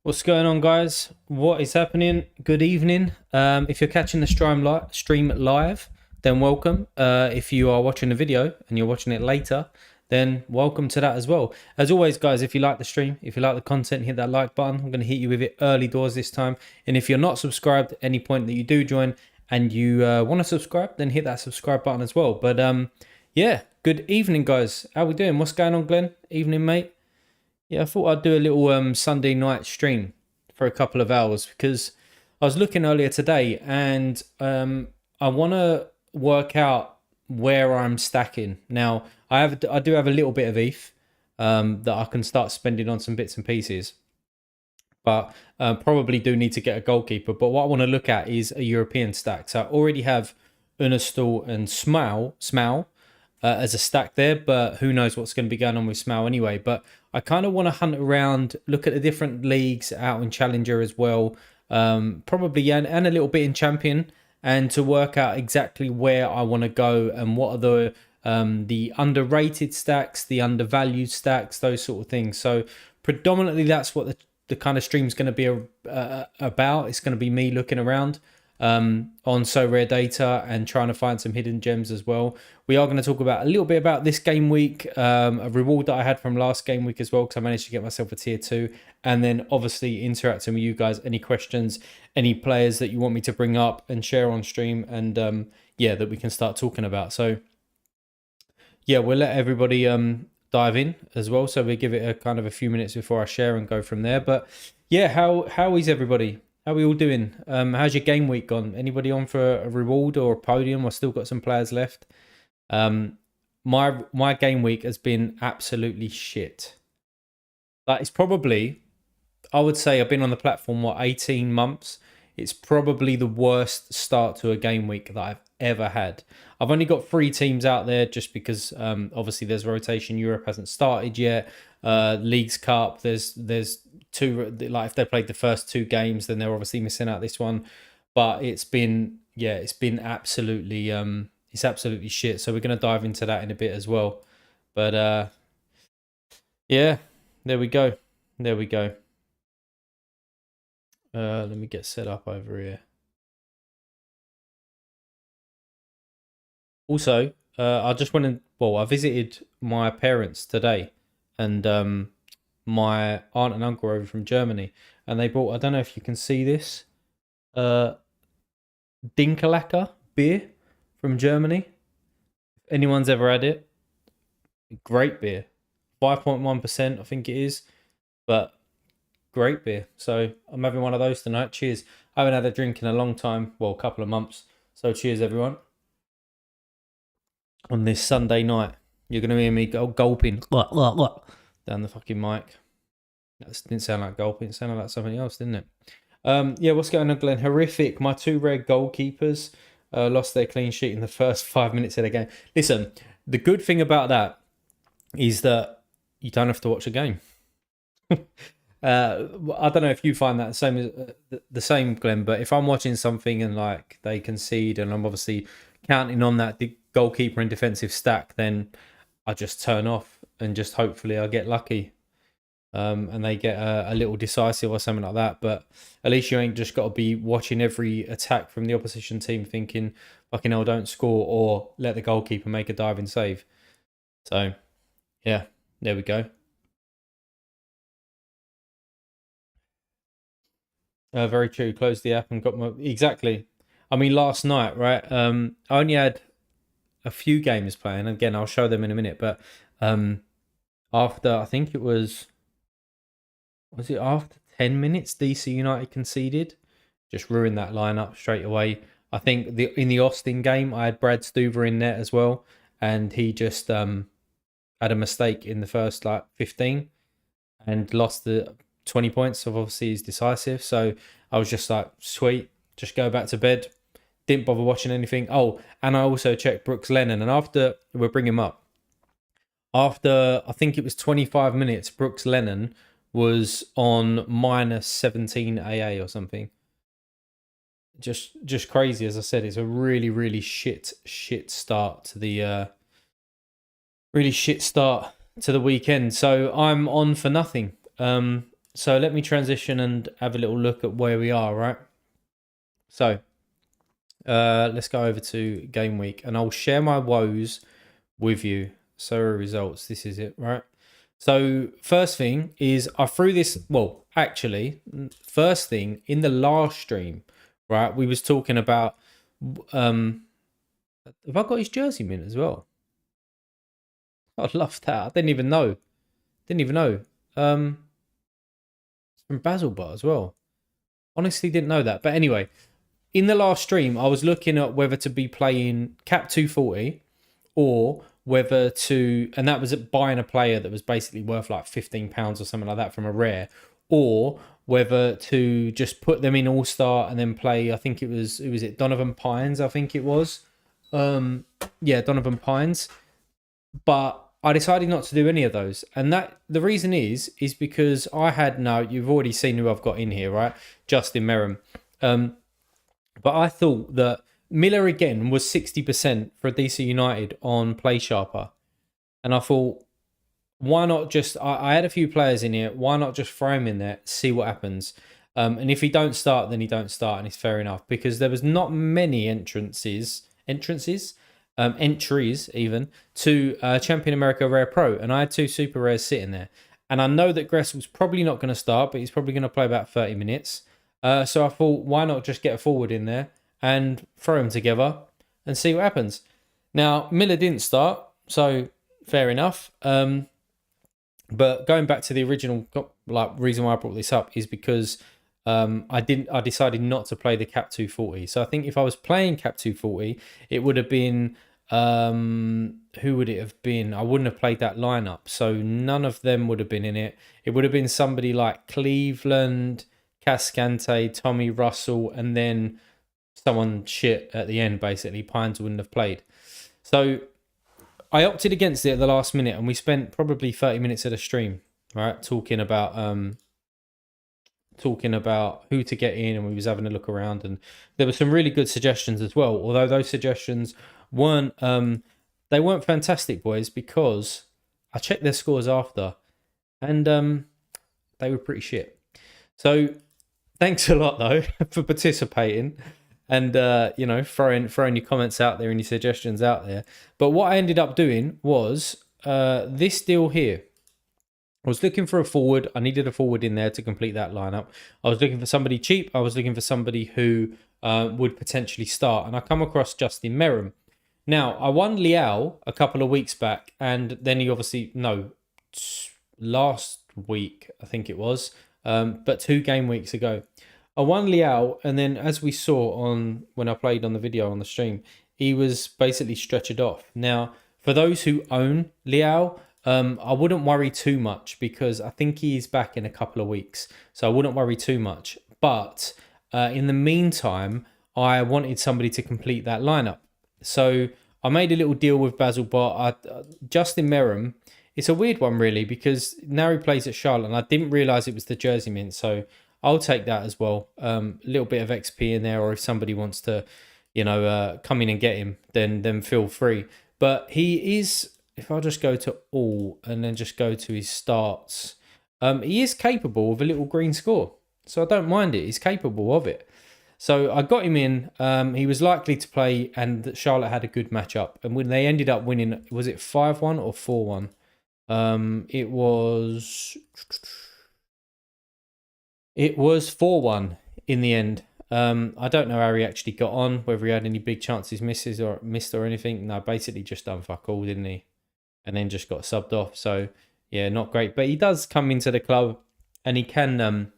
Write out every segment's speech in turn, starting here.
What's going on, guys? What is happening? Good evening. If you're catching the stream live, then welcome. If you are watching the video and you're watching it later, then welcome to that as well. As always, guys, if you like the stream, if you like the content, hit that like button. I'm going to hit you with it early doors this time. And if you're not subscribed at any point that you do join and you want to subscribe, then hit that subscribe button as well. But yeah, good evening, guys. How we doing? What's going on, Glenn? Evening, mate. Yeah, I thought I'd do a little Sunday night stream for a couple of hours because I was looking earlier today and I want to work out where I'm stacking. Now, I do have a little bit of ETH that I can start spending on some bits and pieces, but probably do need to get a goalkeeper. But what I want to look at is a European stack. So I already have Unistal and Smau as a stack there, but who knows what's going to be going on with Smau anyway. But I kind of want to hunt around, look at the different leagues out in Challenger as well, probably and a little bit in Champion, and to work out exactly where I want to go and what are the underrated stacks, the undervalued stacks, those sort of things. So predominantly that's what the kind of stream's going to be about. It's going to be me looking around on Sorare data and trying to find some hidden gems as well. We are going to talk about a little bit about this game week, a reward that I had from last game week as well, because I managed to get myself a tier 2, and then obviously interacting with you guys, any questions, any players that you want me to bring up and share on stream, and yeah, that we can start talking about. So yeah, we'll let everybody dive in as well, so we give it a kind of a few minutes before I share and go from there. But yeah, how is everybody? How are we all doing? How's your game week gone? Anybody on for a reward or a podium? I've still got some players left. My game week has been absolutely shit. Like, it's probably, I would say I've been on the platform, 18 months. It's probably the worst start to a game week that I've ever had. I've only got 3 teams out there just because obviously there's rotation. Europe hasn't started yet. Leagues Cup, there's 2, like if they played the first 2 games, then they're obviously missing out this one. But it's been absolutely it's absolutely shit. So we're going to dive into that in a bit as well. But yeah, there we go. Let me get set up over here. Also, I just went I visited my parents today, and my aunt and uncle over from Germany, and they brought, I don't know if you can see this, Dinkelacke beer from Germany. If anyone's ever had it, great beer. 5.1%, I think it is, but great beer. So I'm having one of those tonight. Cheers. I haven't had a drink in a long time, well, a couple of months. So cheers, everyone. On this Sunday night, you're going to hear me gulping down the fucking mic. That didn't sound like gulping. It sounded like something else, didn't it? Yeah, what's going on, Glenn? Horrific. My 2 red goalkeepers lost their clean sheet in the first 5 minutes of the game. Listen, the good thing about that is that you don't have to watch a game. I don't know if you find that the same, Glenn, but if I'm watching something and like they concede and I'm obviously counting on that goalkeeper and defensive stack, then I just turn off and just hopefully I get lucky. And they get a little decisive or something like that. But at least you ain't just got to be watching every attack from the opposition team thinking, fucking hell, don't score, or let the goalkeeper make a diving save. So, yeah, there we go. Very true. Closed the app and got my... Exactly. I mean, last night, right? I only had a few games playing. Again, I'll show them in a minute. But after, I think it was it after 10 minutes DC United conceded? Just ruined that lineup straight away. I think in the Austin game, I had Brad Stuver in there as well, and he just had a mistake in the first 15 and lost the 20 points. So obviously he's decisive. So I was just like, sweet, just go back to bed. Didn't bother watching anything. Oh, and I also checked Brooks Lennon, and after we'll bring him up. After I think it was 25 minutes, Brooks Lennon was on minus 17 AA or something. Just crazy. As I said, it's a really shit start to the weekend. So I'm on for nothing. So let me transition and have a little look at where we are, right? So let's go over to game week and I'll share my woes with you. Sorare results. This is it, right? So first thing is I threw this. Well, actually, first thing in the last stream, right? We was talking about. Have I got his jersey mint as well? I love that. I didn't even know. Didn't even know. It's from Basilbot as well. Honestly, didn't know that. But anyway, in the last stream, I was looking at whether to be playing Cap 240 or whether to, and that was buying a player that was basically worth like £15 or something like that from a rare, or whether to just put them in All Star and then play. I think it was it Donovan Pines. I think it was, yeah, Donovan Pines. But I decided not to do any of those, and that the reason is because I had you've already seen who I've got in here, right? Justin Merrim. But I thought that Miller again was 60% for DC United on Play Sharper. And I thought, why not just, I had a few players in here, why not just throw him in there, see what happens? And if he don't start, then he don't start, and it's fair enough. Because there was not many entries even, to Champion America Rare Pro. And I had 2 super rares sitting there. And I know that Gress was probably not going to start, but he's probably going to play about 30 minutes. So I thought, why not just get a forward in there and throw them together and see what happens? Now, Miller didn't start, so fair enough. But going back to the original reason why I brought this up is because I decided not to play the Cap 240. So I think if I was playing Cap 240, it would have been who would it have been? I wouldn't have played that lineup. So none of them would have been in it. It would have been somebody like Cleveland, Cascante, Tommy Russell, and then someone shit at the end, basically. Pines wouldn't have played. So I opted against it at the last minute, and we spent probably 30 minutes of the stream, right, talking about who to get in, and we was having a look around, and there were some really good suggestions as well. Although those suggestions weren't they weren't fantastic, boys, because I checked their scores after, and they were pretty shit. So thanks a lot though for participating and throwing your comments out there and your suggestions out there. But what I ended up doing was this deal here. I was looking for a forward. I needed a forward in there to complete that lineup. I was looking for somebody cheap. I was looking for somebody who would potentially start. And I come across Justin Merrim. Now, I won Liao a couple of weeks back. And then he obviously, last week, I think it was. But 2 game weeks ago. I won Liao. And then as we saw when I played on the video on the stream, he was basically stretchered off. Now, for those who own Liao, I wouldn't worry too much because I think he's back in a couple of weeks. So I wouldn't worry too much. But in the meantime, I wanted somebody to complete that lineup. So I made a little deal with Basilbot. Justin Merrim, it's a weird one really because now he plays at Charlotte and I didn't realise it was the jersey mint. So I'll take that as well. A little bit of XP in there, or if somebody wants to, come in and get him, then feel free. But he is... If I just go to all and then just go to his starts, he is capable of a little green score. So I don't mind it. He's capable of it. So I got him in. He was likely to play, and Charlotte had a good matchup. And when they ended up winning, was it 5-1 or 4-1? It was 4-1 in the end. I don't know how he actually got on, whether he had any big chances missed or anything. No, basically just done fuck all, didn't he? And then just got subbed off. So, yeah, not great. But he does come into the club and he can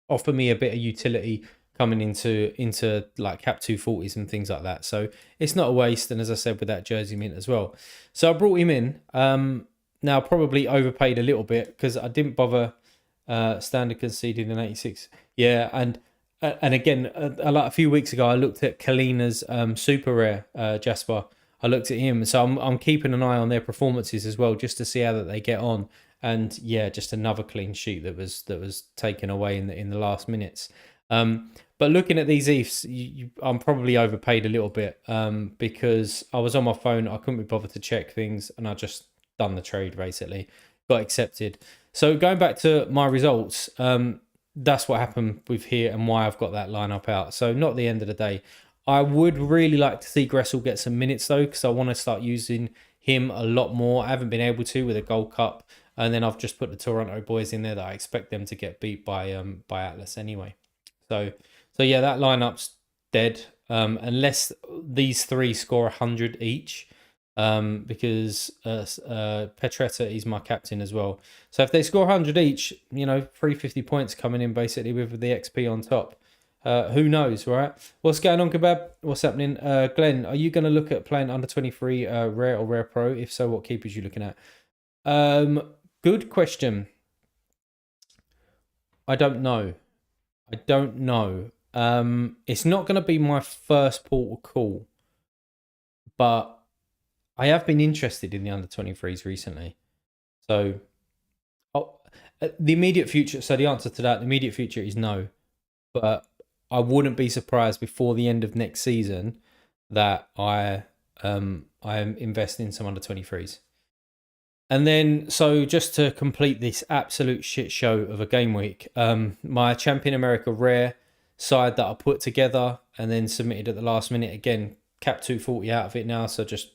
offer me a bit of utility coming into like Cap 240s and things like that. So it's not a waste. And as I said, with that jersey mint as well. So I brought him in. Now, probably overpaid a little bit because I didn't bother standard conceded in 86. Yeah, and again, a few weeks ago, I looked at Kalina's super rare Jasper. I looked at him, so I'm keeping an eye on their performances as well, just to see how that they get on. And yeah, just another clean sheet that was taken away in the last minutes. But looking at these ETHs, I'm probably overpaid a little bit because I was on my phone, I couldn't be bothered to check things, and I just done the trade basically got accepted. So going back to my results, that's what happened with here and why I've got that lineup out. So not the end of the day. I would really like to see Gressel get some minutes though, because I want to start using him a lot more. I haven't been able to with a Gold Cup, and then I've just put the Toronto boys in there that I expect them to get beat by Atlas anyway. So yeah, that lineup's dead. Unless these three score 100 each, because Petretta is my captain as well. So if they score 100 each, 350 points coming in basically with the XP on top. Who knows, right? What's going on, Kebab? What's happening? Glenn, are you going to look at playing under 23 rare or rare pro? If so, what keepers are you looking at? Good question. I don't know. It's not going to be my first port of call, but I have been interested in the under 23s recently. So the immediate future. So the answer to that, the immediate future is no, but I wouldn't be surprised before the end of next season that I am investing some under 23s. And then, so just to complete this absolute shit show of a game week, my Champion America Rare side that I put together and then submitted at the last minute, again, cap 240 out of it now, so just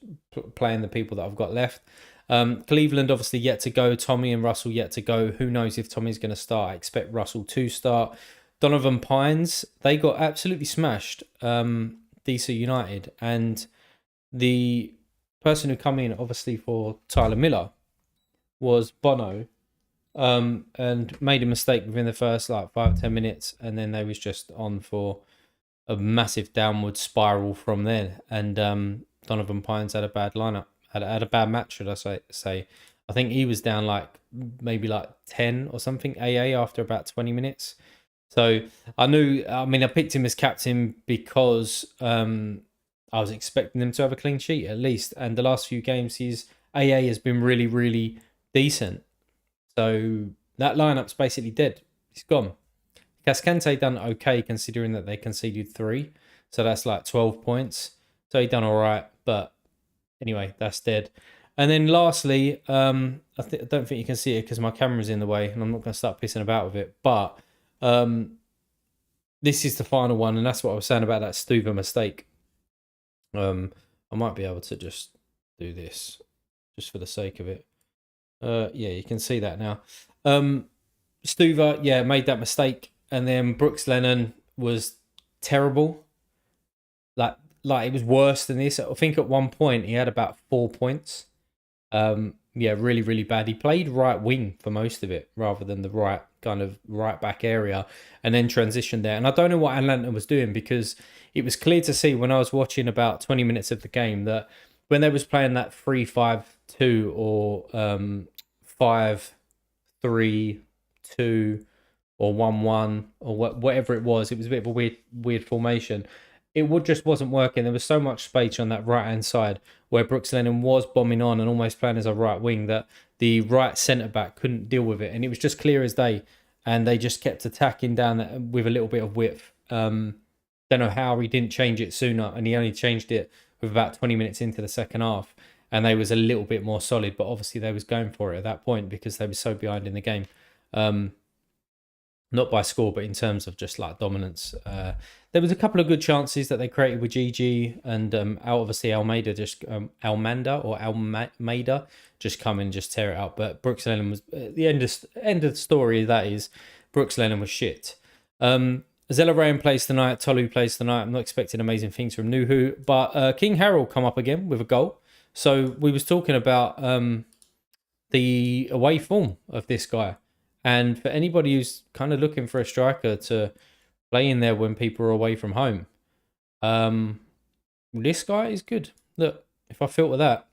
playing the people that I've got left. Cleveland obviously yet to go, Tommy and Russell yet to go. Who knows if Tommy's going to start? I expect Russell to start. Donovan Pines, they got absolutely smashed, DC United, and the person who come in obviously for Tyler Miller was Bono, and made a mistake within the first 5-10 minutes, and then they was just on for a massive downward spiral from there. And Donovan Pines had a bad lineup, had a bad match, should I say? I think he was down maybe 10 or something AA after about 20 minutes. So I picked him as captain because I was expecting him to have a clean sheet at least. And the last few games, his AA has been really, really decent. So that lineup's basically dead. It's gone. Cascante done okay considering that they conceded 3. So that's 12 points. So he done all right. But anyway, that's dead. And then lastly, I don't think you can see it because my camera's in the way and I'm not going to start pissing about with it. But this is the final one, and that's what I was saying about that Stuva mistake. I might be able to just do this just for the sake of it. Yeah, you can see that now. Stuva, made that mistake, and then Brooks Lennon was terrible. Like it was worse than this. I think at one point he had about 4 points. Really, really bad. He played right wing for most of it rather than the right kind of right back area, and then transitioned there. And I don't know what Atlanta was doing, because it was clear to see when I was watching about 20 minutes of the game that when they was playing that 3-5-2 or 5-3-2 or 1-1 or whatever it was a bit of a weird formation. It just wasn't working. There was so much space on that right-hand side where Brooks Lennon was bombing on and almost playing as a right wing that the right centre-back couldn't deal with it. And it was just clear as day. And they just kept attacking down with a little bit of width. Don't know how he didn't change it sooner. And he only changed it with about 20 minutes into the second half. And they was a little bit more solid. But obviously they was going for it at that point because they were so behind in the game. Not by score, but in terms of just dominance. There was a couple of good chances that they created with GG and obviously Almeida just come in and just tear it up. But Brooks Lennon was the end of the story. That is, Brooks Lennon was shit. Zella Rayan plays tonight. Tolu plays tonight. I'm not expecting amazing things from Nuhu, but King Harold come up again with a goal. So we was talking about the away form of this guy. And for anybody who's kind of looking for a striker to play in there when people are away from home, this guy is good. Look, if I filter that,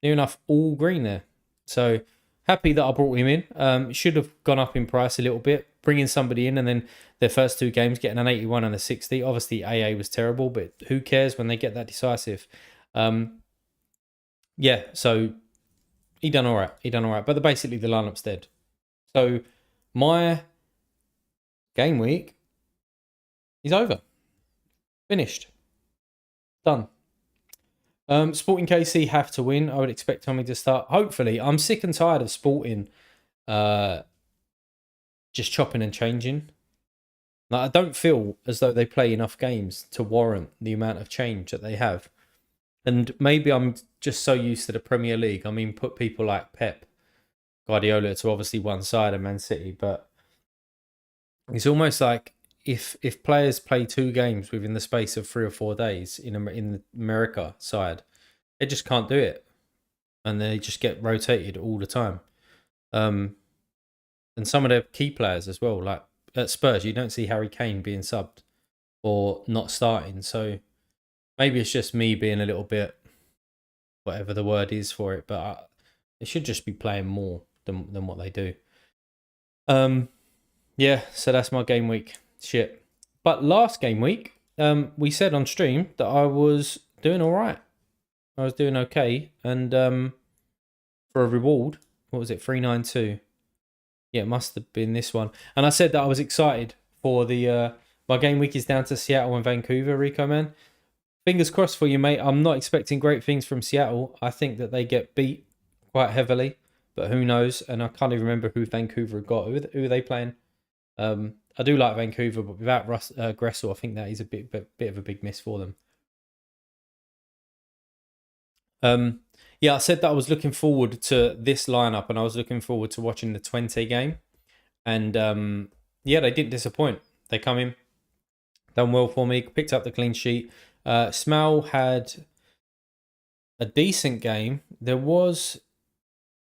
near enough all green there. So happy that I brought him in. Should have gone up in price a little bit, bringing somebody in, and then their first 2 games getting an 81 and a 60. Obviously, AA was terrible, but who cares when they get that decisive? So he done all right. But basically, the lineup's dead. So my game week is over. Finished. Done. Sporting KC have to win. I would expect Tommy to start. Hopefully, I'm sick and tired of Sporting uh, just chopping and changing. Like, I don't feel as though they play enough games to warrant the amount of change that they have. And maybe I'm just so used to the Premier League. I mean, put people like Pep Guardiola to obviously one side of Man City, but it's almost like if players play 2 games within the space of 3 or 4 days in the America side, they just can't do it, and they just get rotated all the time. Um, and some of their key players as well, like at Spurs, you don't see Harry Kane being subbed or not starting. So maybe it's just me being a little bit, whatever the word is for it, but they should just be playing more than what they do. Yeah, so that's my game week. Shit. But last game week, we said on stream that I was doing all right. I was doing okay, and for a reward, what was it? 392. Yeah, it must have been this one. And I said that I was excited for the my game week is down to Seattle and Vancouver, Rico man. Fingers crossed for you, mate. I'm not expecting great things from Seattle. I think that they get beat quite heavily, but who knows? And I can't even remember who Vancouver got. Who are they playing? I do like Vancouver, but without Gressel, I think that is a bit of a big miss for them. Yeah, I said that I was looking forward to this lineup, and I was looking forward to watching the Twente game. And yeah, they didn't disappoint. They come in, done well for me, picked up the clean sheet. Smell had a decent game. There was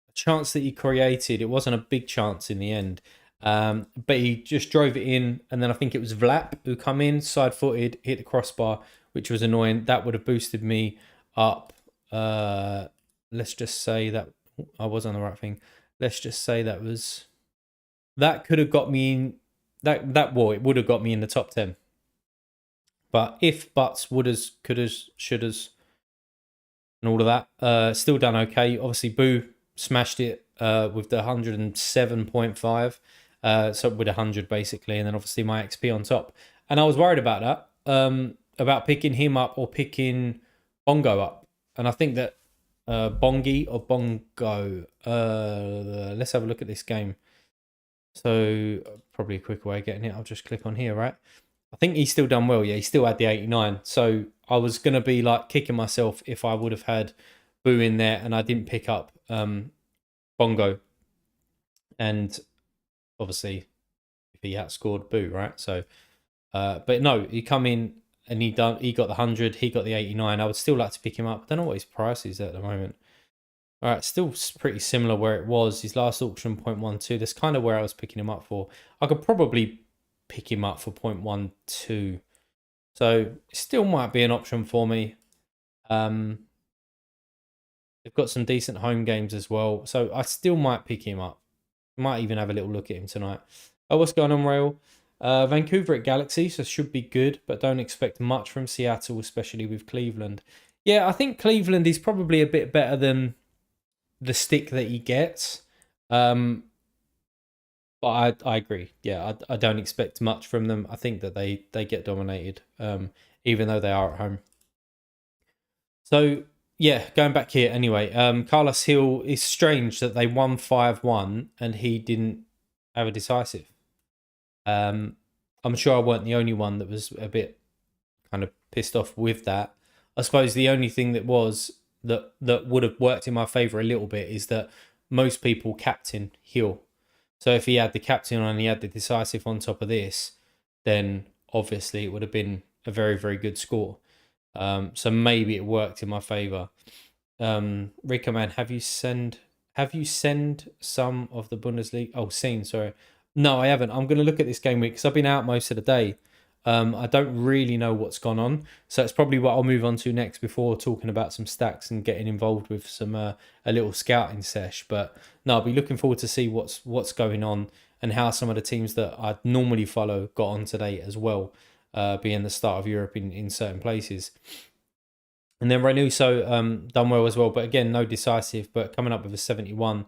a chance that he created. It wasn't a big chance in the end. But he just drove it in, and then I think it was Vlap who come in, side-footed, hit the crossbar, which was annoying. That would have boosted me up. Let's just say that I was on the right thing. Let's just say that could have got me in it would have got me in the top 10. But if buts, wouldas, couldas, shouldas, and all of that, still done okay. Obviously, Boo smashed it with the 107.5. So with 100 basically, and then obviously my XP on top. And I was worried about that, about picking him up or picking Bongo up. And I think that Bongi or Bongo, let's have a look at this game. So probably a quicker way of getting it, I'll just click on here, right? I think he's still done well. Yeah, he still had the 89. So I was going to be like kicking myself if I would have had Boo in there and I didn't pick up Bongo. And obviously, if he had scored Boo, right? So, but no, he come in and he got the 100, he got the 89. I would still like to pick him up. I don't know what his price is at the moment. All right, still pretty similar where it was. His last auction, 0.12. That's kind of where I was picking him up for. I could probably pick him up for 0.12. So, still might be an option for me. They've got some decent home games as well. So, I still might pick him up. Might even have a little look at him tonight. Oh, what's going on, Rail? Vancouver at Galaxy, so should be good, but don't expect much from Seattle, especially with Cleveland. Yeah, I think Cleveland is probably a bit better than the stick that he gets. But I agree. Yeah, I don't expect much from them. I think that they get dominated, even though they are at home. So yeah, going back here anyway. Carlos Hill, is strange that they won 5-1 and he didn't have a decisive. I'm sure I weren't the only one that was a bit kind of pissed off with that. I suppose the only thing that would have worked in my favour a little bit is that most people captain Hill. So if he had the captain and he had the decisive on top of this, then obviously it would have been a very, very good score. So maybe it worked in my favour. Rico man, have you send some of the Bundesliga? Oh, seen, sorry. No, I haven't. I'm going to look at this game week because I've been out most of the day. I don't really know what's gone on, so it's probably what I'll move on to next before talking about some stacks and getting involved with some a little scouting sesh. But no, I'll be looking forward to see what's going on and how some of the teams that I normally follow got on today as well, being the start of Europe in certain places. And then Reynuso done well as well, but again, no decisive, but coming up with a 71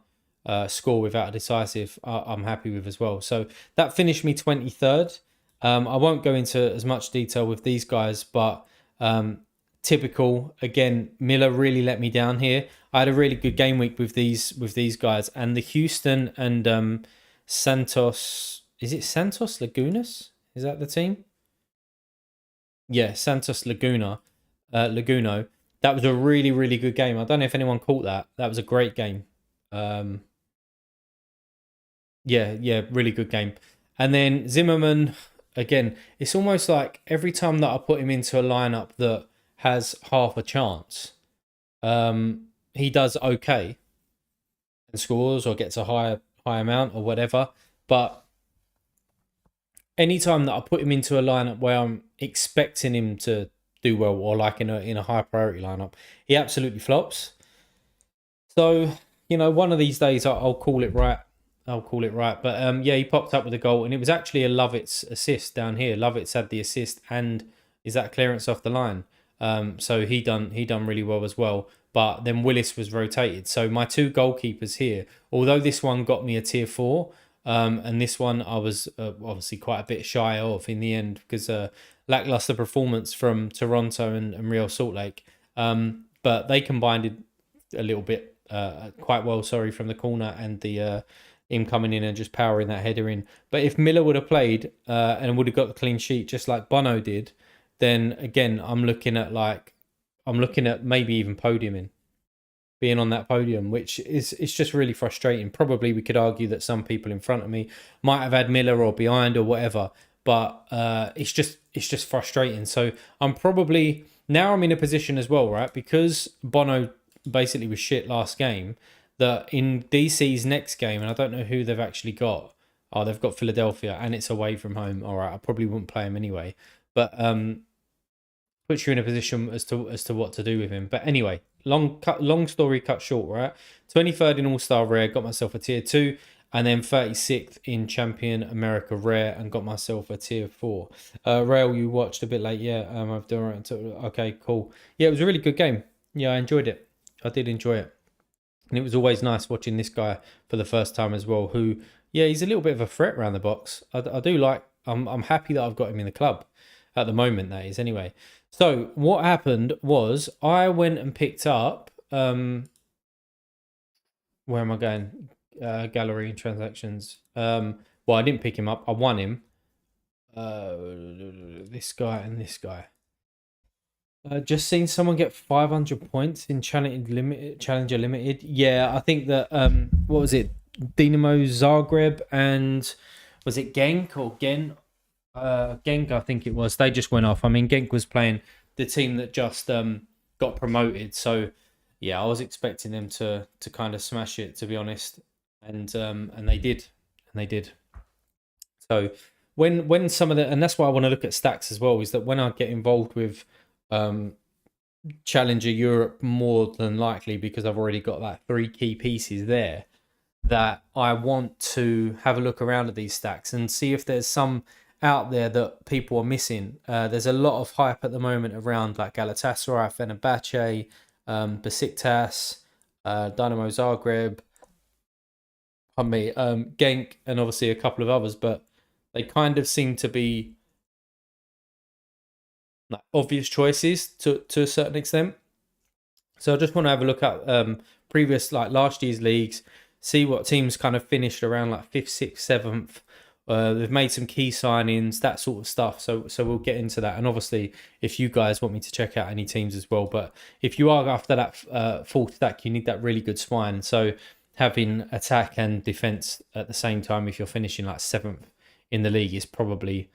score without a decisive, I'm happy with as well. So that finished me 23rd. I won't go into as much detail with these guys, but typical. Again, Miller really let me down here. I had a really good game week with these guys, and the Houston and Santos. Is it Santos Lagunas? Is that the team? Yeah, Santos Laguno. That was a really, really good game. I don't know if anyone caught that. That was a great game. Um, yeah, really good game. And then Zimmerman, again, it's almost like every time that I put him into a lineup that has half a chance, he does okay and scores or gets a high amount or whatever. But anytime that I put him into a lineup where I'm expecting him to do well, or like in a high priority lineup, he absolutely flops. So, one of these days I'll call it right. I'll call it right. But yeah, he popped up with a goal, and it was actually a Lovett's assist down here. Lovett's had the assist, and is that clearance off the line? So he done really well as well. But then Willis was rotated. So my two goalkeepers here, although this one got me a tier 4, and this one I was obviously quite a bit shy of in the end because lackluster performance from Toronto and Real Salt Lake. But they combined it a little bit quite well, sorry, from the corner and the him coming in and just powering that header in. But if Miller would have played and would have got the clean sheet just like Bono did, then again I'm looking at maybe even podiuming, being on that podium, which is it's just really frustrating. Probably we could argue that some people in front of me might have had Miller or behind or whatever, but it's just frustrating. So I'm probably now I'm in a position as well, right? Because Bono basically was shit last game. That in DC's next game, and I don't know who they've actually got. Oh, they've got Philadelphia, and it's away from home. All right, I probably wouldn't play him anyway, but puts you in a position as to what to do with him. But anyway, long story cut short, right? 23rd in All Star Rare, got myself a tier 2, and then 36th in Champion America Rare, and got myself a tier 4. Rail, you watched a bit late, yeah. I've done it. Okay, cool. Yeah, it was a really good game. Yeah, I enjoyed it. I did enjoy it. And it was always nice watching this guy for the first time as well, who, yeah, he's a little bit of a threat around the box. I do like, I'm happy that I've got him in the club at the moment, that is, anyway. So what happened was I went and picked up, where am I going? Gallery and transactions. Well, I didn't pick him up. I won him. This guy and this guy. Just seen someone get 500 points in Challenger Limited. Yeah, I think that what was it? Dinamo Zagreb and was it Genk or Gen? Genk, I think it was. They just went off. I mean, Genk was playing the team that just got promoted. So yeah, I was expecting them to kind of smash it, to be honest, and they did, and they did. So when some of the, and that's why I want to look at stacks as well, is that when I get involved with Challenger Europe, more than likely because I've already got that 3 key pieces there, that I want to have a look around at these stacks and see if there's some out there that people are missing. There's a lot of hype at the moment around like Galatasaray, Fenerbahce, Besiktas, Dynamo Zagreb, Genk, and obviously a couple of others, but they kind of seem to be like obvious choices to a certain extent. So I just want to have a look at previous, like last year's leagues, see what teams kind of finished around like 5th, 6th, 7th. They've made some key signings, that sort of stuff. So we'll get into that. And obviously, if you guys want me to check out any teams as well, but if you are after that full stack, you need that really good spine. So having attack and defense at the same time, if you're finishing like 7th in the league, is probably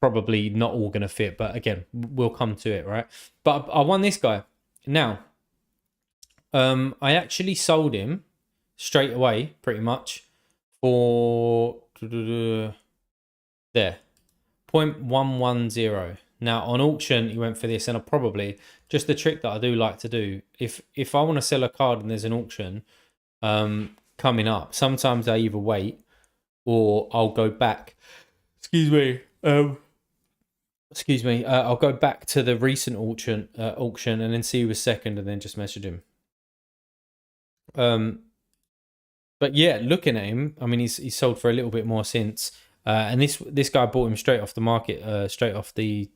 not all going to fit. But again, we'll come to it, right? But I won this guy. Now, I actually sold him straight away, pretty much, for there 0.110. Now on auction he went for this, and I probably, just the trick that I do like to do, if I want to sell a card and there's an auction coming up, sometimes I either wait or I'll go back. Excuse me. I'll go back to the recent auction and then see who was second and then just message him. But yeah, looking at him, I mean, he's sold for a little bit more since. And this guy bought him straight off the market, straight off the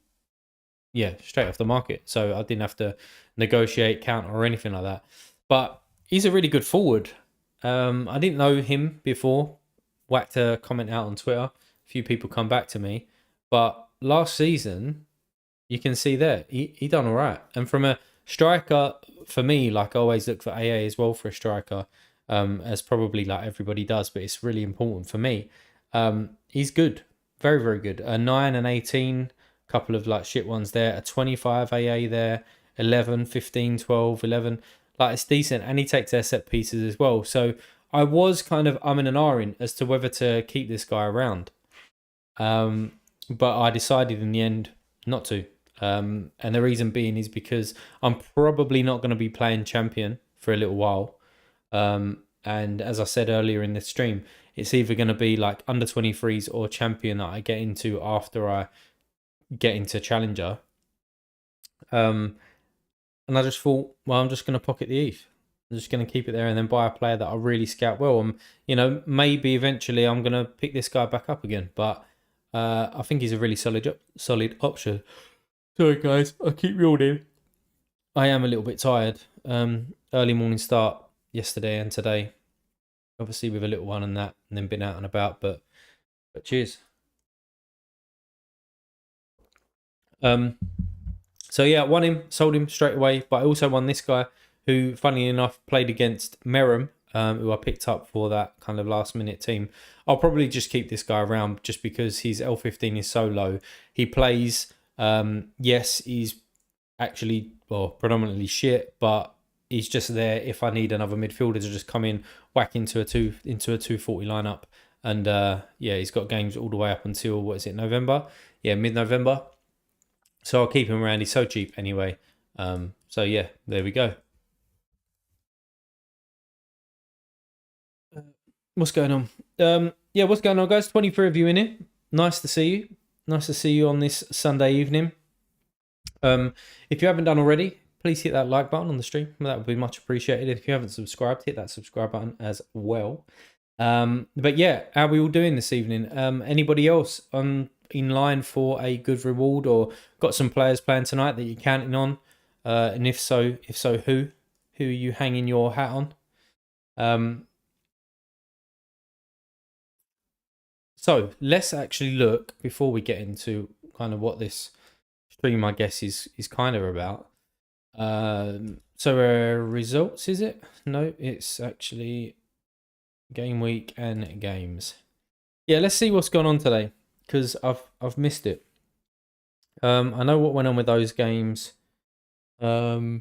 yeah, straight off the market. So I didn't have to negotiate, count, or anything like that. But he's a really good forward. I didn't know him before. Whacked a comment out on Twitter. A few people come back to me. But last season, you can see there, he done all right. And from a striker, for me, like I always look for AA as well for a striker, as probably like everybody does, but it's really important for me. He's good. Very, very good. A 9 and 18, couple of like shit ones there. A 25 AA there, 11, 15, 12, 11. Like it's decent. And he takes their set pieces as well. So I was kind of umming and ahhing as to whether to keep this guy around. But I decided in the end not to. And the reason being is because I'm probably not going to be playing champion for a little while. And as I said earlier in this stream, it's either going to be like under 23s or champion that I get into after I get into challenger. And I just thought, well, I'm just going to pocket the ETH. I'm just going to keep it there and then buy a player that I really scout well. And, you know, maybe eventually I'm going to pick this guy back up again. But I think he's a really solid option. Sorry, guys, I keep yawning. I am a little bit tired. Early morning start yesterday and today. Obviously with a little one and that, and then been out and about. But cheers. So yeah, won him, sold him straight away. But I also won this guy who, funnily enough, played against Merrim, who I picked up for that kind of last minute team. I'll probably just keep this guy around just because his L15 is so low. He plays, yes, he's actually, well, predominantly shit, but he's just there if I need another midfielder to just come in, whack into a 240 lineup. And yeah, he's got games all the way up until, what is it, November? Yeah, mid-November. So I'll keep him around. He's so cheap anyway. So yeah, there we go. What's going on? Yeah, what's going on, guys? 23 of you in here. Nice to see you. Nice to see you on this Sunday evening. If you haven't done already, please hit that like button on the stream. That would be much appreciated. If you haven't subscribed, hit that subscribe button as well. But yeah, how are we all doing this evening? Anybody else in line for a good reward or got some players playing tonight that you're counting on? And if so, who are you hanging your hat on? So let's actually look before we get into kind of what this stream, I guess, is kind of about. So results, is it? No, it's actually game week and games. Yeah, let's see what's gone on today because I've missed it. I know what went on with those games. It'll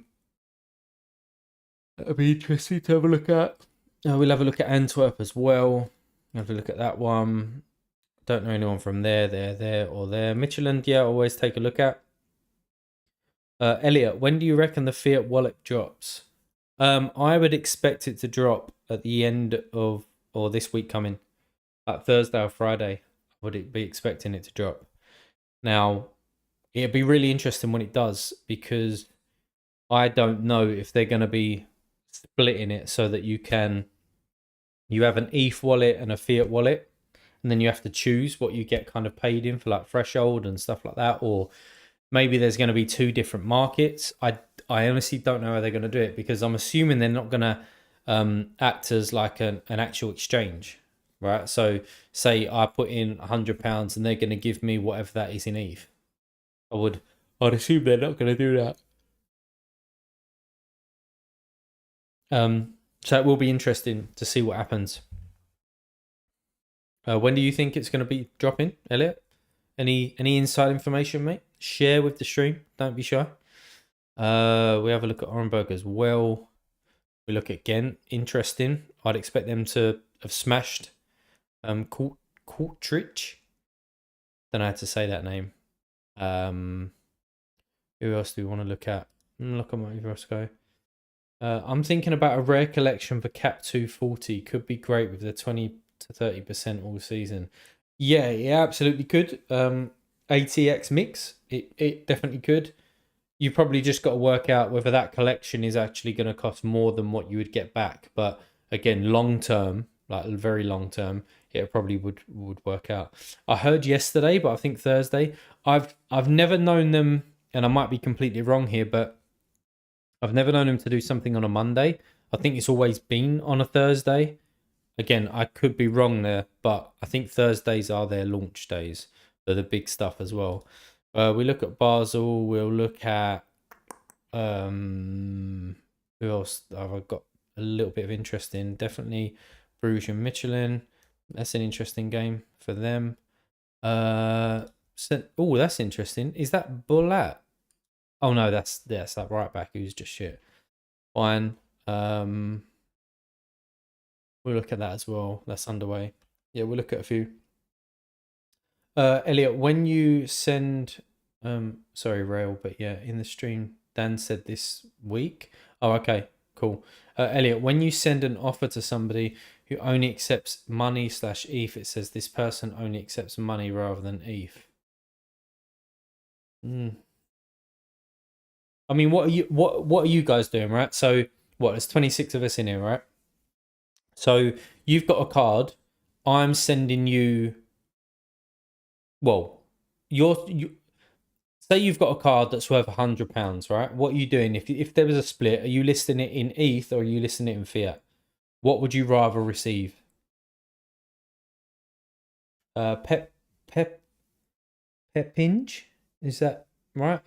be interesting to have a look at. We'll have a look at Antwerp as well. Have a look at that one. Don't know anyone from there, or there. Michelin, yeah, always take a look at. Elliot, when do you reckon the fiat wallet drops? I would expect it to drop at the end of, or this week coming, like Thursday or Friday. Would it be expecting it to drop? Now, it'd be really interesting when it does because I don't know if they're going to be splitting it so that you have an ETH wallet and a fiat wallet, and then you have to choose what you get kind of paid in for like threshold and stuff like that, or maybe there's going to be two different markets. I honestly don't know how they're going to do it because I'm assuming they're not going to act as like an actual exchange, right? So say I put in £100 and they're going to give me whatever that is in ETH. I'd assume they're not going to do that. So it will be interesting to see what happens. When do you think it's going to be dropping, Elliot? Any inside information, mate? Share with the stream. Don't be shy. We have a look at Orenburg as well. We look at Ghent. Interesting. I'd expect them to have smashed Kortrijk. Don't know how to say that name. Who else do we want to look at? Look at my Roscoe. I'm thinking about a rare collection for Cap 240. Could be great with the 20 to 30% all season. Yeah, it absolutely could. ATX mix, it definitely could. You probably just got to work out whether that collection is actually going to cost more than what you would get back. But again, long term, like very long term, it probably would work out. I heard yesterday, but I think Thursday. I've never known them and I might be completely wrong here, but I've never known him to do something on a Monday. I think it's always been on a Thursday. Again, I could be wrong there, but I think Thursdays are their launch days for the big stuff as well. We look at Basel. We'll look at who else have I got a little bit of interest in? Definitely Bruges and Michelin. That's an interesting game for them. Oh, that's interesting. Is that Bullat? Oh no, that's that right back who's just shit. Fine. We'll look at that as well. That's underway. Yeah, we'll look at a few. Elliot, when you send, sorry, Rail, but yeah, in the stream, Dan said this week. Oh, okay, cool. Elliot, when you send an offer to somebody who only accepts money / ETH, it says this person only accepts money rather than ETH. I mean, what are you guys doing, right? So what? There's 26 of us in here, right? So you've got a card. I'm sending you. Well, you say you've got a card that's worth £100, right? What are you doing? If there was a split, are you listing it in ETH or are you listing it in fiat? What would you rather receive? Pep Pep Pepinge? Is that right?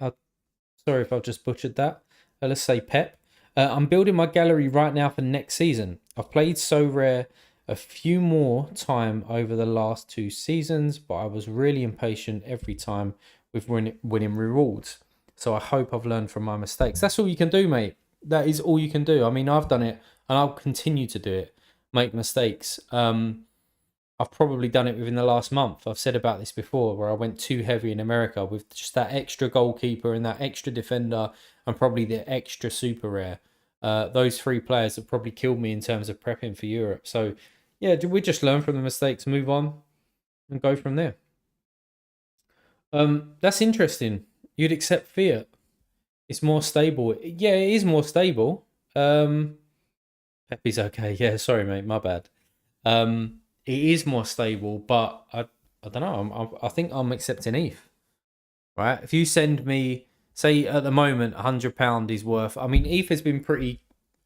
Sorry if I've just butchered that. Let's say Pep. I'm building my gallery right now for next season. I've played Sorare a few more time over the last 2 seasons, but I was really impatient every time with winning rewards. So I hope I've learned from my mistakes. That's all you can do, mate. That is all you can do. I mean, I've done it and I'll continue to do it. Make mistakes. I've probably done it within the last month. I've said about this before, where I went too heavy in America with just that extra goalkeeper and that extra defender and probably the extra super rare. Those 3 players have probably killed me in terms of prepping for Europe. So, yeah, we just learn from the mistakes, move on, and go from there. That's interesting. You'd accept fiat. It's more stable. Yeah, it is more stable. Pepe's okay. Yeah, sorry, mate. My bad. It is more stable, but I don't know. I think I'm accepting ETH. Right? If you send me, say at the moment, £100 is worth. I mean, ETH has been pretty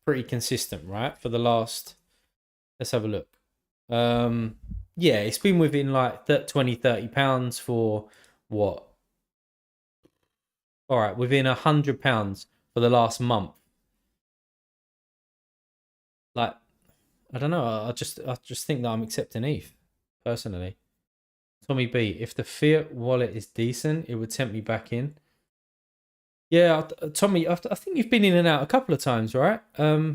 consistent, right? For the last, let's have a look. Yeah, it's been within like 20, £30 for what? All right, within £100 for the last month. Like, I don't know. I just think that I'm accepting ETH personally. Tommy B, if the fiat wallet is decent, it would tempt me back in. Yeah, Tommy, I think you've been in and out a couple of times, right? I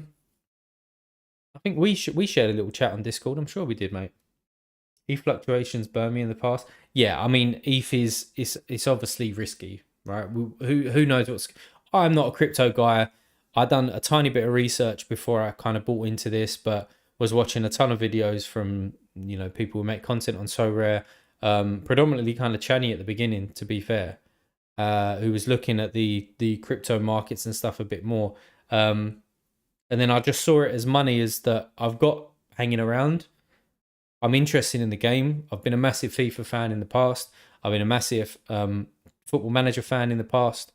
think we shared a little chat on Discord. I'm sure we did, mate. ETH fluctuations burn me in the past. Yeah, I mean, ETH is it's obviously risky, right? Who knows what's? I'm not a crypto guy. I done a tiny bit of research before I kind of bought into this, but was watching a ton of videos from people who make content on Sorare, predominantly kind of Chani at the beginning, to be fair, who was looking at the crypto markets and stuff a bit more. And then I just saw it as money as that I've got hanging around. I'm interested in the game. I've been a massive FIFA fan in the past. I've been a massive Football Manager fan in the past.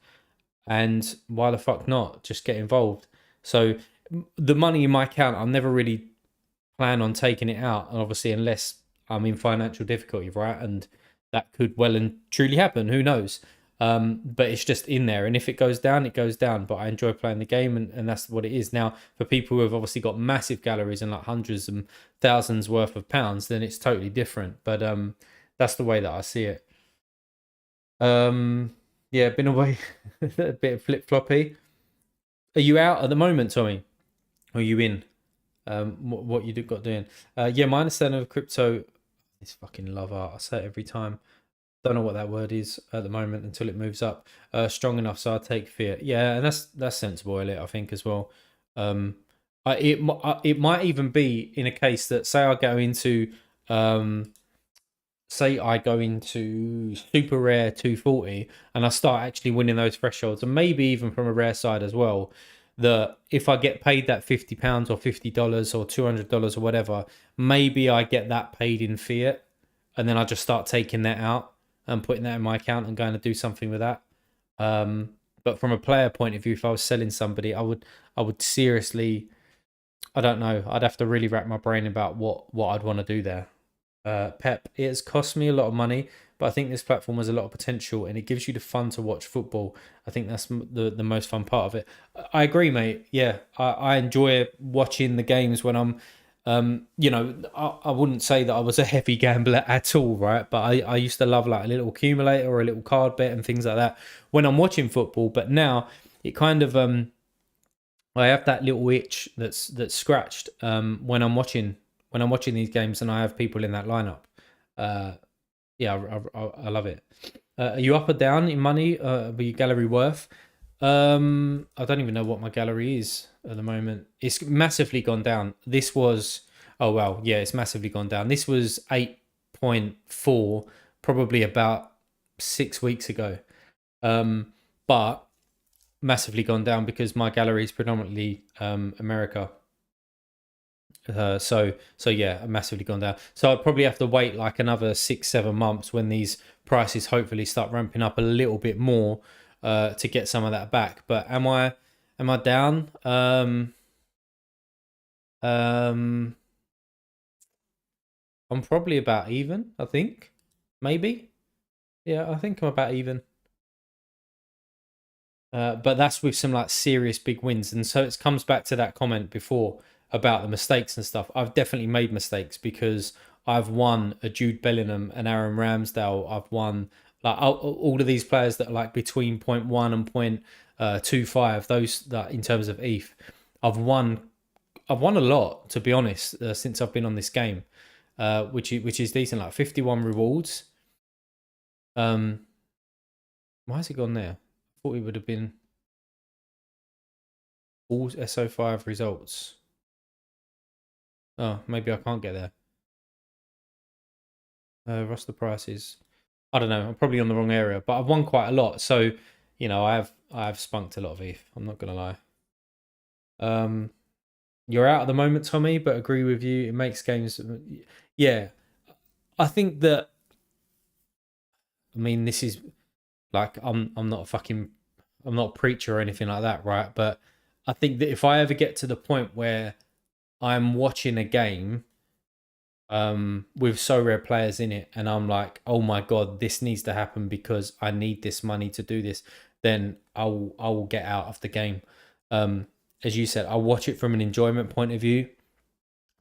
And why the fuck not? Just get involved. So the money in my account, I'll never really plan on taking it out. And obviously, unless I'm in financial difficulty, right? And that could well and truly happen. Who knows? But it's just in there. And if it goes down, it goes down. But I enjoy playing the game, and that's what it is. Now, for people who have obviously got massive galleries and like hundreds and thousands worth of pounds, then it's totally different. But that's the way that I see it. Yeah, been away a bit of flip floppy. Are you out at the moment, Tommy? Or are you in? What you got doing? Yeah, my understanding of crypto is fucking love art. I say it every time. Don't know what that word is at the moment until it moves up strong enough. So I'll take fiat. Yeah, and that's sensible, Elliot, I think as well. It might even be in a case that say I go into super rare 240 and I start actually winning those thresholds, and maybe even from a rare side as well, that if I get paid that £50 or $50 or $200 or whatever, maybe I get that paid in fiat, and then I just start taking that out and putting that in my account and going to do something with that. But from a player point of view, if I was selling somebody, I would seriously, I don't know, I'd have to really rack my brain about what I'd want to do there. Pep, it has cost me a lot of money, but I think this platform has a lot of potential and it gives you the fun to watch football. I think that's the most fun part of it. I agree, mate. Yeah, I enjoy watching the games when I'm, I wouldn't say that I was a heavy gambler at all, right? But I used to love like a little accumulator or a little card bet and things like that when I'm watching football. But now it kind of, I have that little itch that's scratched when I'm watching these games and I have people in that lineup. Uh, yeah, I love it. Are you up or down in money? Are your gallery worth? I don't even know what my gallery is at the moment. It's massively gone down. This was, oh well, yeah, it's massively gone down. This was 8.4 probably about 6 weeks ago. But massively gone down because my gallery is predominantly America. So yeah, massively gone down. So I'd probably have to wait like another 6-7 months when these prices hopefully start ramping up a little bit more to get some of that back. But am I down? Um, I'm probably about even. I think maybe. Yeah, I think I'm about even. But that's with some like serious big wins, and so it comes back to that comment before about the mistakes and stuff. I've definitely made mistakes because I've won a Jude Bellingham and Aaron Ramsdale. I've won like all of these players that are like between point one and point 0.25. Those that in terms of ETH, I've won. I've won a lot to be honest since I've been on this game, which is decent. Like 51 rewards. Um, why has it gone there? I thought it would have been all SO5 results. Oh, maybe I can't get there. Roster prices. I don't know. I'm probably on the wrong area, but I've won quite a lot. So, I have spunked a lot of ETH. I'm not gonna lie. Um, you're out at the moment, Tommy, but agree with you. It makes games. Yeah, I think that. I mean, this is like I'm not a fucking I'm not a preacher or anything like that, right? But I think that if I ever get to the point where I'm watching a game with Sorare players in it, and I'm like, oh my god, this needs to happen because I need this money to do this, then I will get out of the game. As you said, I watch it from an enjoyment point of view.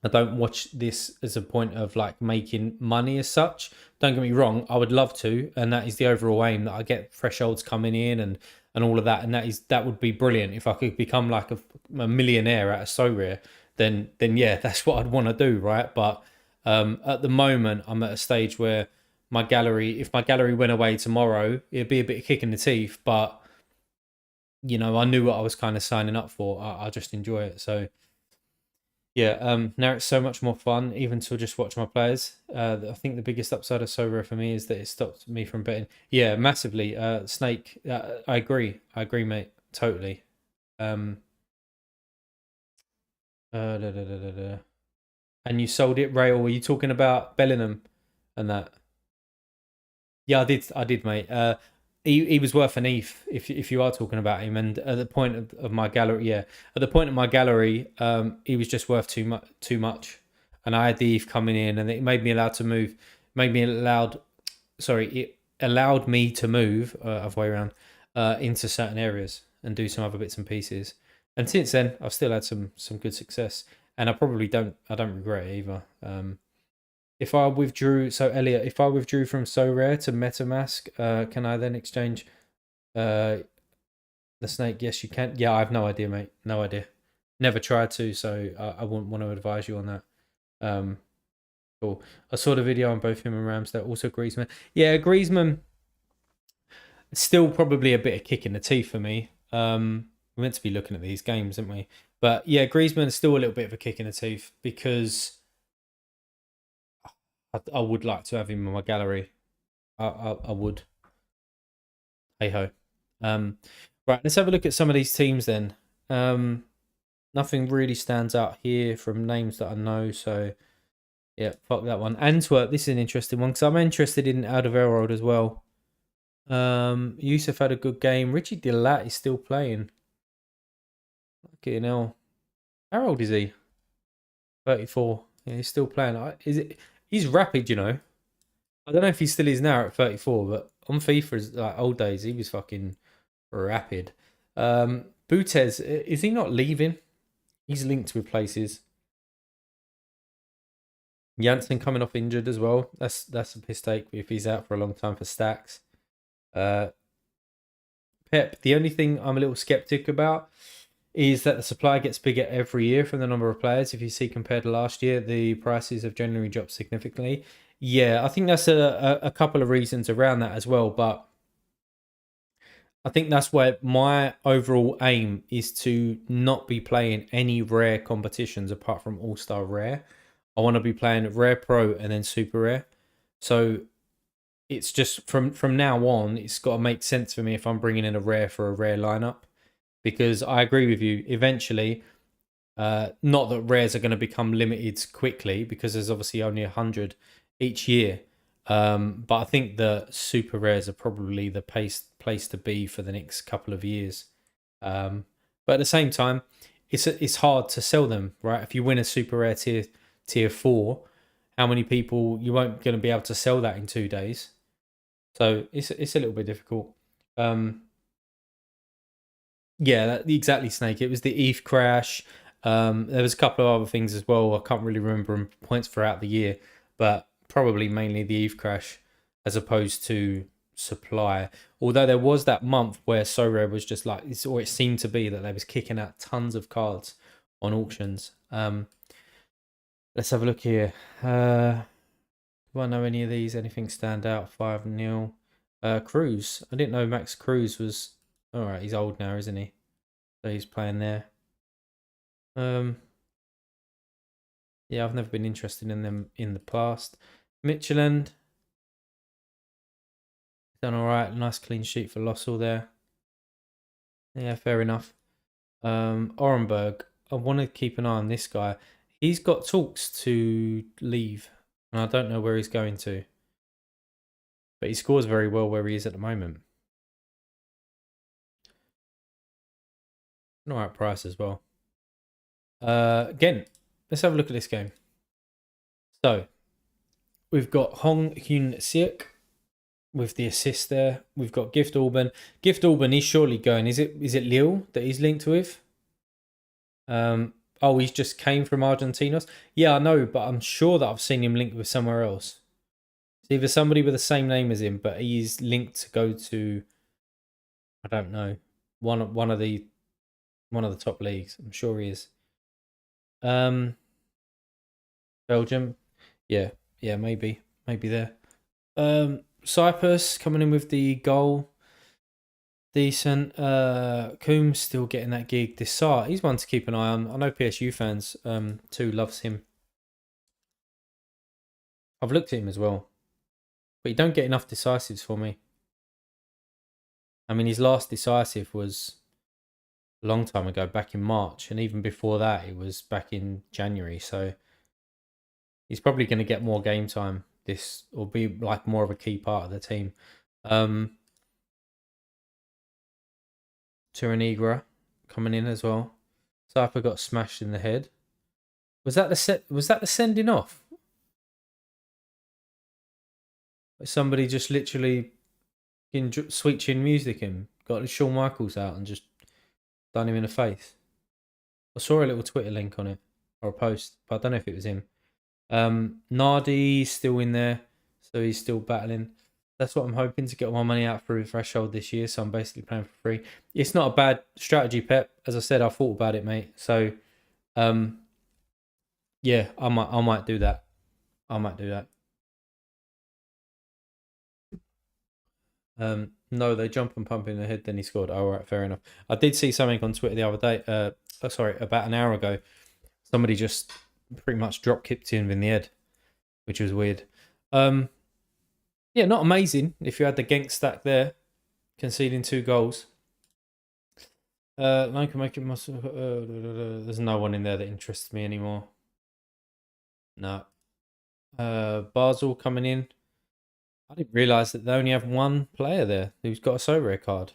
I don't watch this as a point of like making money as such. Don't get me wrong, I would love to, and that is the overall aim that I get thresholds coming in and all of that, and that would be brilliant if I could become like a millionaire out of Sorare. Then yeah, that's what I'd want to do, right? But at the moment, I'm at a stage where if my gallery went away tomorrow, it'd be a bit of kick in the teeth, but I knew what I was kind of signing up for. I just enjoy it, so. Yeah, now it's so much more fun, even to just watch my players. I think the biggest upside of Sorare for me is that it stopped me from betting. Yeah, massively. Snake, I agree. I agree, mate. Totally. Um, da, da, da, da, da. And you sold it, Ray, or were you talking about Bellingham and that? Yeah, I did, mate. He was worth an ETH if you are talking about him. And at the point of my gallery, yeah, at the point of my gallery, he was just worth too much. And I had the ETH coming in, and it made me allowed to move. Made me allowed, sorry, it allowed me to move other way around into certain areas and do some other bits and pieces. And since then, I've still had some good success, and I don't regret it either. If I withdrew, so Elliot, if I withdrew from Sorare to MetaMask, can I then exchange uh, the snake? Yes, you can. Yeah, I have no idea, mate. No idea. Never tried to, so I wouldn't want to advise you on that. Um, cool. I saw the video on both him and Ramsdale. Also, Griezmann. Yeah, Griezmann. Still probably a bit of kick in the teeth for me. We're meant to be looking at these games, aren't we? But yeah, Griezmann's still a little bit of a kick in the teeth because I would like to have him in my gallery. I would. Hey ho. Right, let's have a look at some of these teams then. Nothing really stands out here from names that I know, so yeah, fuck that one. Antwerp, this is an interesting one because I'm interested in Alderweireld as well. Yusuf had a good game. Richie Delat is still playing. Fucking hell. How old is he? 34. Yeah, he's still playing. Is it? He's rapid, you know. I don't know if he still is now at 34, but on FIFA, like old days, he was fucking rapid. Butez, is he not leaving? He's linked with places. Janssen coming off injured as well. That's a mistake if he's out for a long time for stacks. Uh, Pep, the only thing I'm a little skeptic about is that the supply gets bigger every year from the number of players. If you see compared to last year, the prices have generally dropped significantly. Yeah, I think that's a couple of reasons around that as well. But I think that's where my overall aim is to not be playing any rare competitions apart from All Star Rare. I want to be playing Rare Pro and then Super Rare. So it's just from now on, it's got to make sense for me if I'm bringing in a rare for a rare lineup, because I agree with you. Eventually, not that rares are going to become limited quickly because there's obviously only 100 each year. But I think the super rares are probably the place to be for the next couple of years. But at the same time, it's hard to sell them, right? If you win a super rare tier 4, how many people you won't going to be able to sell that in 2 days? So it's a little bit difficult. Yeah, exactly, Snake. It was the ETH crash. There was a couple of other things as well. I can't really remember points throughout the year, but probably mainly the ETH crash as opposed to supply. Although there was that month where Sorare was just like, or it seemed to be that they was kicking out tons of cards on auctions. Let's have a look here. Do I know any of these? Anything stand out? 5-0. Cruz. I didn't know Max Cruz was. All right, he's old now, isn't he? So he's playing there. Yeah, I've never been interested in them in the past. Michelin done all right. Nice clean sheet for Lossell there. Yeah, fair enough. Orenberg. I want to keep an eye on this guy. He's got talks to leave, and I don't know where he's going to. But he scores very well where he is at the moment. An alright price as well. Again, let's have a look at this game. So, we've got Hong Hyun Siek with the assist there. We've got Gift Auburn. Gift Auburn is surely going. Is it Lille that he's linked with? Oh, he's just came from Argentinos. Yeah, I know, but I'm sure that I've seen him linked with somewhere else. It's either somebody with the same name as him, but he's linked to go to, I don't know, one of the top leagues. I'm sure he is. Belgium. Yeah, maybe there. Cyprus coming in with the goal. Decent. Coombs still getting that gig. Desart, he's one to keep an eye on. I know PSU fans too loves him. I've looked at him as well, but he don't get enough decisives for me. I mean, his last decisive was a long time ago, back in March, and even before that, it was back in January. So he's probably going to get more game time. This will be like more of a key part of the team. Turanigra coming in as well. Cypher got smashed in the head. Was that the sending off? Somebody just literally in Sweet Chin Music and got Shawn Michaels out and just done him in the face. I saw a little Twitter link on it or a post, but I don't know if it was him. Nardi's still in there, so he's still battling. That's what I'm hoping to get all my money out through Threshold this year. So I'm basically playing for free. It's not a bad strategy, Pep. As I said, I thought about it, mate. So, yeah, I might do that. No, they jump and pump in the head, then he scored. Oh, right, fair enough. I did see something on Twitter the other day. About an hour ago. Somebody just pretty much drop kicked him in the head, which was weird. Yeah, not amazing if you had the Genk stack there, conceding 2 goals. Like make it myself. There's no one in there that interests me anymore. No. Basel coming in. I didn't realise that they only have one player there who's got a Sorare card.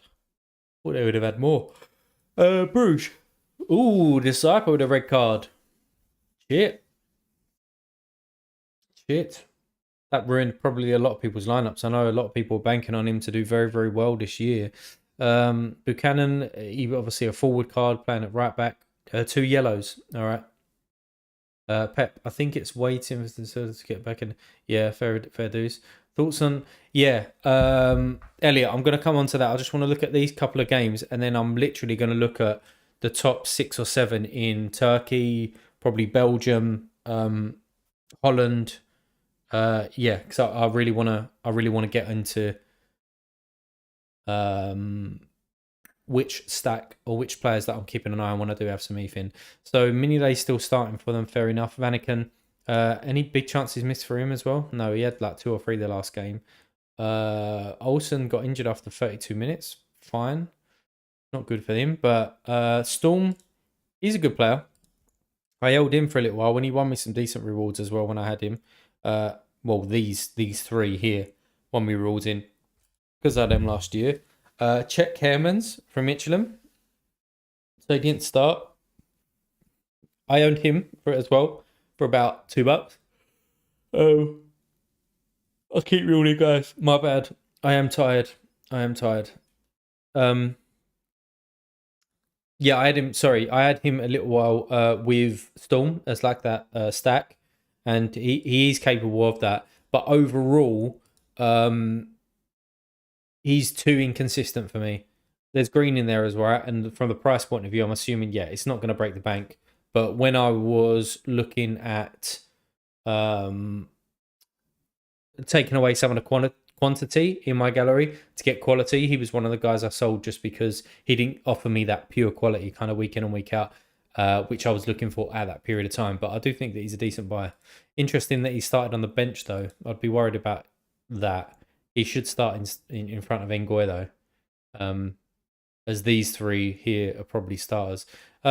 Thought they would have had more. Bruges. Ooh, Disciple with a red card. Shit. Shit. That ruined probably a lot of people's lineups. I know a lot of people are banking on him to do very, very well this year. Buchanan, he obviously a forward card playing at right back. 2 yellows. All right. Pep, I think it's waiting for the to get back in. Yeah, fair dues. Thoughts on Elliot, I'm gonna come on to that. I just want to look at these couple of games and then I'm literally gonna look at the top 6 or 7 in Turkey, probably Belgium, Holland. Yeah, because I really wanna get into which stack or which players that I'm keeping an eye on when I do have some ETH in. So Minilay's still starting for them, fair enough. Vanaken, any big chances missed for him as well? No, he had like 2 or 3 the last game. Olsen got injured after 32 minutes. Fine. Not good for him. But Storm, he's a good player. I held him for a little while when he won me some decent rewards as well when I had him. Well, these 3 here won me rewards in because I had them last year. Chet Hermans from Michelin. So he didn't start. I owned him for it as well for about $2. Oh, I'll keep reeling, guys. My bad. I am tired. Um, yeah, I had him. Sorry, I had him a little while with Storm as like that stack, and he is capable of that. But overall, he's too inconsistent for me. There's green in there as well, and from the price point of view, I'm assuming it's not going to break the bank. But when I was looking at taking away some of the quantity in my gallery to get quality, he was one of the guys I sold just because he didn't offer me that pure quality kind of week in and week out, which I was looking for at that period of time. But I do think that he's a decent buy. Interesting that he started on the bench though. I'd be worried about that. He should start in front of Ngoy though, as these 3 here are probably starters.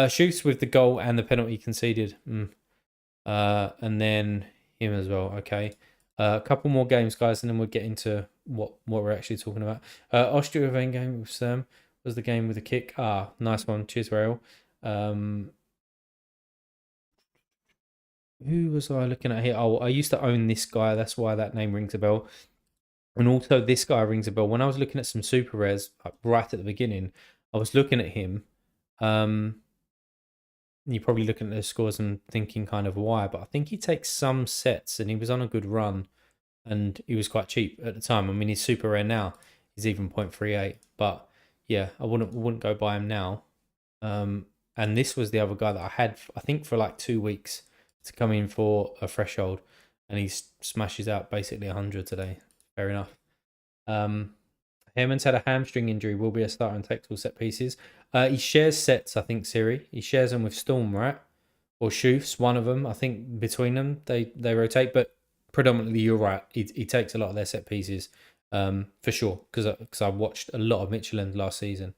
Shoots with the goal and the penalty conceded. And then him as well. Okay. A couple more games, guys, and then we'll get into what we're actually talking about. Austria Venn game with Sam was the game with the kick. Nice one. Cheers, Rail. Who was I looking at here? Oh, I used to own this guy. That's why that name rings a bell. And also this guy rings a bell. When I was looking at some super rares right at the beginning, I was looking at him. You're probably looking at the scores and thinking kind of why, but I think he takes some sets and he was on a good run and he was quite cheap at the time. I mean, he's super rare now. He's even 0.38, but yeah, I wouldn't go buy him now. And this was the other guy that I had, I think, for like 2 weeks to come in for a threshold, and he smashes out basically 100 today. Fair enough. Herman's had a hamstring injury, will be a starter in tactical set pieces. He shares sets, I think, Siri. He shares them with Storm, right? Or Shoofs, one of them. I think between them, they rotate, but predominantly, you're right. He takes a lot of their set pieces, for sure, because I watched a lot of Michelin last season.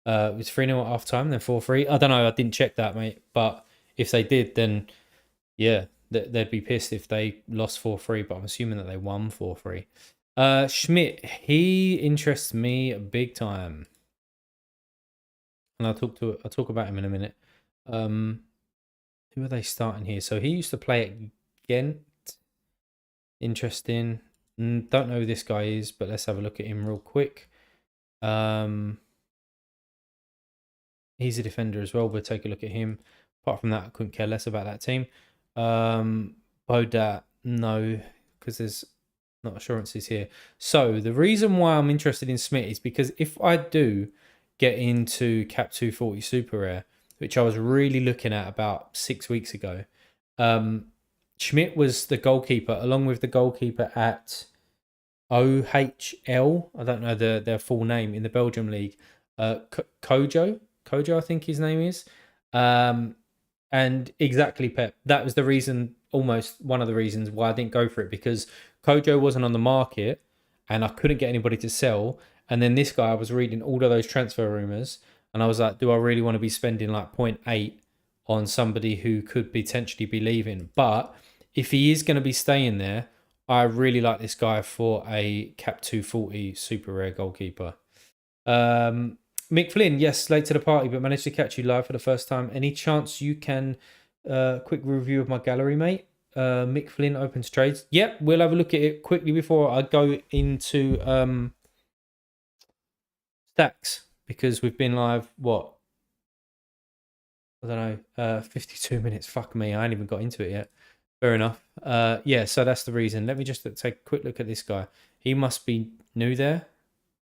It was 3-0 at half time, then 4-3. I don't know, I didn't check that, mate. But if they did, then yeah, they'd be pissed if they lost 4-3, but I'm assuming that they won 4-3. Schmidt, he interests me big time. And I'll talk about him in a minute. Who are they starting here? So he used to play at Ghent. Interesting. Don't know who this guy is, but let's have a look at him real quick. He's a defender as well. We'll take a look at him. Apart from that, I couldn't care less about that team. Bodat, no, because there's not assurances here. So the reason why I'm interested in Smith is because if I do get into Cap 240 Super Rare, which I was really looking at about 6 weeks ago, Schmidt was the goalkeeper, along with the goalkeeper at OHL. I don't know their full name in the Belgium league. Kojo, I think his name is. And exactly, Pep. That was the reason, almost one of the reasons why I didn't go for it, because Kojo wasn't on the market and I couldn't get anybody to sell. And then this guy, I was reading all of those transfer rumors and I was like, do I really want to be spending like 0.8 on somebody who could potentially be leaving? But if he is going to be staying there, I really like this guy for a cap 240 super rare goalkeeper. Mick Flynn, yes, late to the party, but managed to catch you live for the first time. Any chance you can quick review of my gallery, mate? Mick Flynn opens trades. Yep, we'll have a look at it quickly before I go into stacks, because we've been live, what? I don't know, 52 minutes. Fuck me, I ain't even got into it yet. Fair enough. Yeah, so that's the reason. Let me just take a quick look at this guy. He must be new there.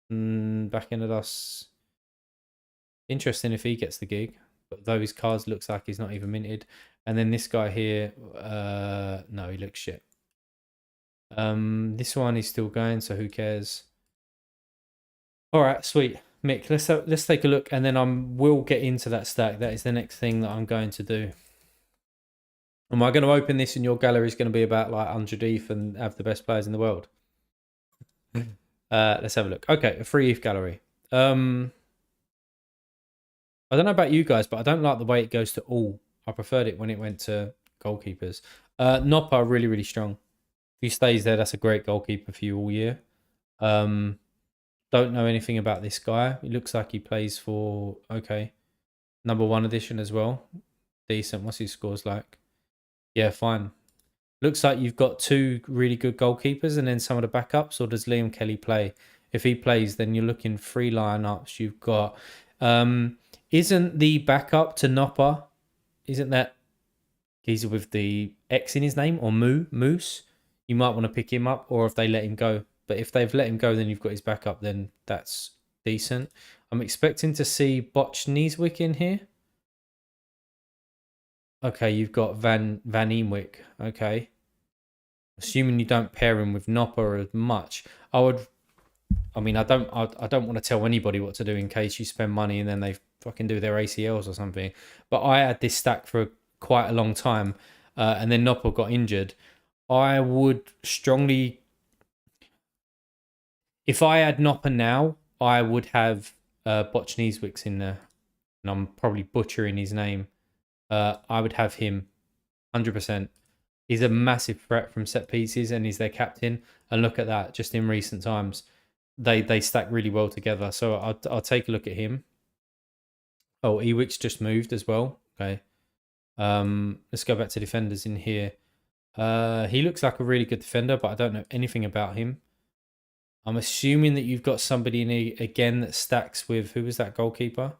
Back in the last. Interesting if he gets the gig. But those cards looks like he's not even minted. And then this guy here, no, he looks shit. This one is still going, so who cares? All right, sweet. Mick, let's take a look, and then we'll get into that stack. That is the next thing that I'm going to do. Am I going to open this and your gallery is going to be about like 100 ETH and have the best players in the world? Let's have a look. Okay, a free ETH gallery. I don't know about you guys, but I don't like the way it goes to all. I preferred it when it went to goalkeepers. Noppa, really, really strong. If he stays there, that's a great goalkeeper for you all year. Don't know anything about this guy. He looks like he plays for, okay, number 1 edition as well. Decent. What's his scores like? Yeah, fine. Looks like you've got 2 really good goalkeepers and then some of the backups, or does Liam Kelly play? If he plays, then you're looking 3 lineups. You've got, isn't the backup to Noppa, isn't that geezer with the X in his name, or Moose? You might want to pick him up, or if they let him go. But if they've let him go, then you've got his backup, then that's decent. I'm expecting to see Bochnieswick in here. Okay, you've got Van Eemwick. Okay. Assuming you don't pair him with Nopper as much. I don't want to tell anybody what to do in case you spend money and then they fucking do their ACLs or something. But I had this stack for quite a long time, and then Nopper got injured. I would strongly, if I had Nopper now, I would have Bochnieswicks in there, and I'm probably butchering his name. I would have him 100%. He's a massive threat from set pieces, and he's their captain. And look at that, just in recent times, they stack really well together. So I'll take a look at him. Oh, Ewicks just moved as well. Okay. Let's go back to defenders in here. He looks like a really good defender, but I don't know anything about him. I'm assuming that you've got somebody in here again that stacks with, who was that goalkeeper?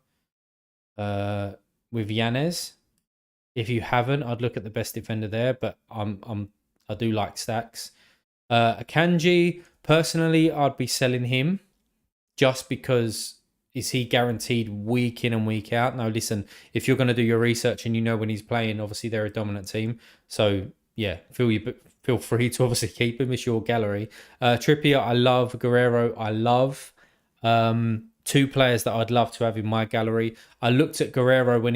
With Yanez. If you haven't, I'd look at the best defender there, but I do like stacks. Akanji, personally, I'd be selling him just because, is he guaranteed week in and week out? No, listen, if you're going to do your research and you know when he's playing, obviously they're a dominant team. So yeah, feel free to obviously keep him. It's your gallery. Trippier, I love. Guerrero, I love. 2 players that I'd love to have in my gallery. I looked at Guerrero when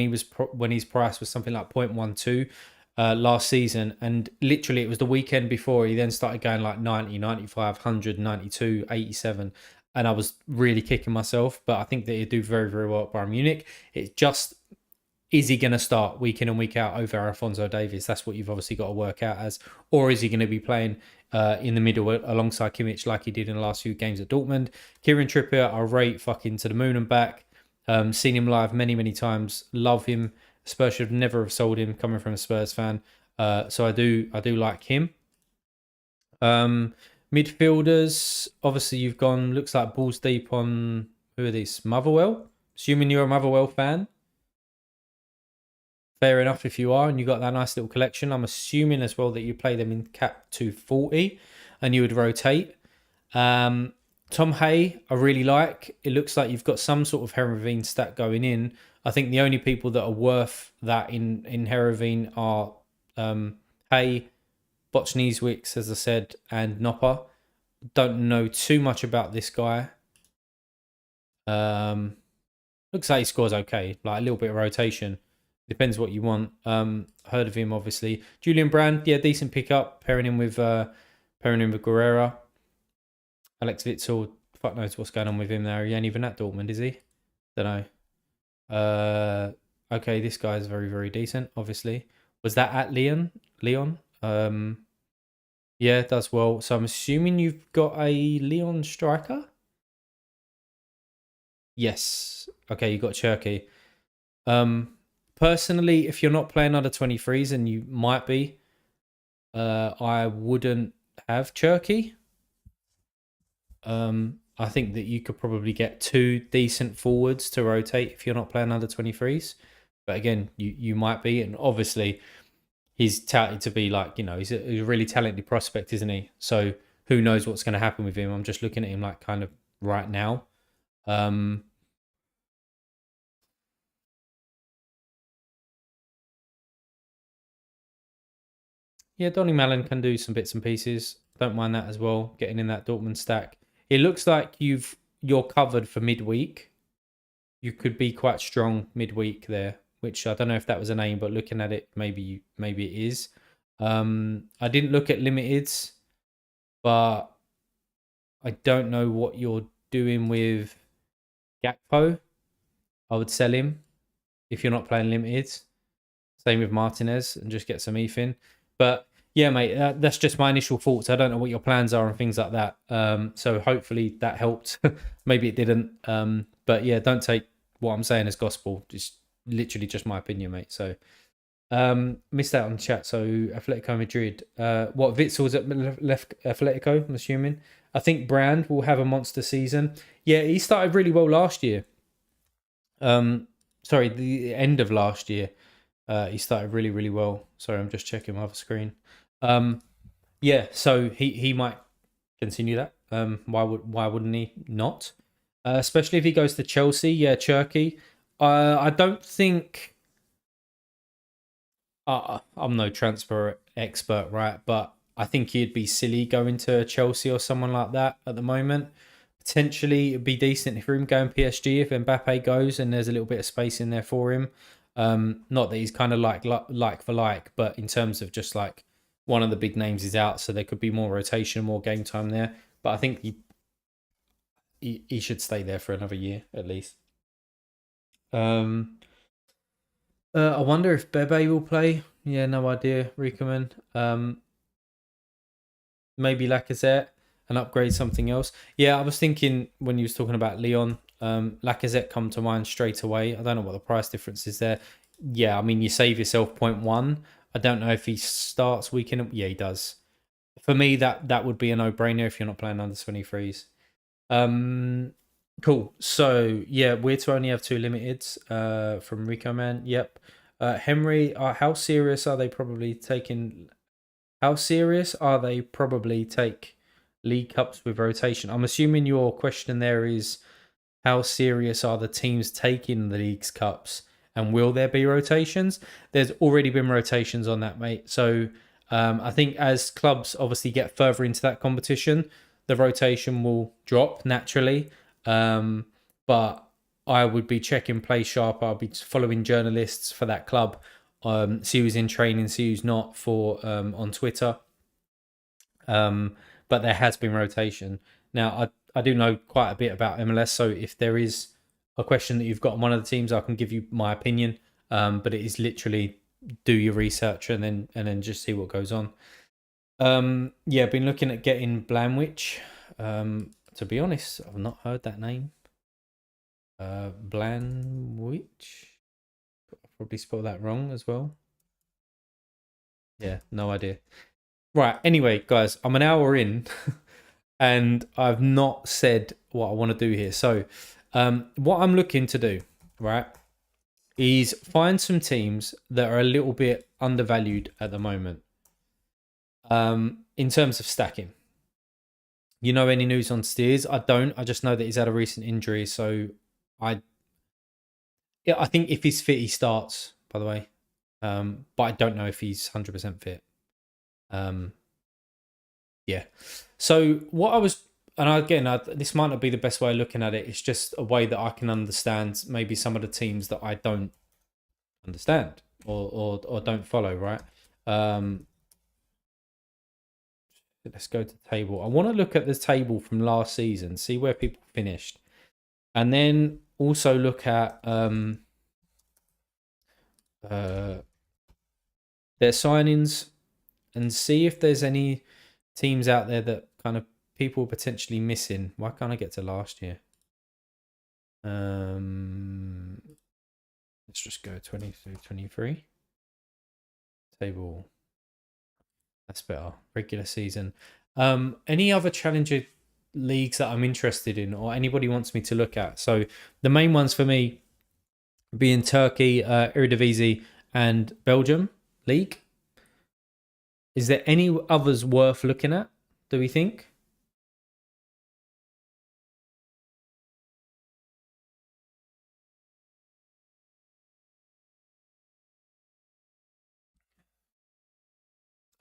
his price was something like 0.12 last season, and literally it was the weekend before he then started going like 90, 95, 100, 92, 87, and I was really kicking myself. But I think that he'd do very, very well at Bayern Munich. It's just, is he going to start week in and week out over Alphonso Davies? That's what you've obviously got to work out as. Or is he going to be playing in the middle alongside Kimmich like he did in the last few games at Dortmund? Kieran Trippier, I rate fucking to the moon and back. Seen him live many, many times. Love him. Spurs should never have sold him, coming from a Spurs fan. So I do like him. Midfielders, obviously you've gone, looks like balls deep on, who are these? Motherwell? Assuming you're a Motherwell fan. Fair enough if you are, and you got that nice little collection. I'm assuming as well that you play them in cap 240 and you would rotate. Tom Hay, I really like. It looks like you've got some sort of Herovine stat going in. I think the only people that are worth that in Herovine are Hay, Bochnieswicks, as I said, and Nopper. Don't know too much about this guy. Looks like he scores okay, like a little bit of rotation. Depends what you want. Heard of him, obviously. Julian Brand, yeah, decent pickup. Pairing him with Guerrera. Alex Witzel, fuck knows what's going on with him there. He ain't even at Dortmund, is he? Don't know. Okay, this guy is very, very decent, obviously. Was that at Leon? Yeah, it does well. So I'm assuming you've got a Leon striker? Yes. Okay, you got Cherky. Um, Personally, if you're not playing under 23s and you might be, I wouldn't have Cherky. I think that you could probably get two decent forwards to rotate if you're not playing under 23s. But again, you might be, and obviously he's touted to be like, he's a really talented prospect, isn't he? So who knows what's going to happen with him? I'm just looking at him like kind of right now. Um, yeah, Donny Mallon can do some bits and pieces. Don't mind that as well. Getting in that Dortmund stack. It looks like you're covered for midweek. You could be quite strong midweek there, which I don't know if that was a name, but looking at it, maybe it is. I didn't look at limiteds, but I don't know what you're doing with Gakpo. I would sell him if you're not playing limited. Same with Martinez and just get some ETH in. But yeah, mate, that's just my initial thoughts. I don't know what your plans are and things like that. So hopefully that helped. Maybe it didn't. But yeah, don't take what I'm saying as gospel. Just literally just my opinion, mate. So missed out on the chat. So Atletico Madrid. What Witzel's at left Atletico? I'm assuming. I think Brand will have a monster season. Yeah, he started really well last year. Sorry, the end of last year. He started really, really well. Sorry, I'm just checking my other screen. Yeah, so he might continue that. Why wouldn't he not? Especially if he goes to Chelsea. Yeah, Cherky. I don't think I'm no transfer expert, right? But I think he'd be silly going to Chelsea or someone like that at the moment. Potentially, it'd be decent if him going PSG if Mbappe goes and there's a little bit of space in there for him. Not that he's kind of like for like, but in terms of just like one of the big names is out, so there could be more rotation, more game time there. But I think he should stay there for another year at least. Um, I wonder if Bebe will play. Yeah, no idea. Recommend. Maybe Lacazette and upgrade something else. Yeah, I was thinking when you was talking about Leon, Lacazette come to mind straight away. I don't know what the price difference is there. Yeah, I mean you save yourself zero point 0.1. I don't know if he starts week in. Yeah, he does. For me, that would be a no brainer if you're not playing under 23s. Cool. So yeah, we're to only have two limiteds. From Rico Man. Yep. Henry, how serious are they probably taking how serious are they probably take League Cups with rotation? I'm assuming your question there is how serious are the teams taking the League's Cups and will there be rotations? There's already been rotations on that, mate. So I think as clubs obviously get further into that competition, the rotation will drop naturally. But I would be checking play sharp. I'll be following journalists for that club, see who's in training, see who's not for on Twitter. But there has been rotation. Now, I do know quite a bit about MLS, so if there is a question that you've got on one of the teams, I can give you my opinion. But it is literally do your research and then just see what goes on. Yeah, been looking at getting Blanwich. To be honest, I've not heard that name. Blanwich. I probably spelled that wrong as well. Yeah, no idea. Right. Anyway, guys, I'm an hour in. And I've not said what I want to do here. So, what I'm looking to do, right, is find some teams that are a little bit undervalued at the moment. In terms of stacking, you know any news on Steers? I don't. I just know that he's had a recent injury, so I, yeah, I think if he's fit, he starts. By the way, but I don't know if he's 100% fit. Um, Yeah. So what I was, and again, this might not be the best way of looking at it. It's just a way that I can understand maybe some of the teams that I don't understand or don't follow. Right. Um, let's go to the table. I want to look at the table from last season, see where people finished, and then also look at uh, their signings and see if there's any. teams out there that kind of people potentially missing. Why can't I get to last year? Let's just go 22, 23. Table. That's better. Regular season. Any other challenger leagues that I'm interested in or anybody wants me to look at? So the main ones for me being Turkey, Eredivisie, and Belgium League. Is there any others worth looking at, do we think?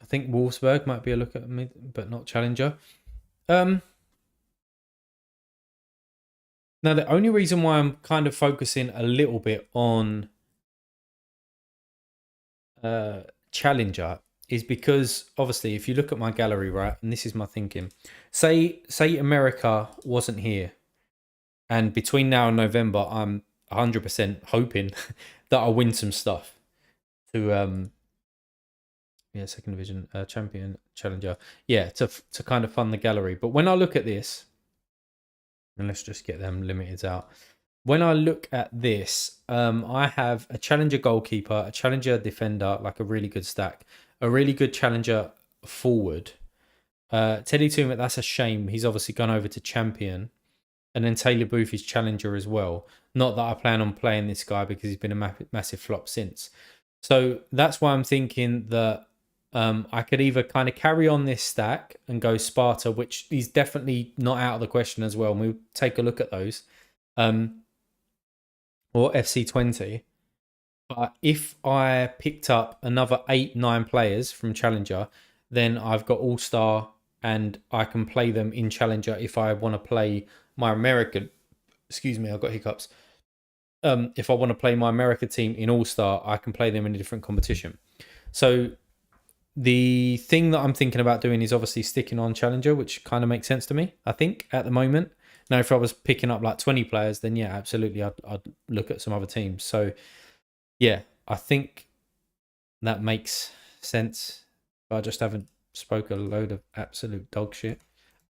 I think Wolfsburg might be a look at me, but not challenger. Now, the only reason why I'm kind of focusing a little bit on challenger is because obviously if you look at my gallery, right, and this is my thinking, say America wasn't here, and between now and November I'm 100% hoping that I win some stuff to yeah, second division champion challenger, yeah, to kind of fund the gallery. But when I look at this, and let's just get them limiteds out. When I look at this, I have a challenger goalkeeper, a challenger defender, like a really good stack, a really good challenger forward. Teddy Tumut, that's a shame. He's obviously gone over to champion. And then Taylor Booth is challenger as well. Not that I plan on playing this guy because he's been a massive flop since. So that's why I'm thinking that I could either kind of carry on this stack and go Sparta, which is definitely not out of the question as well. And we'll take a look at those. Or FC20. But if I picked up another 8-9 players from Challenger, then I've got All Star and I can play them in Challenger if I want to play my American. Excuse me, I've got hiccups. If I want to play my America team in All Star, I can play them in a different competition. So the thing that I'm thinking about doing is obviously sticking on Challenger, which kind of makes sense to me, I think, at the moment. Now, if I was picking up like 20 players, then yeah, absolutely, I'd look at some other teams. So yeah, I think that makes sense. But I just haven't spoke a load of absolute dog shit.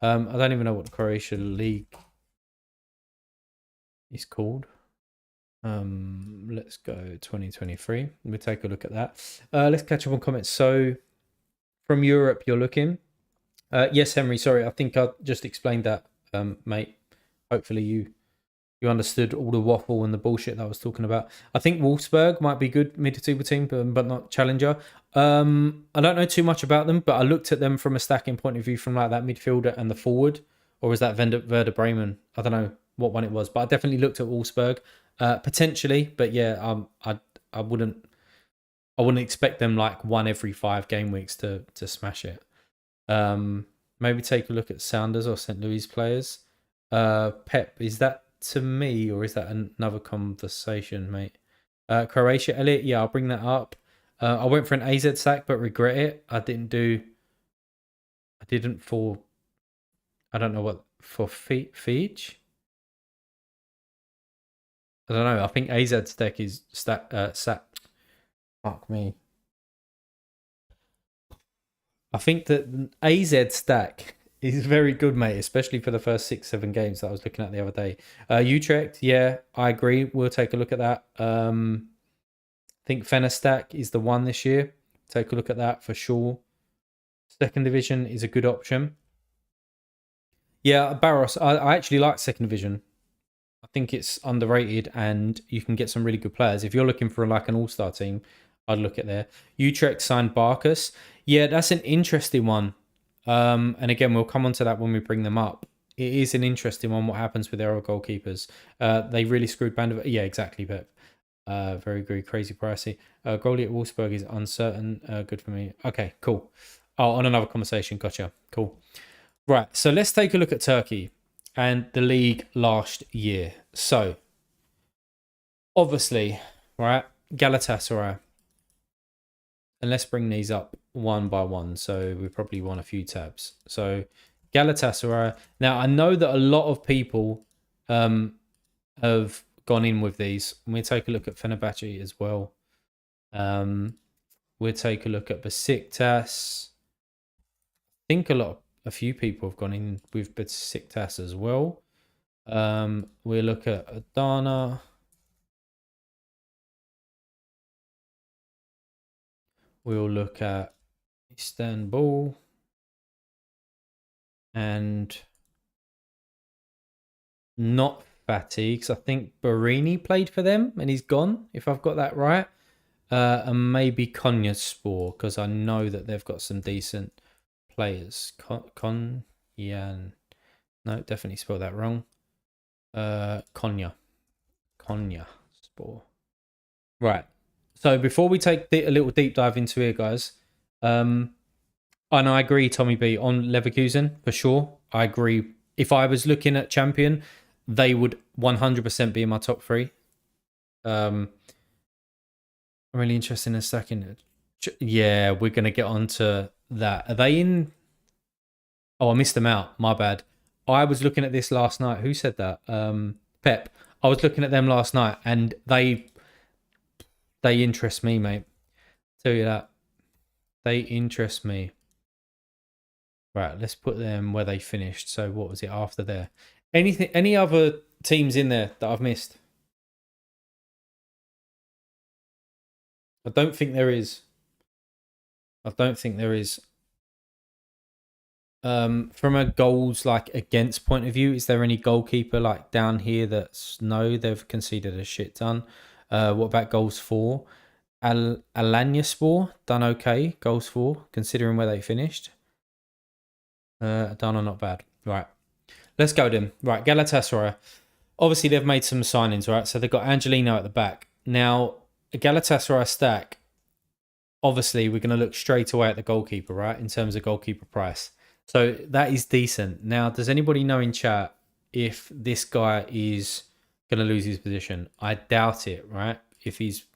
I don't even know what the Croatia league is called. Let's go 2023. We'll take a look at that. Let's catch up on comments. So from Europe, you're looking. Yes, Henry. Sorry, I think I just explained that, mate. Hopefully you understood all the waffle and the bullshit that I was talking about. I think Wolfsburg might be good mid-table team, but not challenger. I don't know too much about them, but I looked at them from a stacking point of view from like that midfielder and the forward, or was that Werder Bremen? I don't know what one it was, but I definitely looked at Wolfsburg potentially. But yeah, I wouldn't expect them like one every 5 game weeks to smash it. Maybe take a look at Sounders or St. Louis players. Pep, is that to me or is that another conversation, mate? Croatia, Elliot, yeah, I'll bring that up. I went for an AZ sack but regret it. I didn't for, I don't know what, for Fiji? I don't know. I think AZ stack is stat fuck me. I think that AZ stack is very good, mate, especially for the first 6-7 games that I was looking at the other day. Utrecht, yeah, I agree. We'll take a look at that. I think Fenner stack is the one this year. Take a look at that for sure. Second division is a good option. Yeah, Barros, I actually like second division. I think it's underrated and you can get some really good players. If you're looking for like an all-star team, I'd look at there. Utrecht signed Barkas. Yeah, that's an interesting one. And again, we'll come on to that when we bring them up. It is an interesting one, what happens with their other goalkeepers. They really screwed Band of... Yeah, exactly, Pep. Very, very crazy pricey. Goalie at Wolfsburg is uncertain. Good for me. Okay, cool. Oh, on another conversation. Gotcha. Cool. Right, so let's take a look at Turkey and the league last year. So, obviously, right, Galatasaray. And let's bring these up one by one. So we probably want a few tabs. So Galatasaray. Now, I know that a lot of people have gone in with these. We'll take a look at Fenerbahce as well. We'll take a look at Besiktas. think a few people have gone in with Besiktas as well. We'll look at Adana. We'll look at Istanbul. And not Fatty, because I think Barini played for them and he's gone, if I've got that right. And maybe Konyaspor, because I know that they've got some decent players. Konyan. No, definitely spelled that wrong. Konya. Konya Sport. Right. So before we take a little deep dive into here, guys, and I agree, Tommy B, on Leverkusen for sure. I agree. If I was looking at champion, they would 100% be in my top three. I'm really interested in a second. Yeah, we're gonna get onto that. Are they in? Oh, I missed them out. My bad. I was looking at this last night. Who said that? Pep. I was looking at them last night, and they interest me, mate. Tell you that they interest me. Right, let's put them where they finished. So what was it after there? Any other teams in there that I've missed? I don't think there is. I don't think there is. From a goals like against point of view, is there any goalkeeper like down here that's no? They've conceded a shit ton. What about goals for? Alanyaspor done okay. Goals for considering where they finished. Done or not bad. Right. Let's go then. Right, Galatasaray. Obviously, they've made some signings, right? So they've got Angelino at the back. Now, a Galatasaray stack, obviously, we're going to look straight away at the goalkeeper, right? In terms of goalkeeper price. So that is decent. Now, does anybody know in chat if this guy is going to lose his position? I doubt it, right? If he's...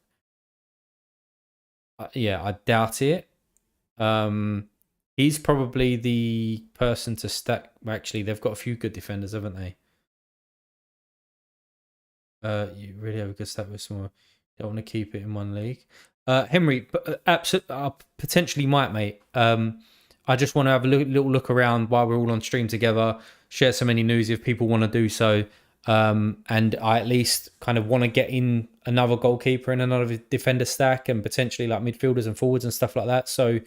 yeah, I doubt it. He's probably the person to stack. Actually, they've got a few good defenders, haven't they? You really have a good stack with someone. Don't want to keep it in one league. Henry, absolutely, potentially might, mate. I just want to have a little look around while we're all on stream together. Share some any news if people want to do so. And I at least kind of want to get in another goalkeeper and another defender stack, and potentially like midfielders and forwards and stuff like that. So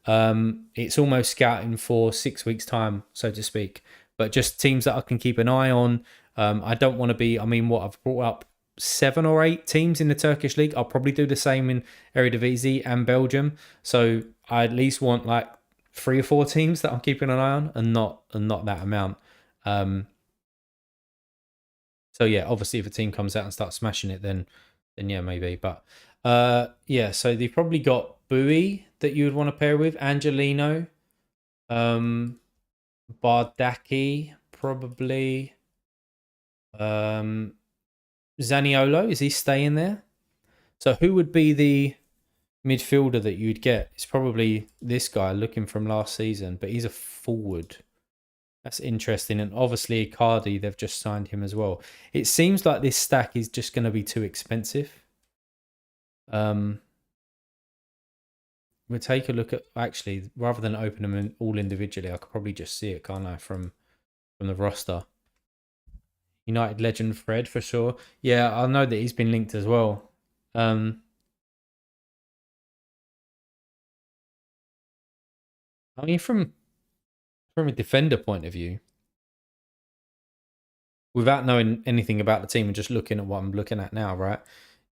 it's almost scouting for 6 weeks' time, so to speak. But just teams that I can keep an eye on. I don't want to be. I mean, what I've brought up 7 or 8 teams in the Turkish league. I'll probably do the same in Eredivisie and Belgium. So I at least want like 3 or 4 teams that I'm keeping an eye on, and not that amount. So yeah, obviously if a team comes out and starts smashing it, then yeah, maybe. But yeah, so they've probably got Bowie that you would want to pair with, Angelino, Bardaki, probably. Zaniolo, is he staying there? So who would be the midfielder that you'd get? It's probably this guy looking from last season, but he's a forward. That's interesting. And obviously Icardi, they've just signed him as well. It seems like this stack is just going to be too expensive. We'll take a look at, actually, rather than open them all individually, I could probably just see it, can't I, from the roster. United legend Fred for sure. Yeah, I know that he's been linked as well. I mean, from a defender point of view, without knowing anything about the team and just looking at what I'm looking at now, right?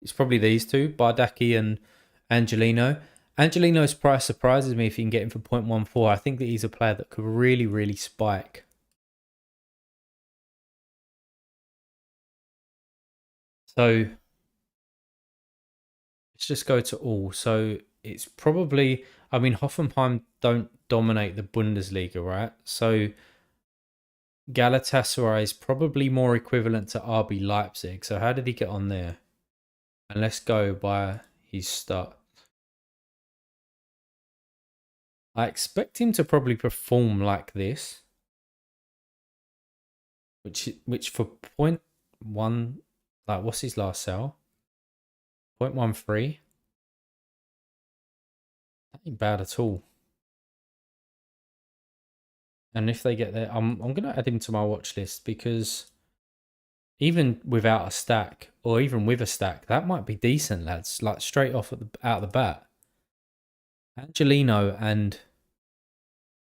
It's probably these two, Bardaki and Angelino. Angelino's price surprises me if you can get him for 0.14. I think that he's a player that could really, really spike. So let's just go to all. So it's probably, I mean, Hoffenheim don't dominate the Bundesliga, right? So Galatasaray is probably more equivalent to RB Leipzig. So how did he get on there? And let's go by his start. I expect him to probably perform like this, which for 0.1, like what's his last sell? 0.13. That ain't bad at all. And if they get there, I'm gonna add him to my watch list because even without a stack, or even with a stack, that might be decent, lads. Like straight off out of the bat, Angelino and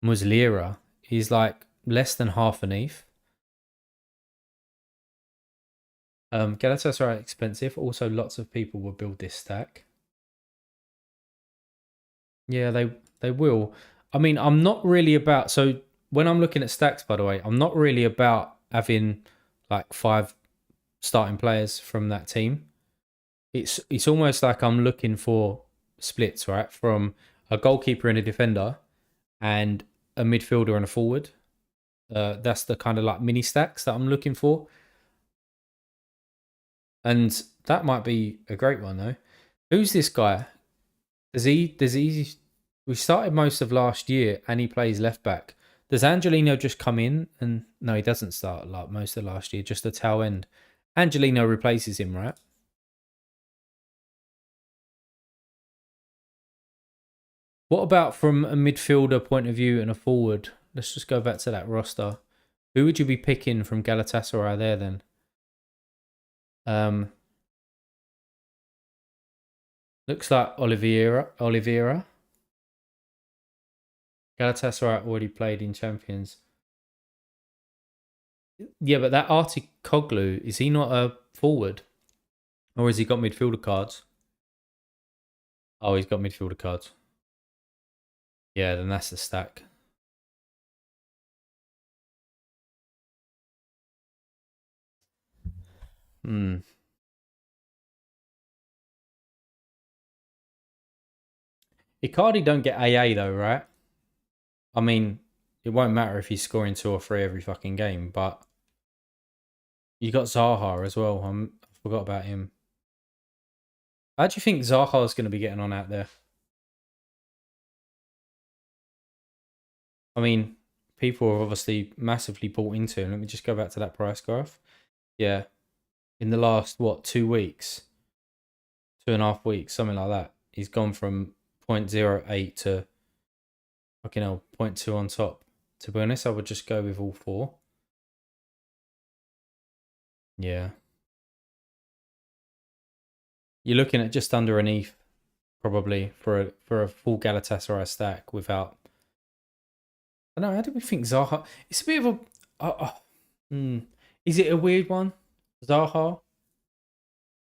Muslera is like less than half an ETH. Galatasaray expensive. Also, lots of people will build this stack. Yeah, they will. I mean, I'm not really about. So when I'm looking at stacks, by the way, I'm not really about having like 5 starting players from that team. It's almost like I'm looking for splits, right? From a goalkeeper and a defender, and a midfielder and a forward. That's the kind of like mini stacks that I'm looking for, and that might be a great one though. Who's this guy? Does he? We started most of last year, and he plays left back. Does Angelino just come in and no, he doesn't start like most of last year, just the tail end. Angelino replaces him, right? What about from a midfielder point of view and a forward? Let's just go back to that roster. Who would you be picking from Galatasaray there then? Um, Looks like Oliveira. Galatasaray already played in Champions. Yeah, but that Artikoglu, is he not a forward? Or has he got midfielder cards? Oh, he's got midfielder cards. Yeah, then that's the stack. Hmm. Icardi don't get AA though, right? I mean, it won't matter if he's scoring 2 or 3 every fucking game, but you got Zaha as well. I forgot about him. How do you think Zaha is going to be getting on out there? I mean, people are obviously massively bought into him. Let me just go back to that price graph. Yeah, in the last, what, 2 weeks? 2.5 weeks, something like that. He's gone from 0.08 to fucking hell, zero point 0.2 on top. To be honest, I would just go with all 4. Yeah. You're looking at just under an ETH, probably, for a full Galatasaray stack without. I don't know, how do we think Zaha? It's a bit of a. Hmm. Is it a weird one? Zaha?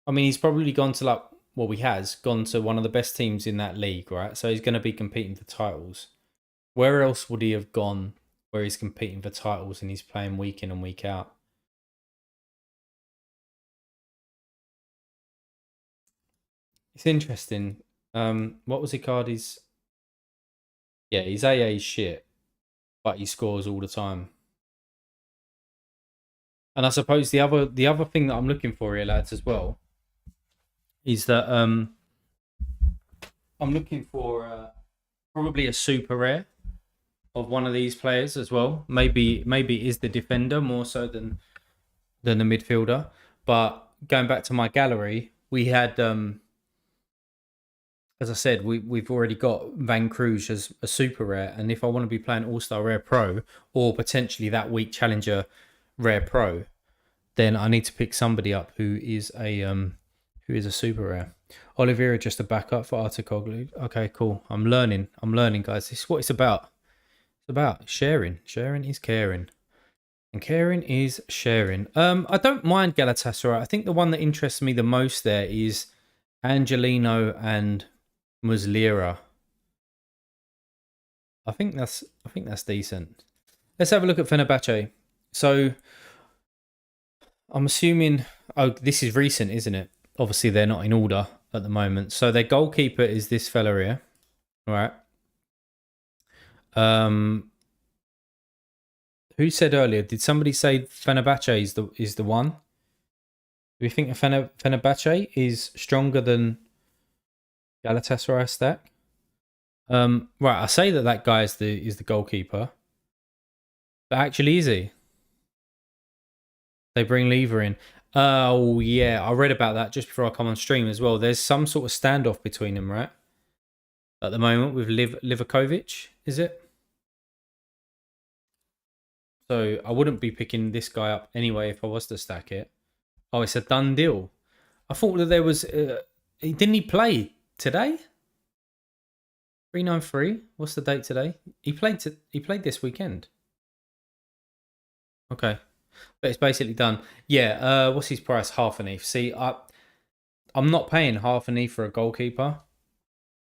I mean, he's probably gone to like. Well, he has gone to one of the best teams in that league, right? So he's going to be competing for titles. Where else would he have gone where he's competing for titles and he's playing week in and week out? It's interesting. What was Icardi's? Yeah, he's AA shit, but he scores all the time. And I suppose the other thing that I'm looking for here, lads, as well, is that I'm looking for probably a super rare of one of these players as well. Maybe it is the defender more so than the midfielder. But going back to my gallery, we had as I said, we've already got Van Cruz as a super rare, and if I want to be playing All Star Rare Pro or potentially that week Challenger Rare Pro, then I need to pick somebody up who is a super rare. Oliveira just a backup for Artikoglu. Okay, cool. I'm learning, guys. This is what it's about. It's about sharing. Sharing is caring. And caring is sharing. I don't mind Galatasaray. I think the one that interests me the most there is Angelino and Muslera. I think that's decent. Let's have a look at Fenerbahce. So I'm assuming. Oh, this is recent, isn't it? Obviously, they're not in order at the moment. So their goalkeeper is this fella here, right? Um, who said earlier? Did somebody say Fenerbahce is the one? Do we think Fenerbahce is stronger than Galatasaray stack? Right. I say that guy is the goalkeeper, but actually, is he? They bring Lever in. Oh yeah, I read about that just before I come on stream as well. There's some sort of standoff between them, right? At the moment with Livakovic, is it? So I wouldn't be picking this guy up anyway if I was to stack it. Oh, it's a done deal. I thought that there was. Didn't he play today? 393. What's the date today? He played this weekend. Okay, but it's basically done. Yeah. What's his price? Half an ETH. See, I'm not paying half an ETH for a goalkeeper.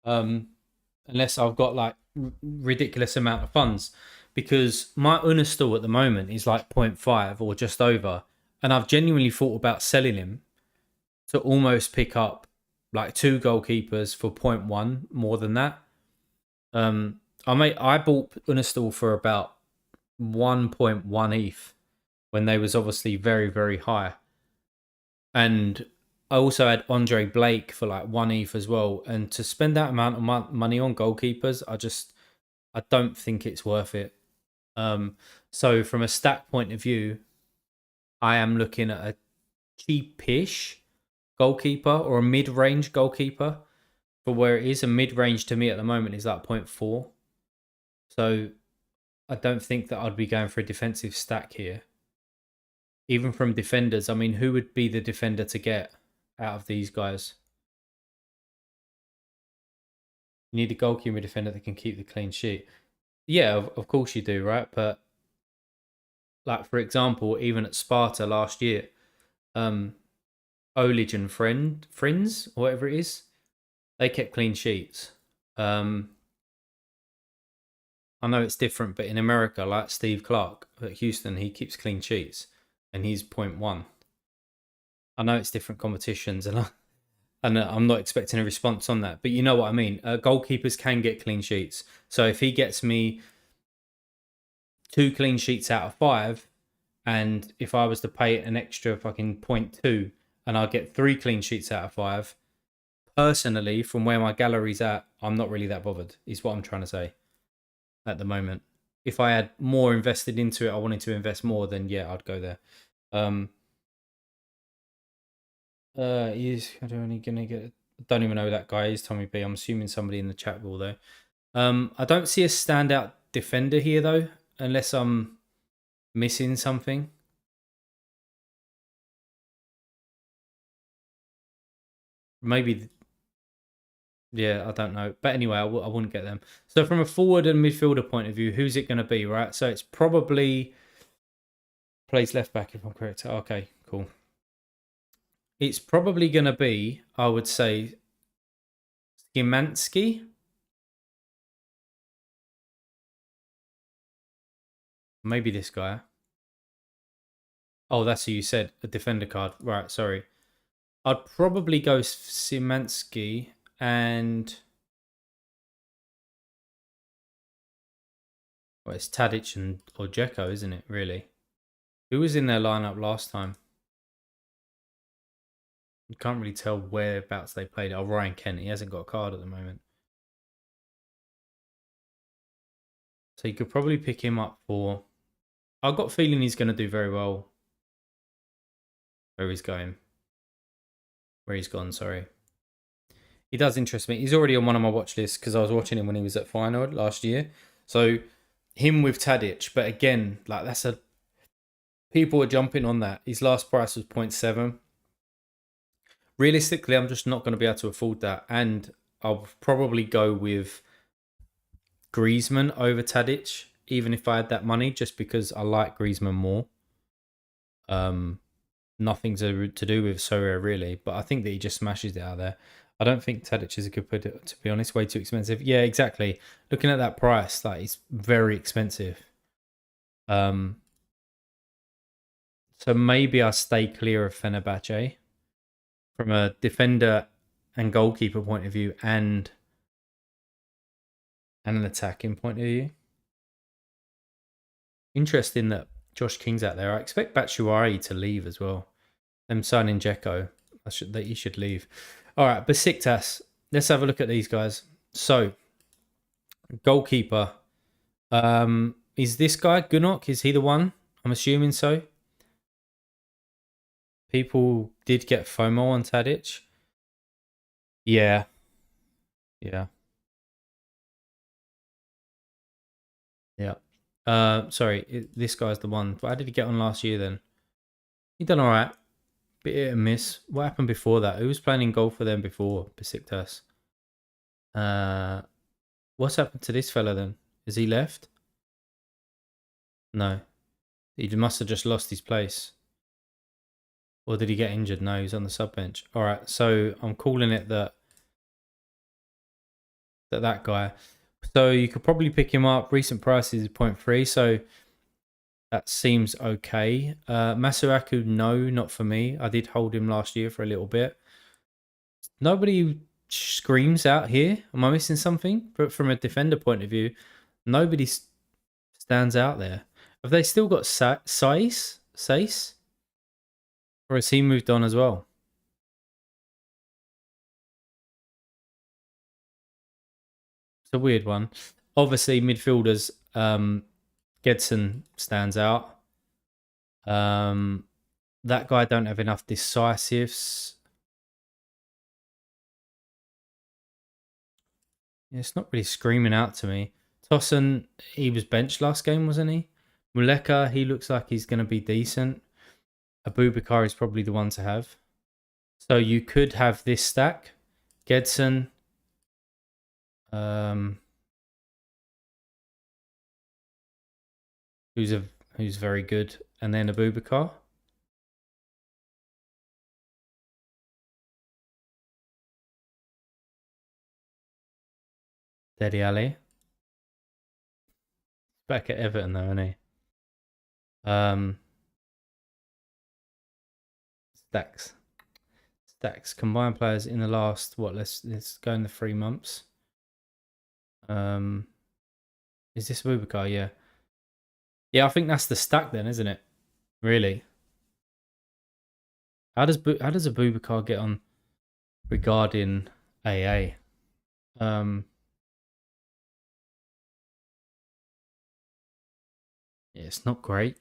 Unless I've got like ridiculous amount of funds, because my Unistal at the moment is like 0.5 or just over, and I've genuinely thought about selling him to almost pick up like two goalkeepers for zero point 0.1 more than that. I bought Unistal for about 1.1 ETH when they was obviously very very high, and I also had Andre Blake for like 1 ETH as well. And to spend that amount of money on goalkeepers, I don't think it's worth it. So from a stack point of view, I am looking at a cheapish goalkeeper or a mid-range goalkeeper for where it is. A mid-range to me at the moment is like 0.4. So I don't think that I'd be going for a defensive stack here. Even from defenders, I mean, who would be the defender to get out of these guys? You need a goalkeeper defender that can keep the clean sheet. Yeah, of course you do, right? But like for example, even at Sparta last year, Olic and Friends, whatever it is, they kept clean sheets. I know it's different, but in America, like Steve Clark at Houston, he keeps clean sheets, and he's 0.1. I know it's different competitions, and I'm not expecting a response on that, but you know what I mean. Goalkeepers can get clean sheets, so if he gets me 2 clean sheets out of 5, and if I was to pay an extra fucking 0.2, and I'll get 3 clean sheets out of 5, personally, from where my gallery's at, I'm not really that bothered, is what I'm trying to say at the moment. If I had more invested into it, I wanted to invest more, then yeah, I'd go there. He's only gonna get. I don't even know who that guy is, Tommy B. I'm assuming somebody in the chat will though. I don't see a standout defender here though, unless I'm missing something. Maybe, yeah, I don't know. But anyway, I wouldn't get them. So from a forward and midfielder point of view, who's it going to be, right? So it's probably plays left back if I'm correct. Okay, cool. It's probably going to be, I would say, Skimansky. Maybe this guy. Oh, that's who you said. A defender card. Right, sorry. I'd probably go Szymanski and... Well, it's Tadic and or Dzeko, isn't it, really? Who was in their lineup last time? You can't really tell whereabouts they played. Oh, Ryan Kent. He hasn't got a card at the moment. So you could probably pick him up for... I've got a feeling he's going to do very well. Where he's going. Where he's gone, sorry. He does interest me. He's already on one of my watch lists because I was watching him when he was at Feyenoord last year. So him with Tadic, but again, like that's a... People are jumping on that. His last price was 0.7. Realistically, I'm just not going to be able to afford that. And I'll probably go with Griezmann over Tadic, even if I had that money, just because I like Griezmann more. Nothing to do with Sorare really, but I think that he just smashes it out there. I don't think Tadic is a good put, to be honest. Way too expensive. Yeah, exactly. Looking at that price, like it's very expensive. So maybe I stay clear of Fenerbahce from a defender and goalkeeper point of view, and an attacking point of view. Interesting that Josh King's out there. I expect Batshuayi to leave as well. Them signing Dzeko, that he should leave. All right, Besiktas. Let's have a look at these guys. So, goalkeeper. Is this guy Gunok? Is he the one? I'm assuming so. People did get FOMO on Tadic. Yeah. Yeah. Yeah. Sorry, this guy's the one. But how did he get on last year then? He done all right. Bit hit and miss. What happened before that? Who was playing in goal for them before Besiktas? Uh, what's happened to this fella then? Is he left? No. He must have just lost his place. Or did he get injured? No, he's on the sub bench. All right, so I'm calling it that guy. So you could probably pick him up. Recent price is 0.3, so that seems okay. Masuaku, no, not for me. I did hold him last year for a little bit. Nobody screams out here. Am I missing something? But from a defender point of view, nobody stands out there. Have they still got Sace? Or has he moved on as well? It's a weird one. Obviously, midfielders, Gedson stands out. That guy don't have enough decisives. Yeah, it's not really screaming out to me. Tossen, he was benched last game, wasn't he? Muleka, he looks like he's going to be decent. Abubakar is probably the one to have. So you could have this stack. Gedson. Who's very good. And then Abubakar. Dede Ali. Back at Everton though, isn't he? Stacks. Combined players in the last let's go in the 3 months. Is this Abubakar? Yeah. Yeah, I think that's the stack then, isn't it? Really? How does Abubakar get on regarding AA? Yeah, it's not great.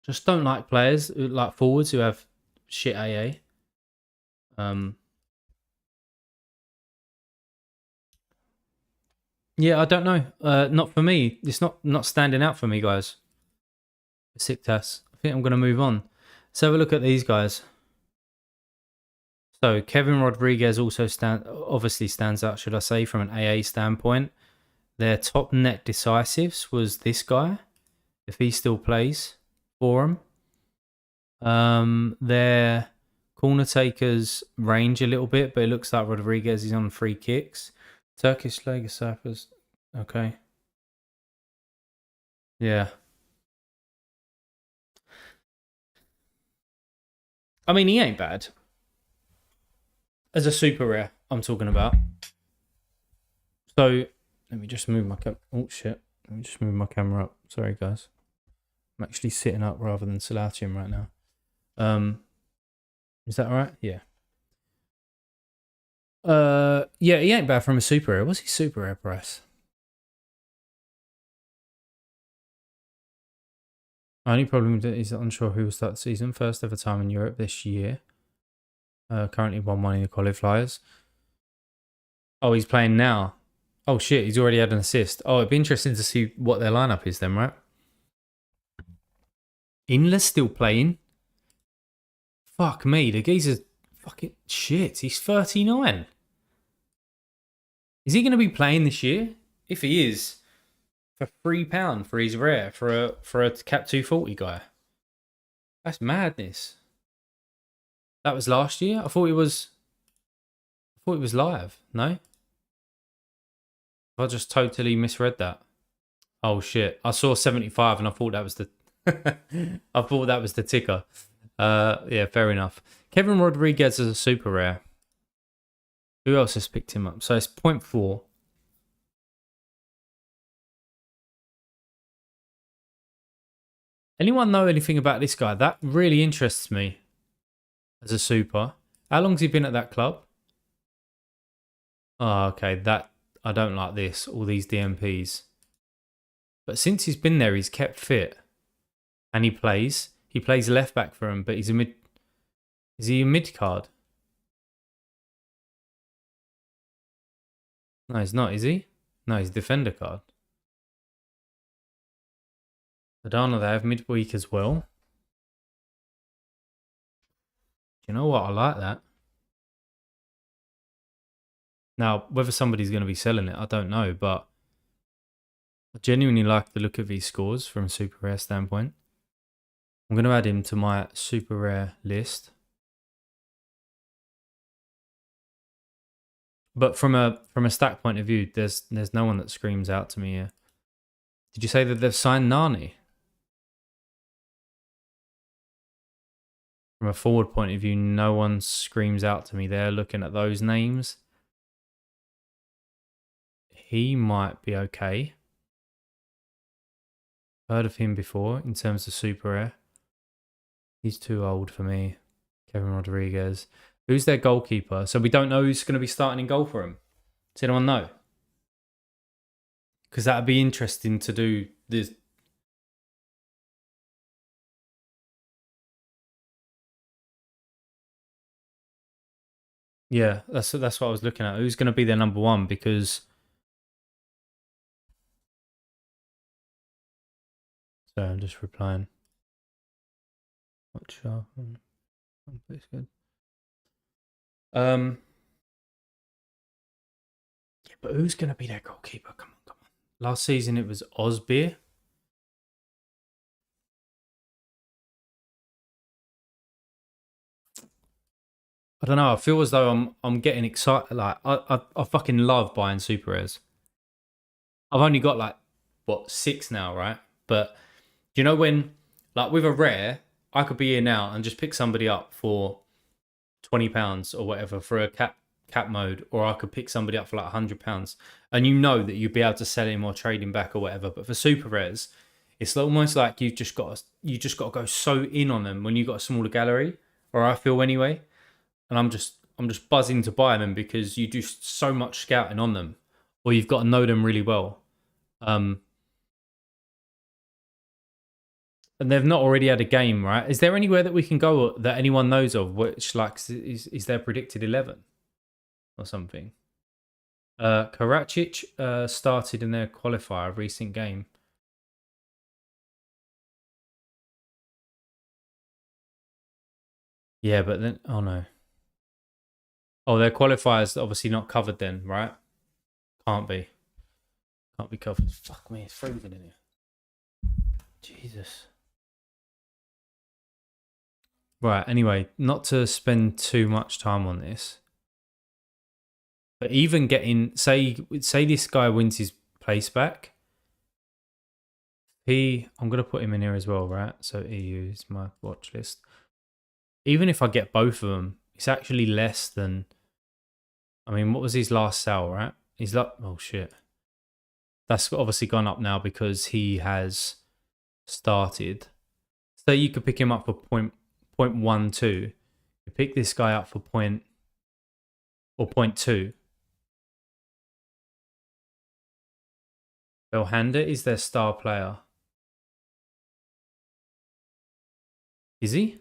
Just don't like players like forwards who have shit AA. Yeah, I don't know. Not for me. It's not standing out for me, guys. Besiktas. I think I'm going to move on. Let's have a look at these guys. So Kevin Rodriguez also obviously stands out, should I say, from an AA standpoint. Their top net decisives was this guy, if he still plays for them. Their corner takers range a little bit, but it looks like Rodriguez is on free kicks. Turkish Lega Sappers. Okay. Yeah. I mean, he ain't bad. As a super rare, I'm talking about. So, let me just move my oh, shit. Let me just move my camera up. Sorry, guys. I'm actually sitting up rather than slouching right now. Is that all right? Yeah. Yeah, he ain't bad from a super rare. What's his super rare price? Only problem is unsure who will start the season. First ever time in Europe this year. Currently 1-1 in the qualifiers. Oh, he's playing now. Oh shit, he's already had an assist. Oh, it'd be interesting to see what their lineup is then, right? Inler's still playing. Fuck me, the geezer's fucking shit. He's 39. Is he going to be playing this year? If he is, for £3 for his rare for a cap 240 guy. That's madness. That was last year. I thought it was live. No, I just totally misread that. Oh shit! I saw 75 and I thought that was the I thought that was the ticker. Yeah, fair enough. Kevin Rodriguez is a super rare. Who else has picked him up? So it's 0.4. Anyone know anything about this guy? That really interests me as a super. How long's he been at that club? Oh, okay. That I don't like this. All these DMPs. But since he's been there, he's kept fit, and he plays. He plays left back for him, but he's a mid. Is he a mid card? No, he's not. Is he? No, he's a defender card. Adana, they have midweek as well. You know what? I like that. Now, whether somebody's going to be selling it, I don't know, but I genuinely like the look of these scores from a super rare standpoint. I'm going to add him to my super rare list. But from a stack point of view, there's no one that screams out to me here. Did you say that they've signed Nani? From a forward point of view, no one screams out to me there looking at those names. He might be okay. Heard of him before in terms of super rare. He's too old for me. Kevin Rodriguez. Who's their goalkeeper? So we don't know who's going to be starting in goal for him. Does anyone know? Because that'd be interesting to do this. Yeah, that's what I was looking at. Who's going to be their number one? Because sorry, I'm just replying. Watch out. It's good. Yeah, but who's going to be their goalkeeper? Come on. Last season it was Osbeer. I don't know. I feel as though I'm getting excited. Like I fucking love buying super rares. I've only got like what 6 now, right? But do you know when like with a rare, I could be here now and just pick somebody up for £20 or whatever for a cap mode, or I could pick somebody up for like £100, and you know that you'd be able to sell him or trade him back or whatever. But for super rares, it's almost like you've just got to go so in on them when you've got a smaller gallery, or I feel anyway. And I'm just buzzing to buy them because you do so much scouting on them, or you've got to know them really well. And they've not already had a game, right? Is there anywhere that we can go that anyone knows of, which like is their predicted 11 or something? Karacic started in their qualifier, recent game. Yeah, but then oh no. Oh, their qualifier's obviously not covered then, right? Can't be. Can't be covered. Fuck me, it's freezing in here. Jesus. Right, anyway, not to spend too much time on this. But even getting say this guy wins his place back. I'm gonna put him in here as well, right? So EU is my watch list. Even if I get both of them, it's actually less than. I mean, what was his last sale, right? He's like, oh shit. That's obviously gone up now because he has started. So you could pick him up for point 0.12. You pick this guy up for point or 0.2. Belhanda is their star player. Is he?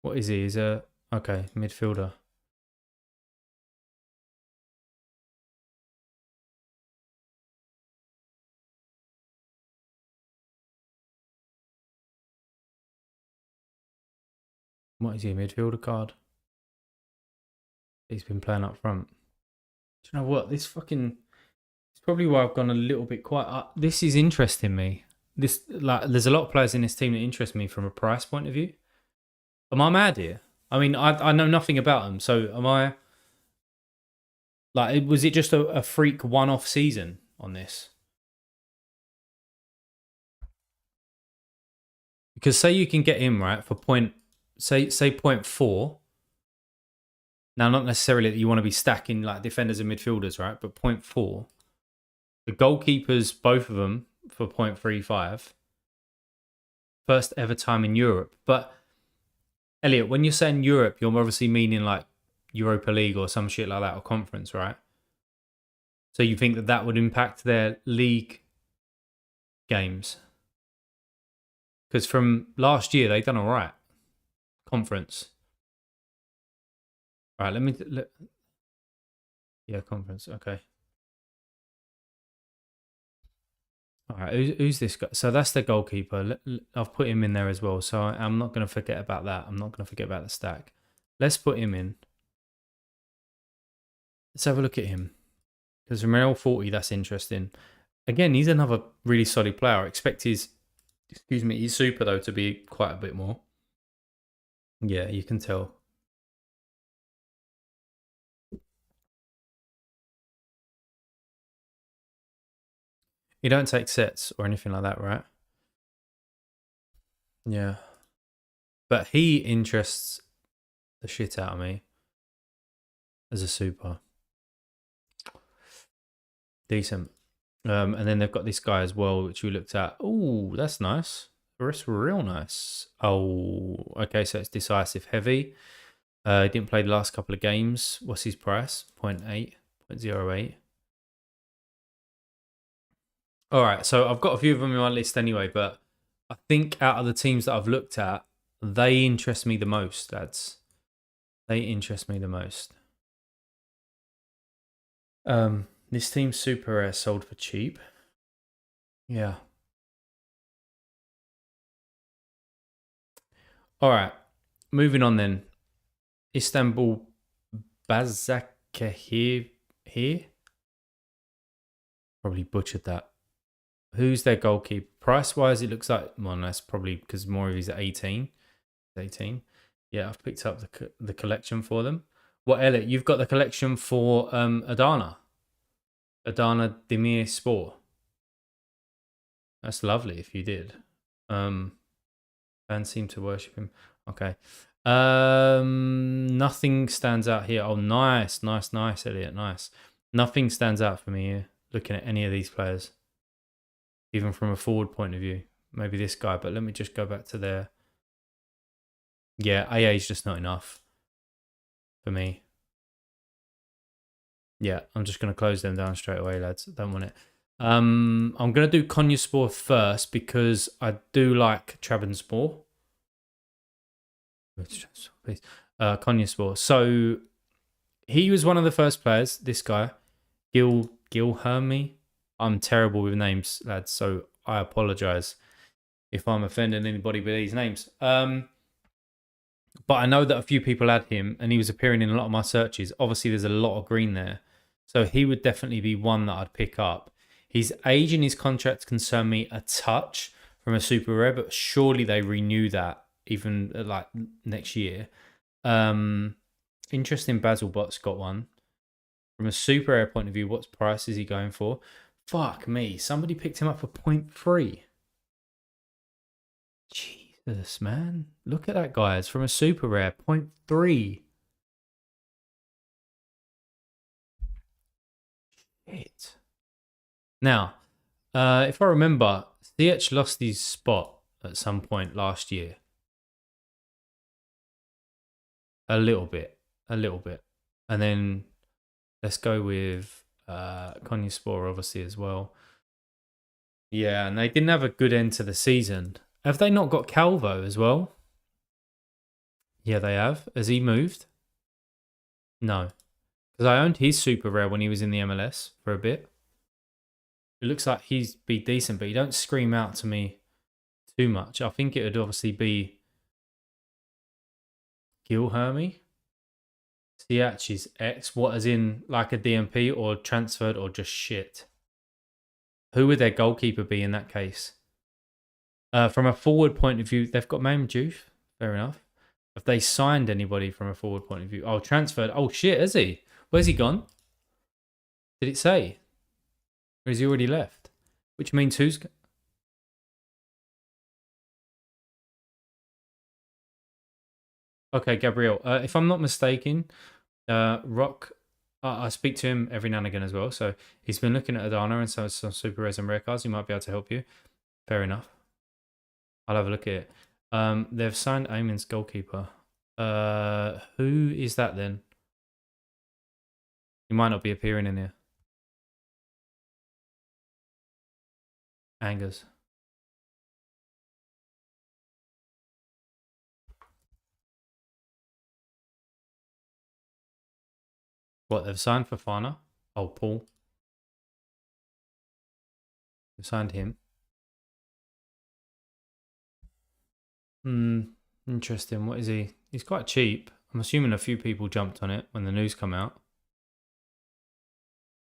What is he? He's a okay midfielder. What is he? A midfielder card? He's been playing up front. Do you know what? This fucking. It's probably why I've gone a little bit quiet. This is interesting me. This like, there's a lot of players in this team that interest me from a price point of view. Am I mad here? I mean, I know nothing about them, so am I? Like, was it just a freak one-off season on this? Because say you can get him right for say 0.4. Now, not necessarily that you want to be stacking like defenders and midfielders, right? But 0.4. The goalkeepers, both of them, for 0.35. First ever time in Europe. But, Elliot, when you're saying Europe, you're obviously meaning like Europa League or some shit like that, or conference, right? So you think that would impact their league games? Because from last year, they've done all right. Conference. All right, yeah, conference. Okay. All right, who's this guy? So that's the goalkeeper. I've put him in there as well. So I'm not going to forget about that. I'm not going to forget about the stack. Let's put him in. Let's have a look at him. Because from L40, that's interesting. Again, he's another really solid player. I expect his, excuse me, his super, though, to be quite a bit more. Yeah, you can tell. You don't take sets or anything like that, right? Yeah. But he interests the shit out of me as a super. Decent. And then they've got this guy as well, which we looked at. Oh, that's nice. That's real nice. Oh, okay, so it's decisive heavy. He didn't play the last couple of games. What's his price? 0.8, 0.08. All right, so I've got a few of them in my list anyway, but I think out of the teams that I've looked at, they interest me the most, lads. They interest me the most. This team's super rare sold for cheap. Yeah. All right. Moving on then. Istanbul Bazakahir here. Probably butchered that. Who's their goalkeeper? Price wise, it looks like, well, that's probably because more of these are 18. 18. Yeah, I've picked up the collection for them. What, Elliot? You've got the collection for Adana. Adana Demir Sport. That's lovely if you did. Fans seem to worship him. Okay. Nothing stands out here. Oh, nice, Elliot. Nice. Nothing stands out for me here. Looking at any of these players, even from a forward point of view. Maybe this guy, but let me just go back to there. Yeah, AA is just not enough for me. Yeah, I'm just going to close them down straight away, lads. Don't want it. I'm going to do Konyaspor first because I do like Trabzonspor. Please. Konyaspor. So he was one of the first players, this guy, Gilherme. I'm terrible with names, lads, so I apologise if I'm offending anybody with these names. But I know that a few people had him, and he was appearing in a lot of my searches. Obviously, there's a lot of green there. So he would definitely be one that I'd pick up. His age and his contract concern me a touch from a super rare, but surely they renew that even like next year. Interesting, Basilbot's got one. From a super rare point of view, what price is he going for? Fuck me. Somebody picked him up for 0.3. Jesus, man. Look at that, guys. From a super rare, 0.3. Shit. Now, if I remember, CH lost his spot at some point last year. A little bit. A little bit. And then let's go with Konyaspor, obviously, as well. Yeah, and they didn't have a good end to the season. Have they not got Calvo as well? Yeah, they have. Has he moved? No. Because I owned his super rare when he was in the MLS for a bit. It looks like he's be decent, but he don't scream out to me too much. I think it would obviously be Gilherme. Siach is X. What, as in like a DMP or transferred or just shit? Who would their goalkeeper be in that case? From a forward point of view, they've got Mamdouh. Fair enough. Have they signed anybody from a forward point of view? Oh, transferred. Oh, shit, has he? Where's he gone? Did it say? Or has he already left? Which means who's... Okay, Gabriel. If I'm not mistaken, Rock... I speak to him every now and again as well. So he's been looking at Adana and some super rares and rare cards. He might be able to help you. Fair enough. I'll have a look at it. They've signed Eamon's goalkeeper. Who is that then? He might not be appearing in here. Angers. What, they've signed for Fana? Oh, Paul. signed him. Interesting. What is he? He's quite cheap. I'm assuming a few people jumped on it when the news come out.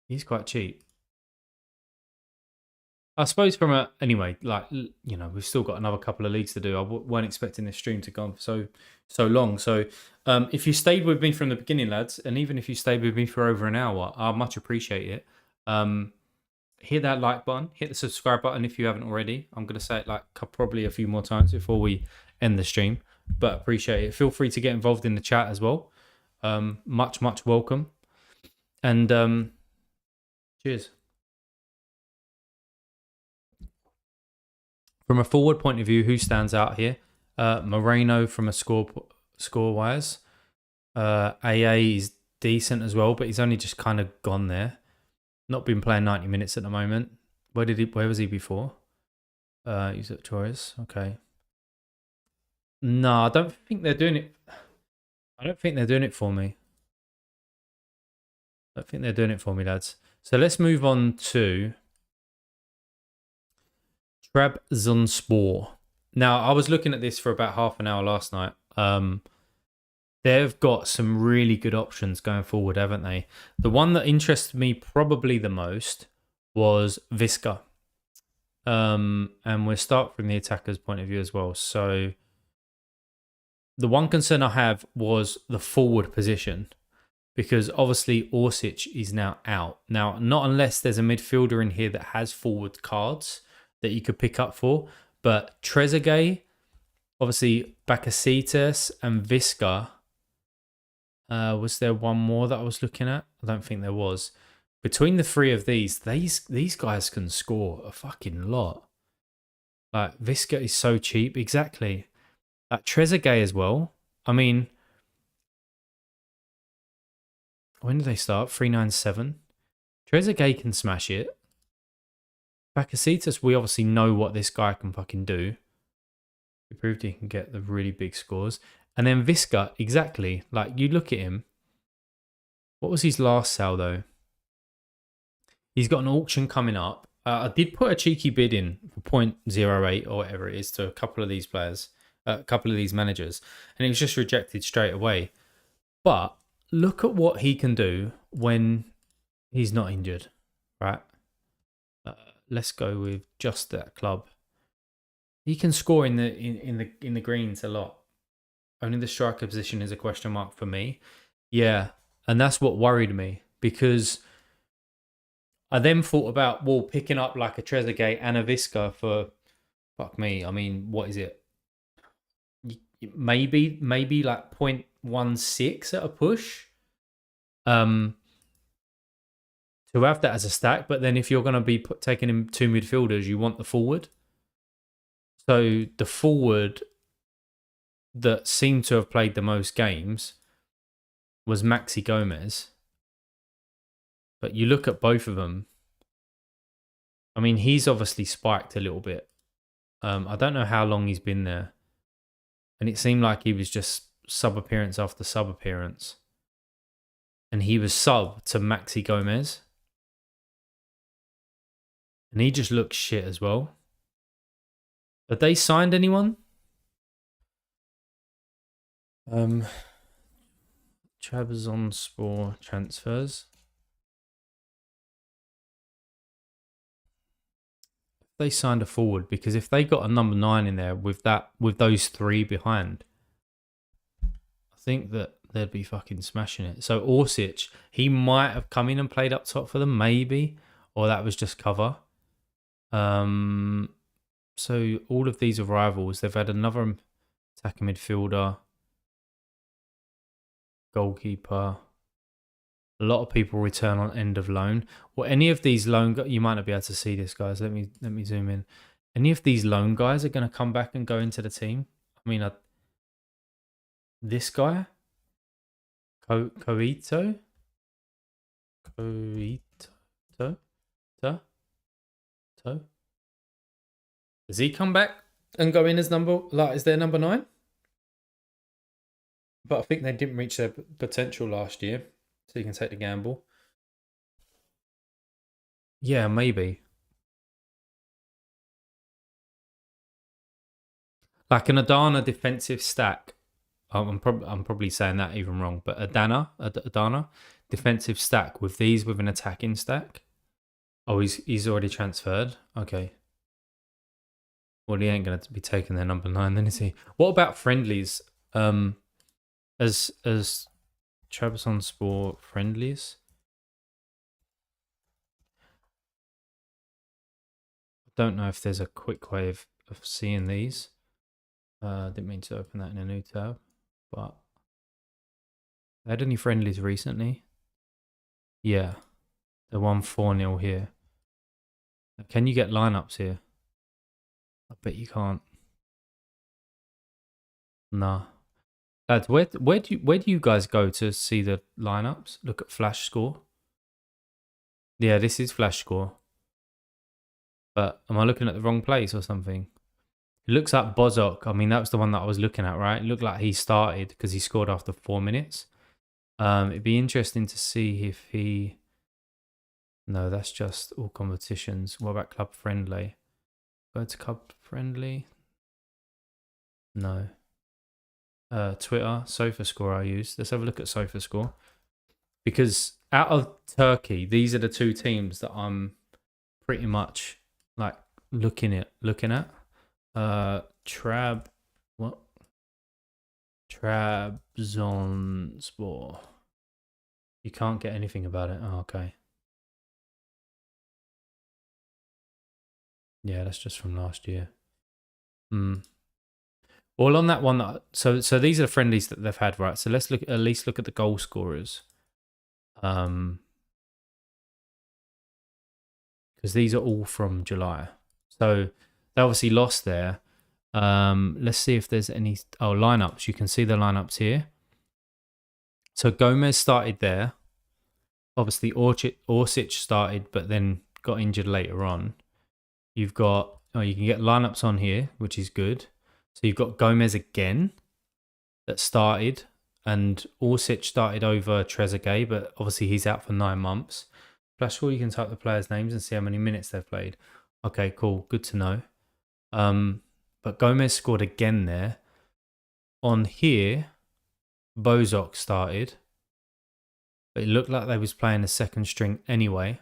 He's quite cheap. I suppose anyway, like, you know, we've still got another couple of leagues to do. I weren't expecting this stream to go on for so long. So if you stayed with me from the beginning, lads, and even if you stayed with me for over an hour, I much appreciate it. Hit that like button, hit the subscribe button if you haven't already. I'm going to say it like probably a few more times before we end the stream, but appreciate it. Feel free to get involved in the chat as well. Much welcome. And cheers. From a forward point of view, who stands out here? Moreno from a score wise. AA is decent as well, but he's only just kind of gone there. Not been playing 90 minutes at the moment. Where was he before? He's at Torres. Okay. No, I don't think they're doing it. I don't think they're doing it for me. I don't think they're doing it for me, lads. So let's move on to Trabzonspor. Now, I was looking at this for about half an hour last night. They've got some really good options going forward, haven't they? The one that interested me probably the most was Visca. And we'll start from the attacker's point of view as well. So the one concern I have was the forward position, because obviously Orsic is now out. Now, not unless there's a midfielder in here that has forward cards that you could pick up for, but Trezeguet, obviously Bakasetas and Visca. Was there one more that I was looking at? I don't think there was. Between the three of these guys can score a fucking lot. Like, Visca is so cheap. Exactly. Like, Trezeguet as well. I mean, when did they start? 397. Trezeguet can smash it. Bakasetas, we obviously know what this guy can fucking do. He proved he can get the really big scores. And then Visca, exactly. Like, you look at him. What was his last sale, though? He's got an auction coming up. I did put a cheeky bid in for 0.08 or whatever it is to a couple of these players, a couple of these managers, and it was just rejected straight away. But look at what he can do when he's not injured, right? Let's go with just that club. He can score in the greens a lot. Only the striker position is a question mark for me. Yeah, and that's what worried me, because I then thought about, well, picking up like a Trezeguet and a Visca for, fuck me, I mean, what is it? Maybe like 0.16 at a push. To have that as a stack, but then if you're going to be taking in two midfielders, you want the forward. So the forward that seemed to have played the most games was Maxi Gomez. But you look at both of them. I mean, he's obviously spiked a little bit. I don't know how long he's been there. And it seemed like he was just sub-appearance after sub-appearance. And he was sub to Maxi Gomez. And he just looks shit as well. Have they signed anyone? Trabzonspor transfers. They signed a forward, because if they got a number 9 in there with those three behind, I think that they'd be fucking smashing it. So Orsic, he might have come in and played up top for them, maybe, or that was just cover. So all of these arrivals, they've had another attacking midfielder, goalkeeper. A lot of people return on end of loan. Well, any of these loan, you might not be able to see this, guys. Let me zoom in. Any of these loan guys are going to come back and go into the team. I mean, this guy, Coito. Does he come back and go in as their number 9? But I think they didn't reach their potential last year, so you can take the gamble. Yeah, maybe. Like an Adana defensive stack. I'm probably saying that even wrong, but Adana defensive stack with these with an attacking stack. Oh, he's already transferred. Okay. Well, he ain't gonna be taking their number 9 then, is he? What about friendlies? As Trabzonspor friendlies. I don't know if there's a quick way of seeing these. Didn't mean to open that in a new tab, but had any friendlies recently? Yeah, the 1-4-0 here. Can you get lineups here? I bet you can't. Nah. Lads, where do you guys go to see the lineups? Look at Flash Score. Yeah, this is Flash Score. But am I looking at the wrong place or something? It looks like Bozok. I mean, that was the one that I was looking at, right? It looked like he started because he scored after 4 minutes. It'd be interesting to see if he... No, that's just all competitions. What about Club Friendly? Go to Club Friendly. No. Twitter, SofaScore I use. Let's have a look at SofaScore. Because out of Turkey, these are the two teams that I'm pretty much like looking at. Trabzonspor. You can't get anything about it. Oh, okay. Yeah, that's just from last year. Well, on that one, so these are the friendlies that they've had, right? So let's at least look at the goal scorers. Because these are all from July. So they obviously lost there. Let's see if there's any... Oh, lineups. You can see the lineups here. So Gomez started there. Obviously, Orsic started, but then got injured later on. You've got... Oh, you can get lineups on here, which is good. So you've got Gomez again that started, and Orsic started over Trezeguet, but obviously he's out for 9 months. Flash score, you can type the players' names and see how many minutes they've played. Okay, cool. Good to know. But Gomez scored again there. On here, Bozok started, but it looked like they was playing a second string anyway.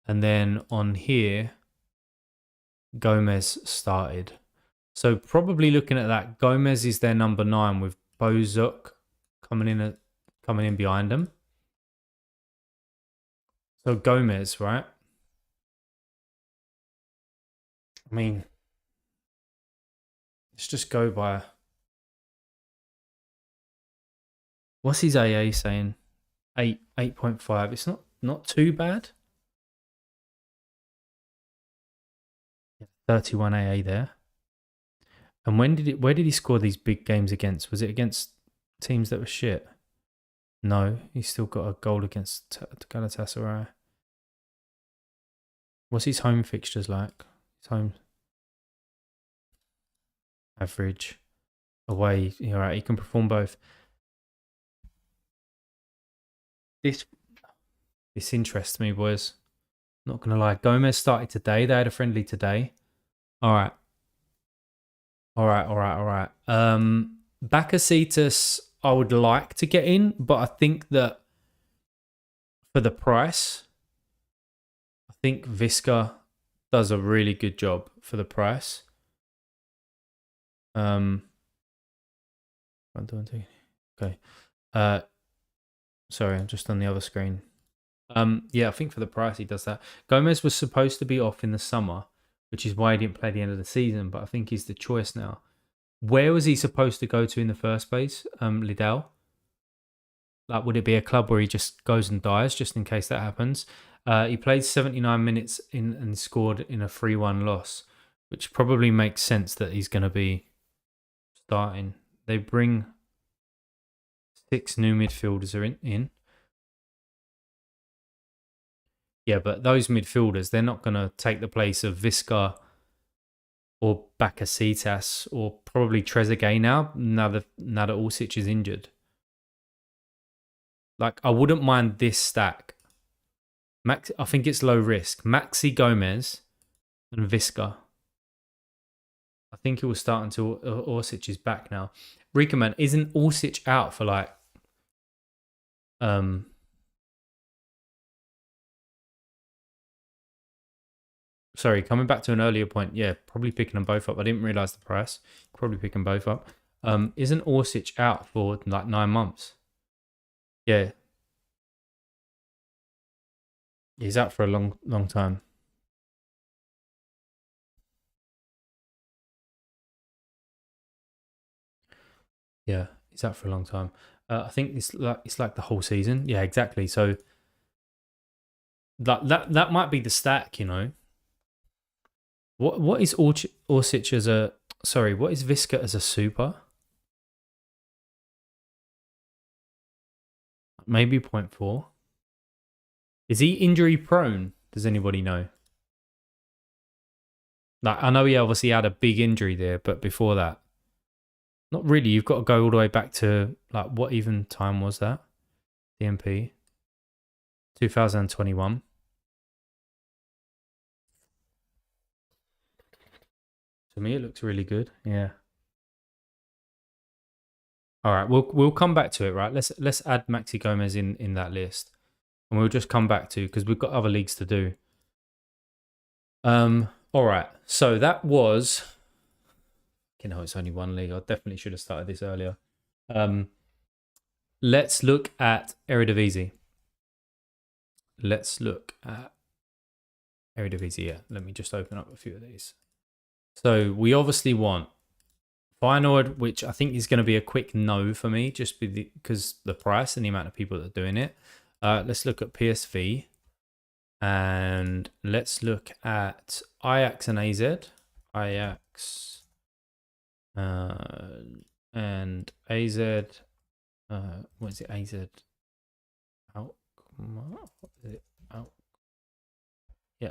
And then on here, Gomez started. So probably looking at that, Gomez is their number 9 with Bozok coming in behind them. So Gomez, right? I mean, let's just go by... What's his AA saying? 8.5. It's not too bad. 31 AA there. And where did he score these big games against? Was it against teams that were shit? No, he's still got a goal against Galatasaray. What's his home fixtures like? His home average, away. All right, he can perform both. This interests me, boys. Not gonna lie. Gomez started today. They had a friendly today. All right. Bakasetas, I would like to get in, but I think that for the price, I think Visca does a really good job for the price. Okay. Sorry, I'm just on the other screen. Yeah, I think for the price he does that. Gomez was supposed to be off in the summer, which is why he didn't play the end of the season, but I think he's the choice now. Where was he supposed to go to in the first place, Liddell? Like, would it be a club where he just goes and dies, just in case that happens? He played 79 minutes and scored in a 3-1 loss, which probably makes sense that he's going to be starting. They bring 6 new midfielders in. Yeah, but those midfielders, they're not going to take the place of Visca or Bakasetas or probably Trezeguet now that Orsic is injured. Like, I wouldn't mind this stack. I think it's low risk. Maxi Gomez and Visca. I think it will start until Orsic is back now. Rika, man, isn't Orsic out for like sorry, coming back to an earlier point, yeah, probably picking them both up. I didn't realize the price. Probably picking both up. Isn't Orsic out for like 9 months? Yeah, he's out for a long time. Yeah, he's out for a long time. I think it's like the whole season. Yeah, exactly. So that might be the stack, you know. What is Orsic as a sorry? What is Visca as a super? Maybe 0.4. Is he injury prone? Does anybody know? Like I know he obviously had a big injury there, but before that, not really. You've got to go all the way back to like what even time was that? DMP 2021. To me, it looks really good. Yeah. All right, we'll come back to it. Right, let's add Maxi Gomez in that list, and we'll just come back to because we've got other leagues to do. All right. So that was. You know, it's only one league. I definitely should have started this earlier. Let's look at Eredivisie. Let's look at Eredivisie. Yeah, let me just open up a few of these. So we obviously want Feyenoord, which I think is going to be a quick no for me, just because the price and the amount of people that are doing it. Let's look at PSV. And let's look at Ajax and AZ. Ajax and AZ. What is it? AZ. What is it? Yeah,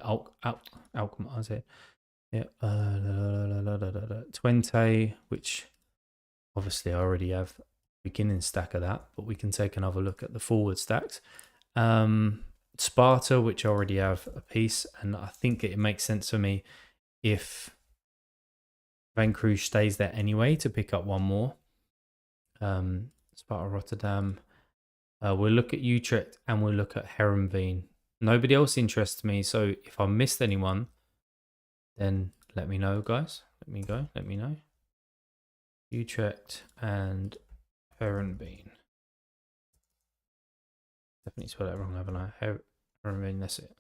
Alkmaar. Is it? Yeah. Twente, which obviously I already have beginning stack of that, but we can take another look at the forward stacks. Sparta, which I already have a piece, and I think it makes sense for me if Van Cruz stays there anyway to pick up one more. Sparta Rotterdam. We'll look at Utrecht and we'll look at Herenveen. Nobody else interests me, so if I missed anyone, then let me know, guys. Let me know. Utrecht and Herenveen. Definitely spelled that wrong, haven't I? Herenveen, that's it.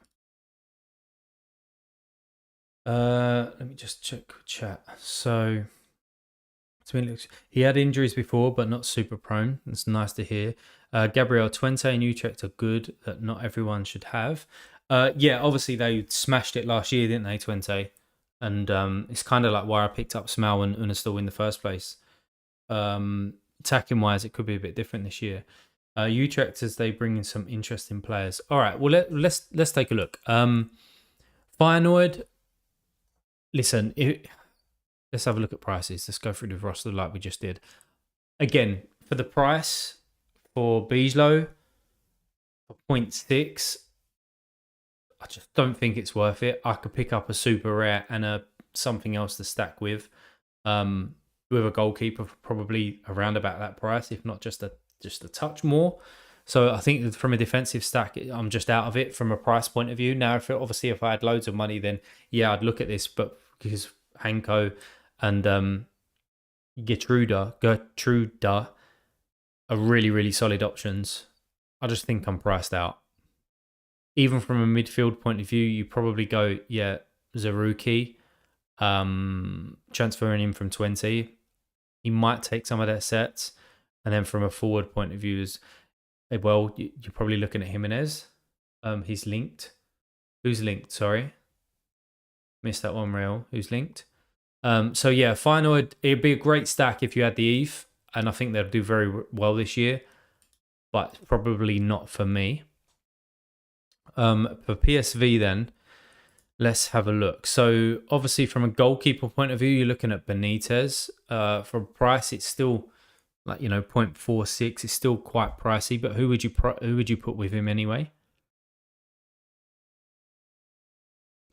Let me just check chat. So he had injuries before, but not super prone. It's nice to hear. Gabriel Twente and Utrecht are good that not everyone should have. Yeah, obviously they smashed it last year, didn't they, Twente? And it's kind of like why I picked up Smal and Unastal in the first place. Attacking wise, it could be a bit different this year. Utrecht, as they bring in some interesting players. All right, well let's take a look. Feyenoord. Listen, let's have a look at prices. Let's go through the roster like we just did. Again, for the price for Bijlo, for 0.6, I just don't think it's worth it. I could pick up a super rare and something else to stack with a goalkeeper for probably around about that price, if not just a touch more. So I think from a defensive stack, I'm just out of it from a price point of view. Now, if I had loads of money, then yeah, I'd look at this. But because Hanko and Gertruda are really, really solid options, I just think I'm priced out. Even from a midfield point of view, you probably go, yeah, Zaruki, transferring him from 20. He might take some of their sets. And then from a forward point of view, well, you're probably looking at Jimenez. He's linked. Who's linked? Sorry. Missed that one, Real. Who's linked? So yeah, Feyenoord, it'd be a great stack if you had the Eve. And I think they'll do very well this year. But probably not for me. For PSV then, let's have a look. So obviously from a goalkeeper point of view, you're looking at Benitez. For price, it's still like 0.46. It's still quite pricey. But who would you put with him anyway?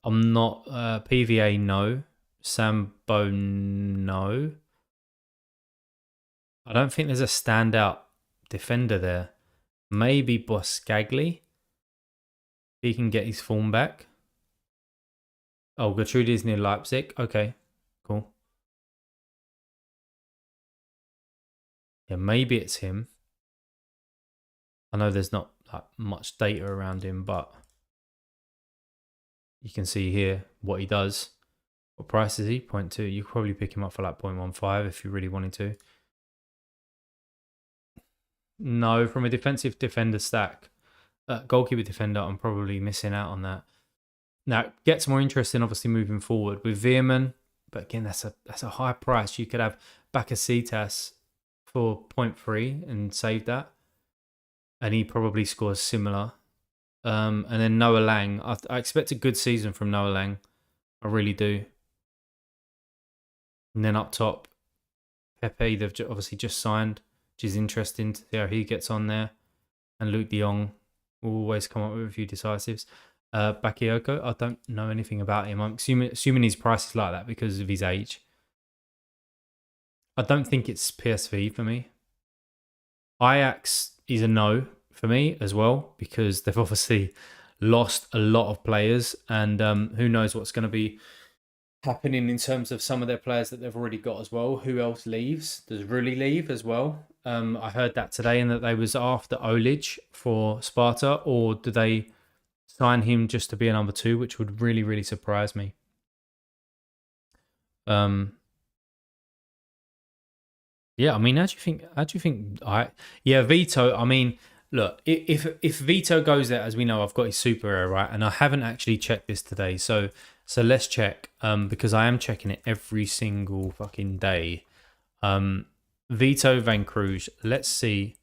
I'm not PVA. No, Sambo, no. I don't think there's a standout defender there. Maybe Boscagli. He can get his form back. Oh, Gertrude is near Leipzig. Okay, cool. Yeah, maybe it's him. I know there's not like much data around him, but you can see here what he does. What price is he? 0.2. You could probably pick him up for like 0.15 if you really wanted to. No, from a defensive defender stack. Goalkeeper defender, I'm probably missing out on that. Now, it gets more interesting, obviously, moving forward with Veerman. But again, that's a high price. You could have Bakasetas for 0.3 and save that. And he probably scores similar. And then Noah Lang. I expect a good season from Noah Lang. I really do. And then up top, Pepe, they've obviously just signed, which is interesting to see how he gets on there. And Luke de Jong will always come up with a few decisives. Bakayoko, I don't know anything about him. I'm assuming his price is like that because of his age. I don't think it's PSV for me. Ajax is a no for me as well because they've obviously lost a lot of players and who knows what's going to be happening in terms of some of their players that they've already got as well. Who else leaves? Does Rulli leave as well? I heard that today and that they was after Olic for Sparta, or do they sign him just to be a number 2, which would really, really surprise me. Yeah, I mean, how do you think? Yeah, Vito. I mean, look, if Vito goes there, as we know, I've got his super rare, right, and I haven't actually checked this today, so let's check, because I am checking it every single fucking day. Vito Van Cruz. Let's see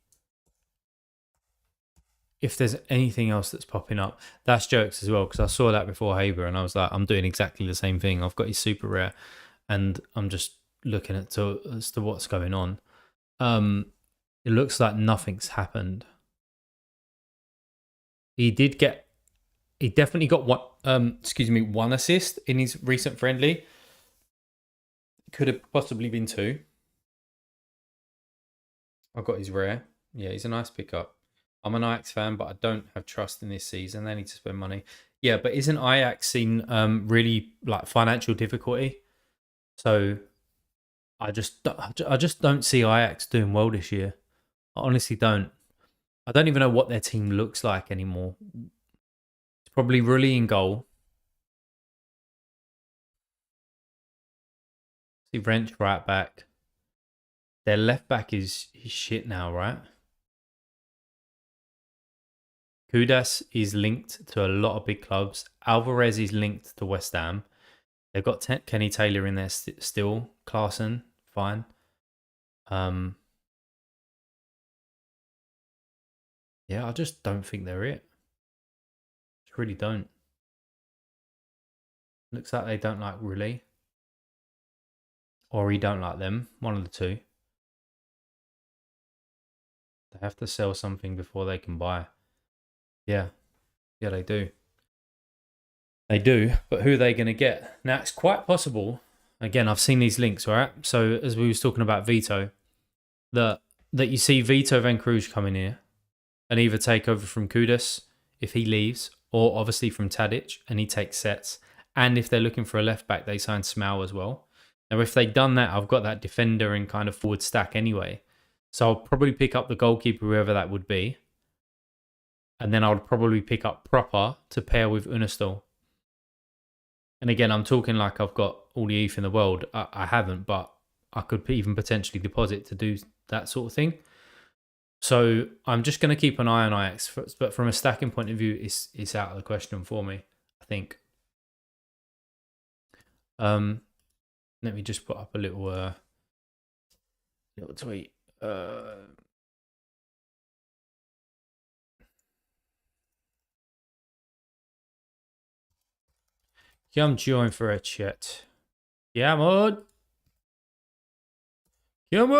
if there's anything else that's popping up. That's jokes as well, because I saw that before Haber, and I was like, I'm doing exactly the same thing. I've got his super rare, and I'm just looking as to what's going on. It looks like nothing's happened. He definitely got one assist in his recent friendly. Could have possibly been 2. I've got his rare. Yeah, he's a nice pickup. I'm an Ajax fan, but I don't have trust in this season. They need to spend money. Yeah, but isn't Ajax in really like financial difficulty? So I just don't see Ajax doing well this year. I honestly don't. I don't even know what their team looks like anymore. It's probably Rulli in goal. See Wrench right back. Their left back is shit now, right? Kudas is linked to a lot of big clubs. Alvarez is linked to West Ham. They've got Kenny Taylor in there still. Klaassen, fine. Yeah, I just don't think they're it. Just really don't. Looks like they don't like Rulli. Or he don't like them. One of the two. They have to sell something before they can buy. Yeah. Yeah, they do. They do. But who are they going to get? Now, it's quite possible. Again, I've seen these links, right? So, as we was talking about Vito, that you see Vito Van Cruz coming here and either take over from Kudas if he leaves, or obviously from Tadic and he takes sets. And if they're looking for a left back, they sign Smau as well. Now, if they'd done that, I've got that defender and kind of forward stack anyway. So I'll probably pick up the goalkeeper, whoever that would be. And then I would probably pick up Proper to pair with Unistal. And again, I'm talking like I've got all the ETH in the world. I haven't, but I could even potentially deposit to do that sort of thing. So I'm just going to keep an eye on Ajax. But from a stacking point of view, it's out of the question for me, I think. Let me just put up a little tweet. Come join for a chat. Come on. Come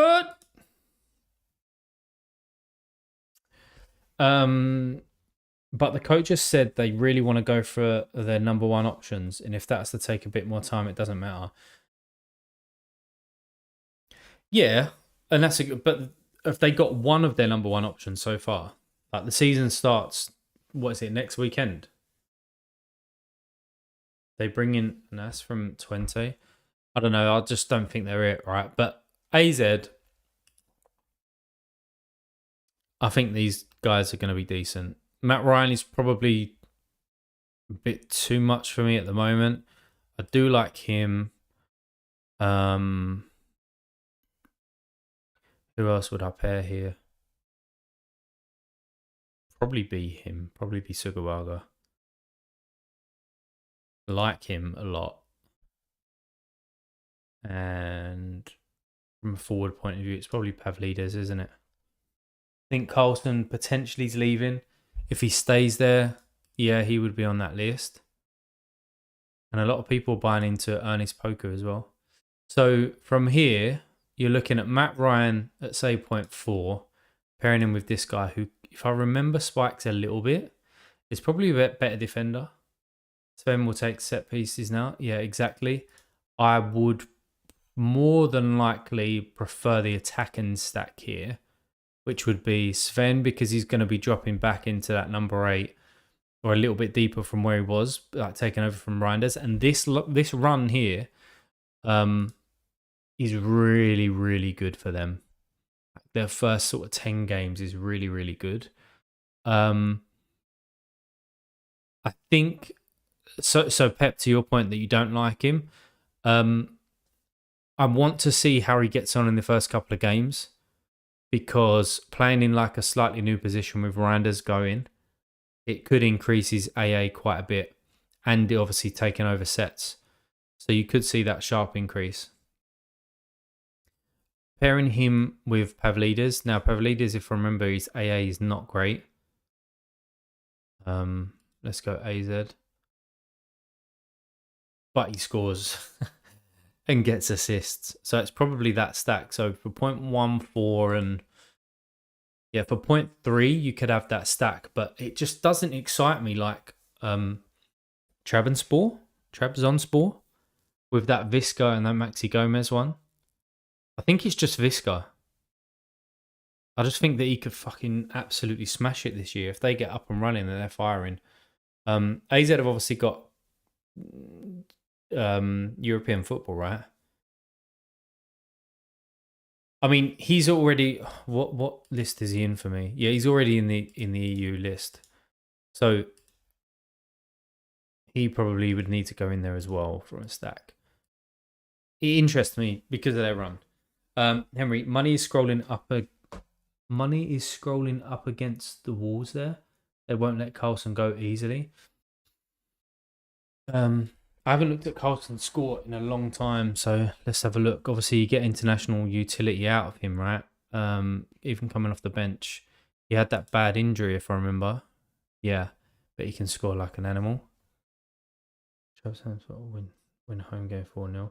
on. But the coach has said they really want to go for their number one options, and if that's to take a bit more time, it doesn't matter. Yeah, and that's a good. But if they got one of their number one options so far, like the season starts, what is it, next weekend? They bring in, and that's from 20. I don't know. I just don't think they're it, right? But AZ, I think these guys are going to be decent. Matt Ryan is probably a bit too much for me at the moment. I do like him. Who else would I pair here? Probably be him. Probably be Sugawara. Like him a lot. And from a forward point of view, it's probably Pavlidis, isn't it? I think Carlson potentially is leaving. If he stays there, yeah, he would be on that list. And a lot of people buying into Ernest Poker as well. So from here, you're looking at Matt Ryan at say 0.4, pairing him with this guy who, if I remember, spikes a little bit. It's probably a bit better defender. Sven will take set pieces now. Yeah, exactly. I would more than likely prefer the attacking stack here, which would be Sven, because he's going to be dropping back into that number 8 or a little bit deeper from where he was, like taking over from Reinders. And this run here is really, really good for them. Their first sort of 10 games is really, really good. I think so Pep, to your point that you don't like him, I want to see how he gets on in the first couple of games, because playing in like a slightly new position with Reinders going, it could increase his AA quite a bit, and obviously taking over sets. So you could see that sharp increase. Pairing him with Pavlidis. Now, Pavlidis, if I remember, his AA is not great. Let's go AZ. But he scores and gets assists. So it's probably that stack. So for 0.14 and yeah, for 0.3, you could have that stack, but it just doesn't excite me like Trabzonspor with that Visca and that Maxi Gomez one. I think it's just Visca. I just think that he could fucking absolutely smash it this year if they get up and running and they're firing. AZ have obviously got European football, right? I mean, he's already what list is he in for me? Yeah, he's already in the EU list. So he probably would need to go in there as well for a stack. It interests me because of their run. Henry, money is scrolling up against the walls there. They won't let Carlson go easily. I haven't looked at Carlson's score in a long time, so let's have a look. Obviously, you get international utility out of him, right? Even coming off the bench. He had that bad injury, if I remember. Yeah, but he can score like an animal. Win home game 4-0,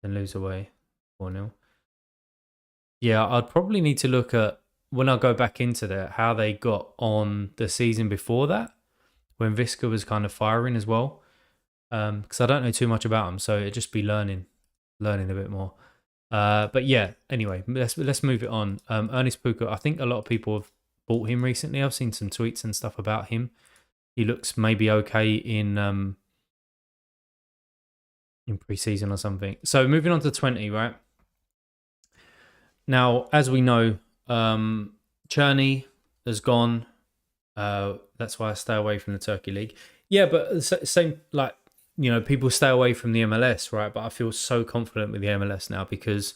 then lose away 4-0. Yeah, I'd probably need to look at, when I go back into that, how they got on the season before that, when Visca was kind of firing as well. Because I don't know too much about him, so it'd just be learning a bit more. But yeah, anyway, let's move it on. Ernest Puka, I think a lot of people have bought him recently. I've seen some tweets and stuff about him. He looks maybe okay in pre-season or something. So moving on to 20, right? Now, as we know, Cherney has gone. That's why I stay away from the Turkey League. Yeah, but same, like, you know, people stay away from the MLS, right? But I feel so confident with the MLS now because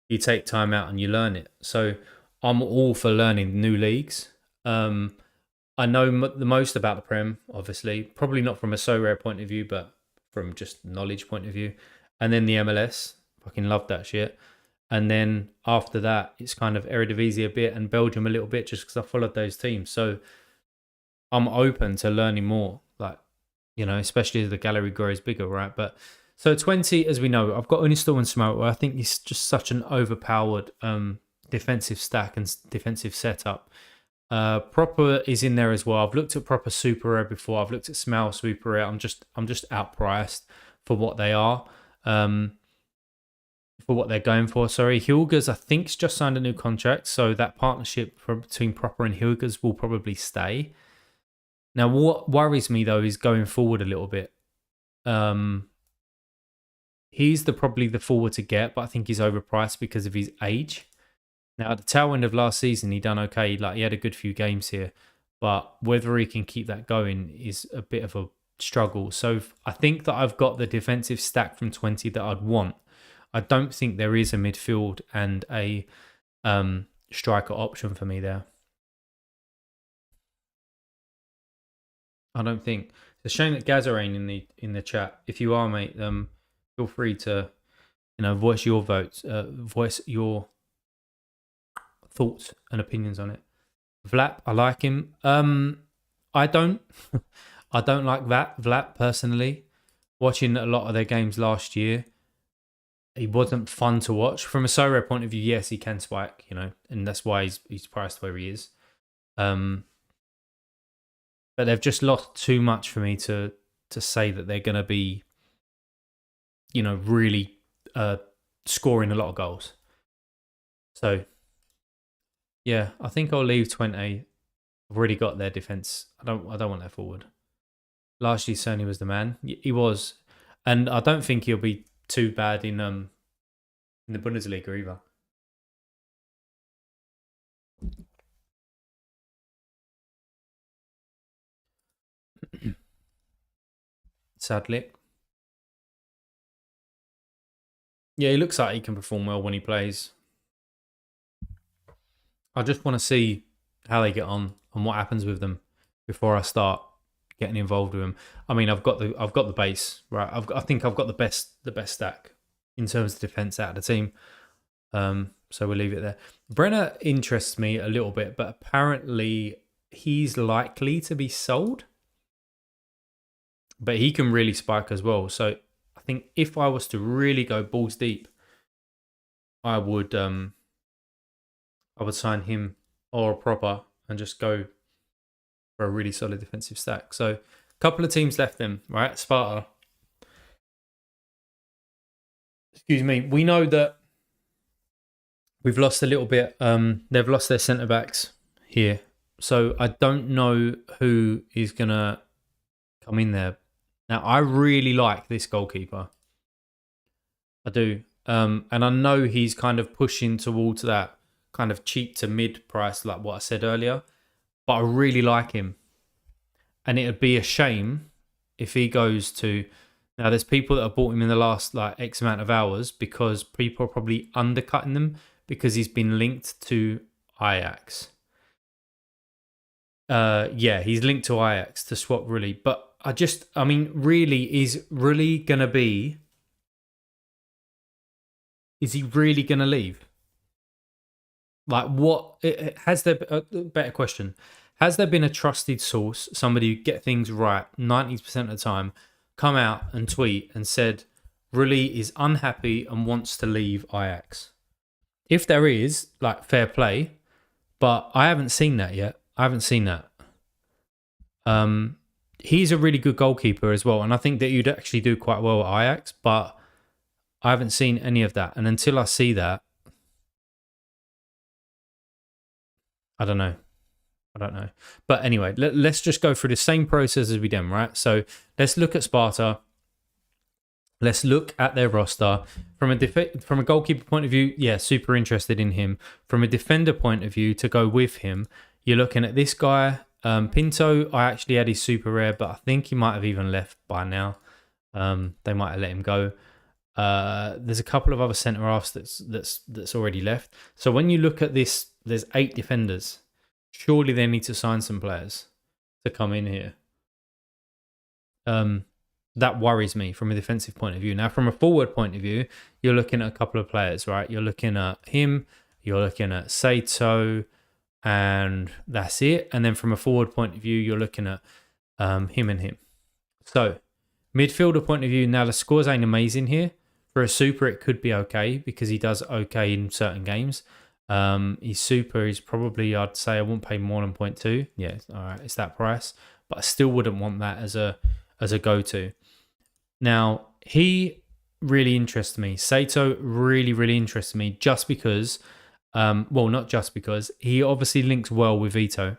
you take time out and you learn it. So I'm all for learning new leagues. I know the most about the Prem, obviously. Probably not from a Sorare point of view, but from just knowledge point of view. And then the MLS. Fucking love that shit. And then after that, it's kind of Eredivisie a bit and Belgium a little bit just because I followed those teams. So I'm open to learning more. Like, you know, especially as the gallery grows bigger, right? But so 20, as we know, I've got Unistal and Smoke. I think he's just such an overpowered defensive stack and defensive setup. Proper is in there as well. I've looked at Proper Super Rare before. I've looked at Smell Super Rare. I'm just outpriced for what they are. For what they're going for. Sorry, Hilgers I think's just signed a new contract, so that partnership between Proper and Hilgers will probably stay. Now, what worries me though is going forward a little bit. He's probably the forward to get, but I think he's overpriced because of his age. Now, at the tail end of last season, he done okay. Like, he had a good few games here, but whether he can keep that going is a bit of a struggle. So I think that I've got the defensive stack from 20 that I'd want. I don't think there is a midfield and a striker option for me there. I don't think. It's a shame that Gaza ain't in the chat. If you are, mate, feel free to voice your votes, voice your thoughts and opinions on it. Vlap, I like him. I don't. I don't like Vlap personally. Watching a lot of their games last year, he wasn't fun to watch. From a Sorare point of view, yes, he can spike, and that's why he's priced where he is. But they've just lost too much for me to say that they're going to be, really scoring a lot of goals. So, yeah, I think I'll leave 20. I've already got their defense. I don't want that forward. Last year, Cerny was the man. He was, and I don't think he'll be too bad in the Bundesliga either. Sadly. Yeah, he looks like he can perform well when he plays. I just want to see how they get on and what happens with them before I start getting involved with them. I mean, I've got the base, right? I think I've got the best stack in terms of defense out of the team. So we'll leave it there. Brenner interests me a little bit, but apparently he's likely to be sold. But he can really spike as well. So I think if I was to really go balls deep, I would sign him or a Proper and just go for a really solid defensive stack. So a couple of teams left them, right? Sparta. Excuse me. We know that we've lost a little bit. They've lost their centre backs here. So I don't know who is going to come in there. Now, I really like this goalkeeper. I do. And I know he's kind of pushing towards that kind of cheap to mid price, like what I said earlier. But I really like him. And it would be a shame if he goes to... Now, there's people that have bought him in the last like X amount of hours because people are probably undercutting them because he's been linked to Ajax. Yeah, he's linked to Ajax to swap really. But really, is he really going to leave? Like, what has there a better question? Has there been a trusted source, somebody who get things right 90% of the time, come out and tweet and said Rulli is unhappy and wants to leave Ajax? If there is, like, fair play, but I haven't seen that yet. I haven't seen that. He's a really good goalkeeper as well, and I think that you'd actually do quite well at Ajax, but I haven't seen any of that. And until I see that, I don't know. But anyway, let's just go through the same process as we did, right? So let's look at Sparta. Let's look at their roster. From a goalkeeper point of view, yeah, super interested in him. From a defender point of view, to go with him, you're looking at this guy, Pinto. I actually had his super rare, but I think he might have even left by now. They might have let him go. There's a couple of other centre halves that's already left. So when you look at this, there's 8 defenders. Surely they need to sign some players to come in here. That worries me from a defensive point of view. Now, from a forward point of view, you're looking at a couple of players, right? You're looking at him, you're looking at Sato, and that's it. And then from a forward point of view, you're looking at him and him. So, midfielder point of view, now the scores ain't amazing here. For a super, it could be okay because he does okay in certain games. His super is probably, I'd say I wouldn't pay more than 0.2. Yeah, all right, it's that price, but I still wouldn't want that as a go to. Now he really interests me. Sato really interests me just because, well, not just because he obviously links well with Ito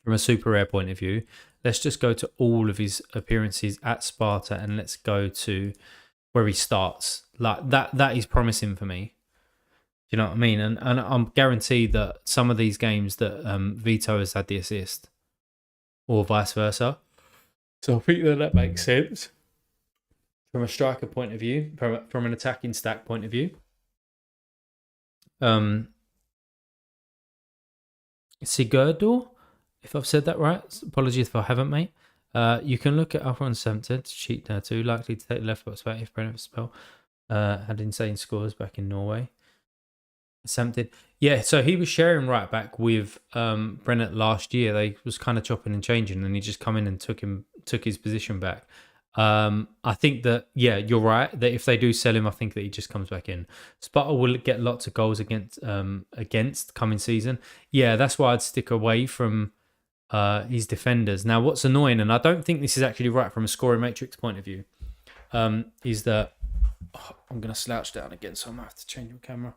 from a super rare point of view. Let's just go to all of his appearances at Sparta and let's go to where he starts. Like that is promising for me. Do you know what I mean? And I'm guaranteed that some of these games that Vito has had the assist, or vice versa. So I think that makes sense from a striker point of view, from an attacking stack point of view. Sigurdur, if I've said that right, apologies if I haven't, mate. You can look at Alphonse Tempted to cheat there too. Likely to take the left foot spot if Brentford spell. Had insane scores back in Norway. Tempted. Yeah, so he was sharing right back with Brennett last year. They was kind of chopping and changing, and he just come in and took his position back. I think that, yeah, you're right, that if they do sell him, I think that he just comes back in. Sparta will get lots of goals against coming season. Yeah, that's why I'd stick away from his defenders. Now, what's annoying, and I don't think this is actually right from a scoring matrix point of view, is that I'm going to slouch down again, so I might have to change my camera.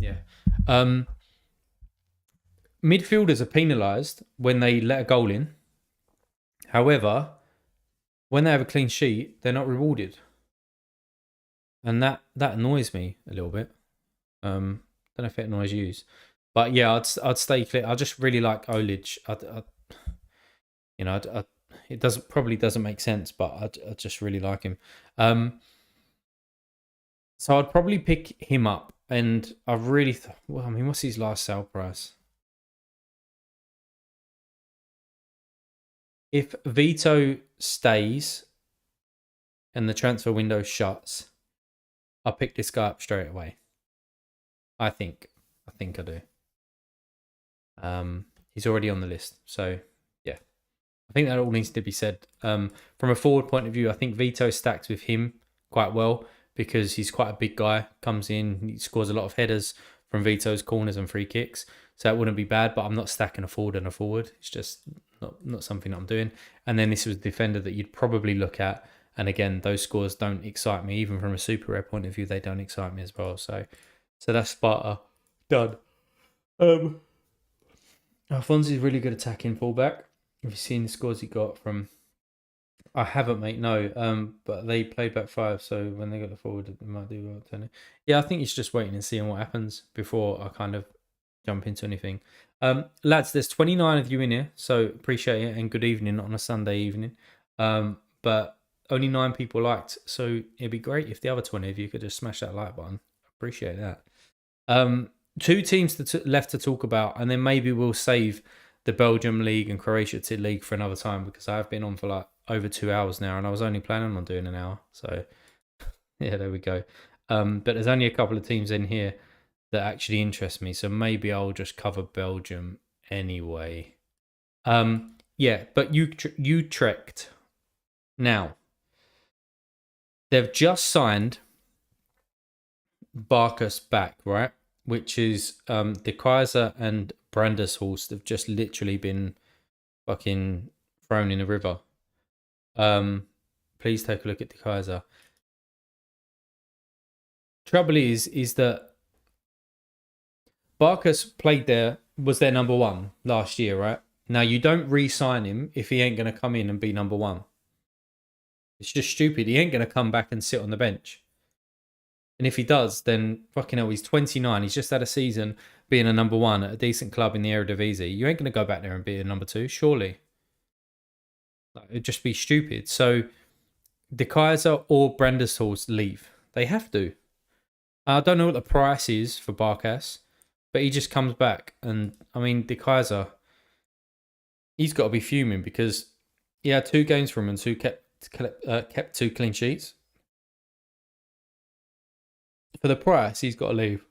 Yeah. Midfielders are penalised when they let a goal in. However, when they have a clean sheet, they're not rewarded, and that annoys me a little bit. Don't know if it annoys you, but yeah, I'd stay clear. I just really like Olic. It doesn't make sense, but I just really like him. So I'd probably pick him up, and I really well, I mean, what's his last sale price? If Vito stays and the transfer window shuts, I'll pick this guy up straight away. I think I do. He's already on the list, so yeah. I think that all needs to be said. From a forward point of view, I think Vito stacks with him quite well because he's quite a big guy. Comes in, he scores a lot of headers from Vito's corners and free kicks, so that wouldn't be bad. But I'm not stacking a forward and a forward. It's just not something I'm doing. And then this was a defender that you'd probably look at. And again, those scores don't excite me. Even from a super rare point of view, they don't excite me as well. So that's Sparta done. Alphonse's really good attacking fullback. Have you seen the scores he got from? I haven't, mate. No. But they played back five, so when they got the forward, it might do well. Don't it? Yeah, I think it's just waiting and seeing what happens before I kind of jump into anything. Lads, there's 29 of you in here, so appreciate it and good evening on a Sunday evening. But only 9 people liked, so it'd be great if the other 20 of you could just smash that like button. Appreciate that. 2 teams left to talk about, and then maybe we'll save the Belgium League and Croatia League for another time because I've been on for like over 2 hours now, and I was only planning on doing an hour. So yeah, there we go. But there's only a couple of teams in here that actually interest me, so maybe I'll just cover Belgium anyway. Yeah, but Utrecht now, they've just signed Barkas back, right? Which is De Kaiser and Brandershorst have just literally been fucking thrown in a river. Please take a look at De Kaiser. Trouble is that Barkas was their number 1 last year, right? Now you don't re-sign him if he ain't gonna come in and be number 1. It's just stupid. He ain't gonna come back and sit on the bench. And if he does, then fucking hell, he's 29. He's just had a season being a number 1 at a decent club in the Eredivisie. You ain't going to go back there and be a number 2, surely. It'd just be stupid. So, De Kaiser or Brandershorst leave. They have to. I don't know what the price is for Barkas, but he just comes back. And, I mean, De Kaiser, he's got to be fuming because he had 2 games from him and kept 2 clean sheets. For the price, he's got to leave.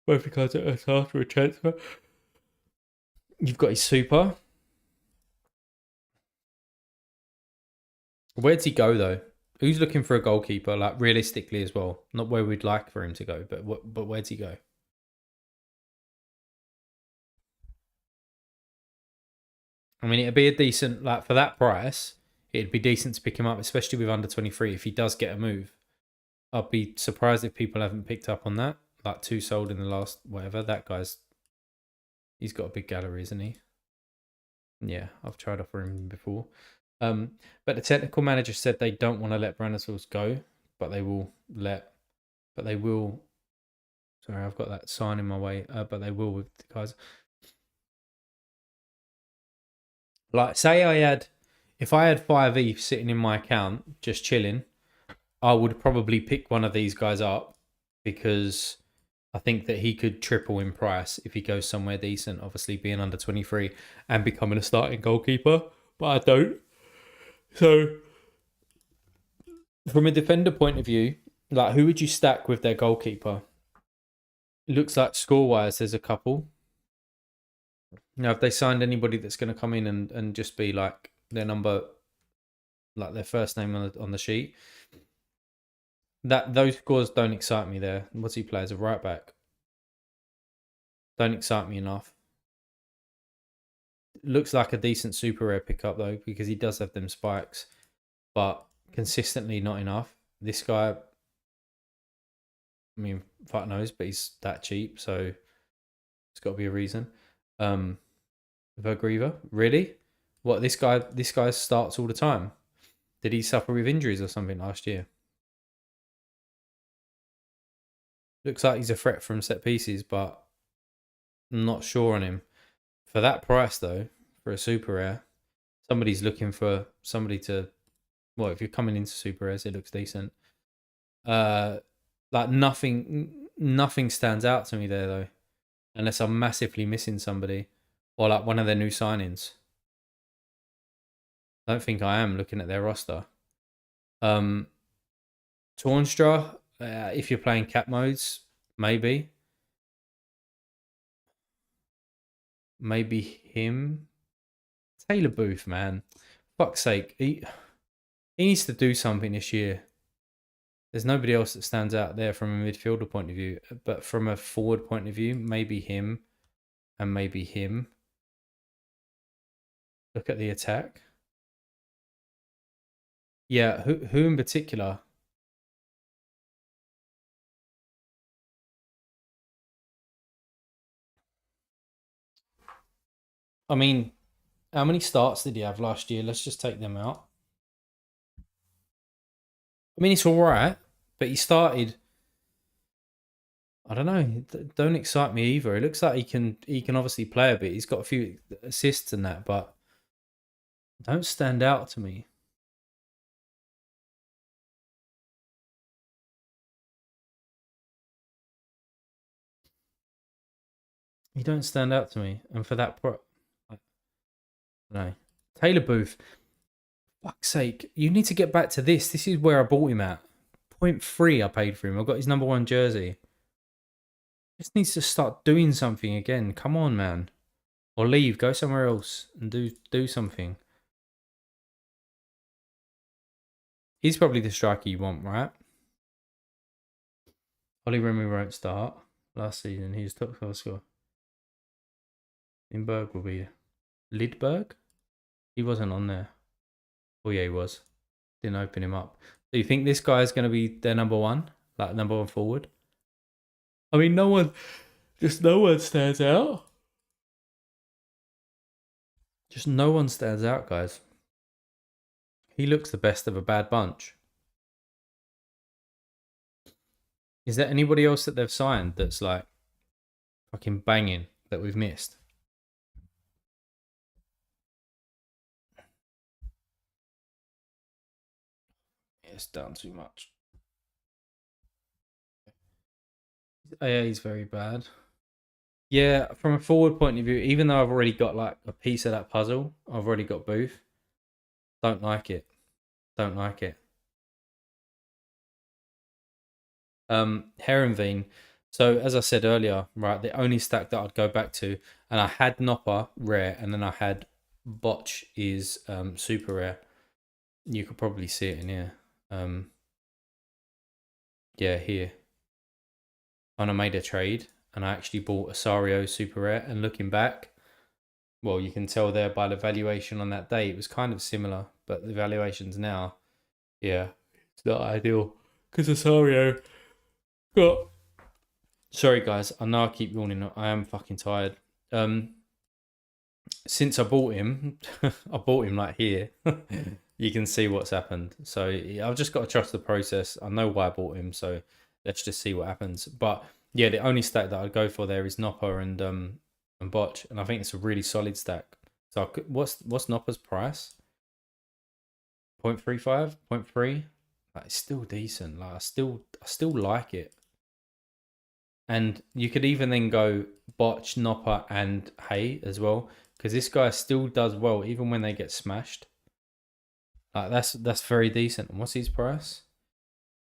Both because it's after a transfer. You've got his super. Where'd he go though? Who's looking for a goalkeeper, like realistically as well? Not where we'd like for him to go, but where'd he go? I mean, it'd be a decent, like for that price, it'd be decent to pick him up, especially with under 23 if he does get a move. I'd be surprised if people haven't picked up on that. Like two sold in the last whatever. That guy's he's got a big gallery, isn't he? Yeah, I've tried offering him before. But the technical manager said they don't want to let Branislaus go, but they will let. But they will. Sorry, I've got that sign in my way. But they will with the guys. Like, say I had, if I had 5 ETH sitting in my account just chilling, I would probably pick one of these guys up because I think that he could triple in price if he goes somewhere decent, obviously being under 23 and becoming a starting goalkeeper, but I don't. So, from a defender point of view, like who would you stack with their goalkeeper? It looks like score wise, there's a couple. Now, have they signed anybody that's going to come in and just be like their number, like their first name on the sheet? That those scores don't excite me there. What's he play as a right back? Don't excite me enough. Looks like a decent super rare pickup though, because he does have them spikes, but consistently not enough. This guy, I mean, fuck knows, but he's that cheap, so it's got to be a reason. Vergrieva, really? What this guy starts all the time? Did he suffer with injuries or something last year? Looks like he's a threat from set pieces, but I'm not sure on him. For that price though, for a super rare, somebody's looking for somebody to. Well, if you're coming into super rares, it looks decent. Like nothing stands out to me there though, unless I'm massively missing somebody, or like one of their new signings. I don't think I am looking at their roster. Tornstra, if you're playing cap modes, maybe him. Taylor Booth, man, fuck's sake, he needs to do something this year. There's nobody else that stands out there from a midfielder point of view, but from a forward point of view, maybe him and maybe him. Look at the attack. Yeah, who in particular? I mean, how many starts did he have last year? Let's just take them out. I mean, it's all right, but he started. I don't know. Don't excite me either. It looks like he can obviously play a bit. He's got a few assists and that, but don't stand out to me. He don't stand out to me, and for that, no. Taylor Booth. Fuck's sake! You need to get back to this. This is where I bought him at. 0.3 I paid for him. I got his number 1 jersey. Just needs to start doing something again. Come on, man. Or leave, go somewhere else and do something. He's probably the striker you want, right? Ollie Remy won't start. Last season, he was top goal scorer. Lindbergh will be Lidberg? He wasn't on there. Oh yeah, he was. Didn't open him up. Do you think this guy is going to be their number 1? Like number 1 forward? I mean, no one stands out. Just no one stands out, guys. He looks the best of a bad bunch. Is there anybody else that they've signed that's like fucking banging that we've missed? It's down too much. Yeah, he's very bad. Yeah, from a forward point of view, even though I've already got like a piece of that puzzle, I've already got Booth. Don't like it. Don't like it. Heronveen. So as I said earlier, right, the only stack that I'd go back to, and I had Nopper rare, and then I had Botch is super rare. You could probably see it in here. Um, yeah, here. And I made a trade and I actually bought a Sario super rare. And looking back, well, you can tell there by the valuation on that day, it was kind of similar, but the valuations now, yeah, it's not ideal because Sario got. Sorry, guys, I know I keep yawning. I am fucking tired. Since I bought him, I bought him like here. You can see what's happened. So I've just got to trust the process. I know why I bought him, so let's just see what happens. But yeah, the only stack that I'd go for there is Nopper and Botch, and I think it's a really solid stack. So what's Nopper's price? 0.35, 0.3. Like, it's still decent. Like I still like it. And you could even then go Botch, Nopper, and Hay as well, because this guy still does well even when they get smashed. That's very decent. And what's his price?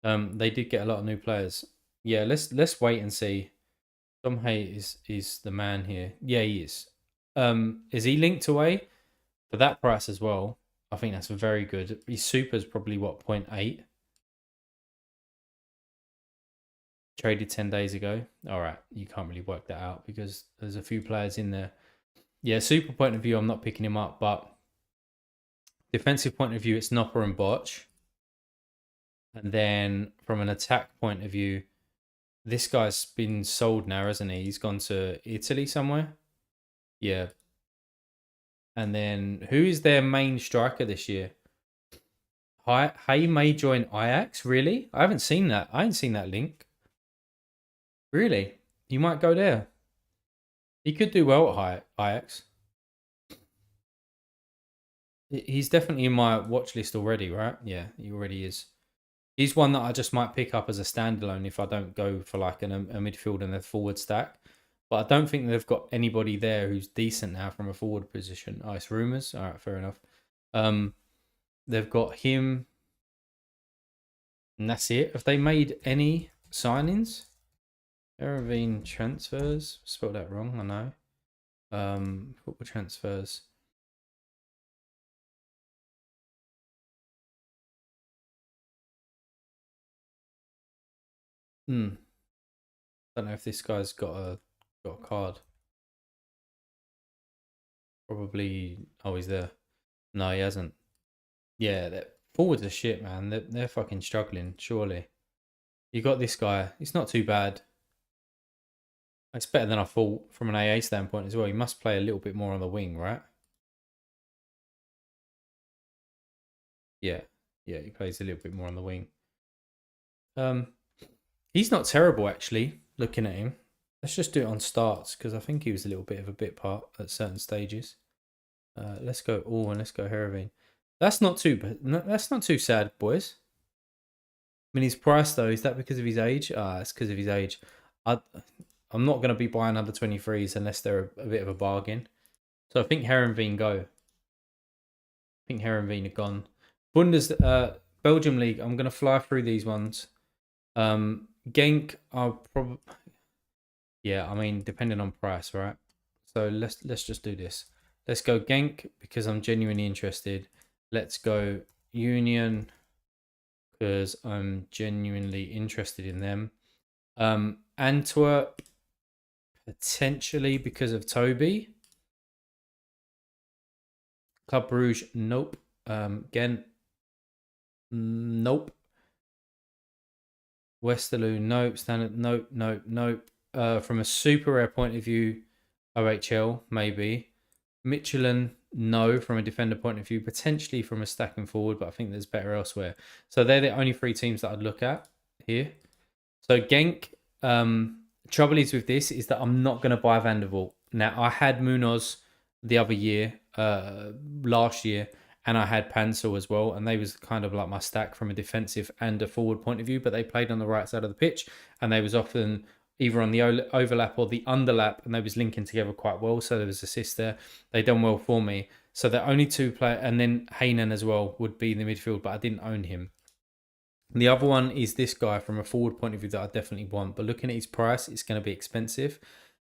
They did get a lot of new players. Yeah, let's wait and see. Tom Hay is the man here. Yeah, he is. Is he linked away for that price as well? I think that's very good. His super's probably what, 0.8? Traded 10 days ago. All right, you can't really work that out because there's a few players in there. Yeah, super point of view, I'm not picking him up, but defensive point of view, it's Nopper and Botch. And then from an attack point of view, this guy's been sold now, hasn't he? He's gone to Italy somewhere. Yeah. And then who is their main striker this year? Hay may join Ajax. Really? I haven't seen that. I ain't seen that link. Really? You might go there. He could do well at Ajax. He's definitely in my watch list already, right? Yeah, he already is. He's one that I just might pick up as a standalone if I don't go for like a midfield and a forward stack. But I don't think they've got anybody there who's decent now from a forward position. Oh, it's rumours. All right, fair enough. They've got him, and that's it. Have they made any signings? Eravine transfers. Spelled that wrong, I know. Football transfers. Don't know if this guy's got a card. Probably. Oh, he's there. No, he hasn't. Yeah, forwards are shit, man. They're fucking struggling. Surely, you got this guy. It's not too bad. It's better than I thought from an AA standpoint as well. He must play a little bit more on the wing, right? Yeah, yeah, he plays a little bit more on the wing. He's not terrible actually. Looking at him, let's just do it on starts because I think he was a little bit of a bit part at certain stages. Let's go all and let's go Heravine. That's not too that's not too sad, boys. I mean, his price though, is that because of his age? It's because of his age. I'm not going to be buying under 23s unless they're a bit of a bargain. So I think Herenveen go. I think Herenveen are gone. Belgium League, I'm going to fly through these ones. Genk, I'll probably... Yeah, I mean, depending on price, right? So let's just do this. Let's go Genk because I'm genuinely interested. Let's go Union because I'm genuinely interested in them. Antwerp, potentially because of Toby. Club Brugge, nope. Ghent, nope. Westerlo, nope. Standard, nope, nope, nope. From a super rare point of view, OHL, maybe. Michelin, no, from a defender point of view. Potentially from a stacking forward, but I think there's better elsewhere. So they're the only three teams that I'd look at here. So Genk, trouble is with this is that I'm not going to buy Vanderbilt. Now, I had Munoz the other year, last year, and I had Pansel as well, and they was kind of like my stack from a defensive and a forward point of view, but they played on the right side of the pitch, and they was often either on the overlap or the underlap, and they was linking together quite well, so there was assists there. They done well for me. So the only two players, and then Hainan as well would be in the midfield, but I didn't own him. The other one is this guy from a forward point of view that I definitely want, but looking at his price, it's going to be expensive.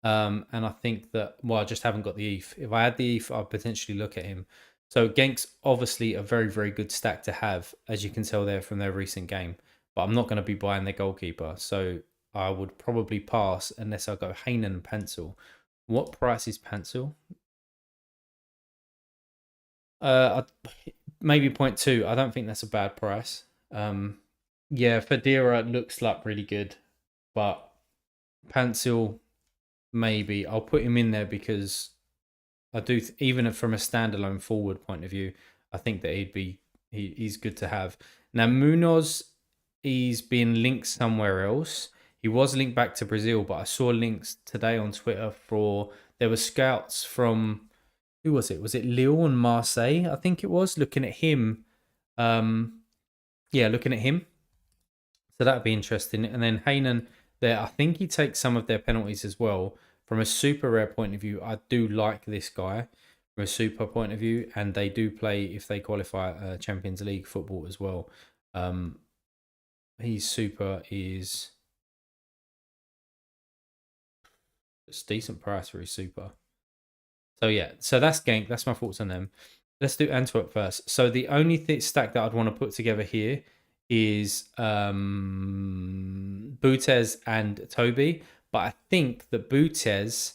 And I think that, well, I just haven't got the ETH. If I had the ETH, I'd potentially look at him. So Genk's obviously a very, very good stack to have, as you can tell there from their recent game. But I'm not going to be buying their goalkeeper. So I would probably pass unless I go Hainan and Pencil. What price is Pencil? Maybe 0.2. I don't think that's a bad price. Yeah, Federa looks like really good. But Pencil, maybe. I'll put him in there because I do, even from a standalone forward point of view, I think that he's good to have. Now Munoz, he's been linked somewhere else. He was linked back to Brazil, but I saw links today on Twitter for there were scouts from who was it? Was it Lille and Marseille? I think it was looking at him. Yeah, looking at him. So that'd be interesting. And then Hainan there, I think he takes some of their penalties as well. From a super rare point of view, I do like this guy from a super point of view, and they do play if they qualify Champions League football as well. He's super is it's a decent price for his super. So yeah, so that's Genk. That's my thoughts on them. Let's do Antwerp first. So the only stack that I'd want to put together here is Butes and Toby, but I think that Butes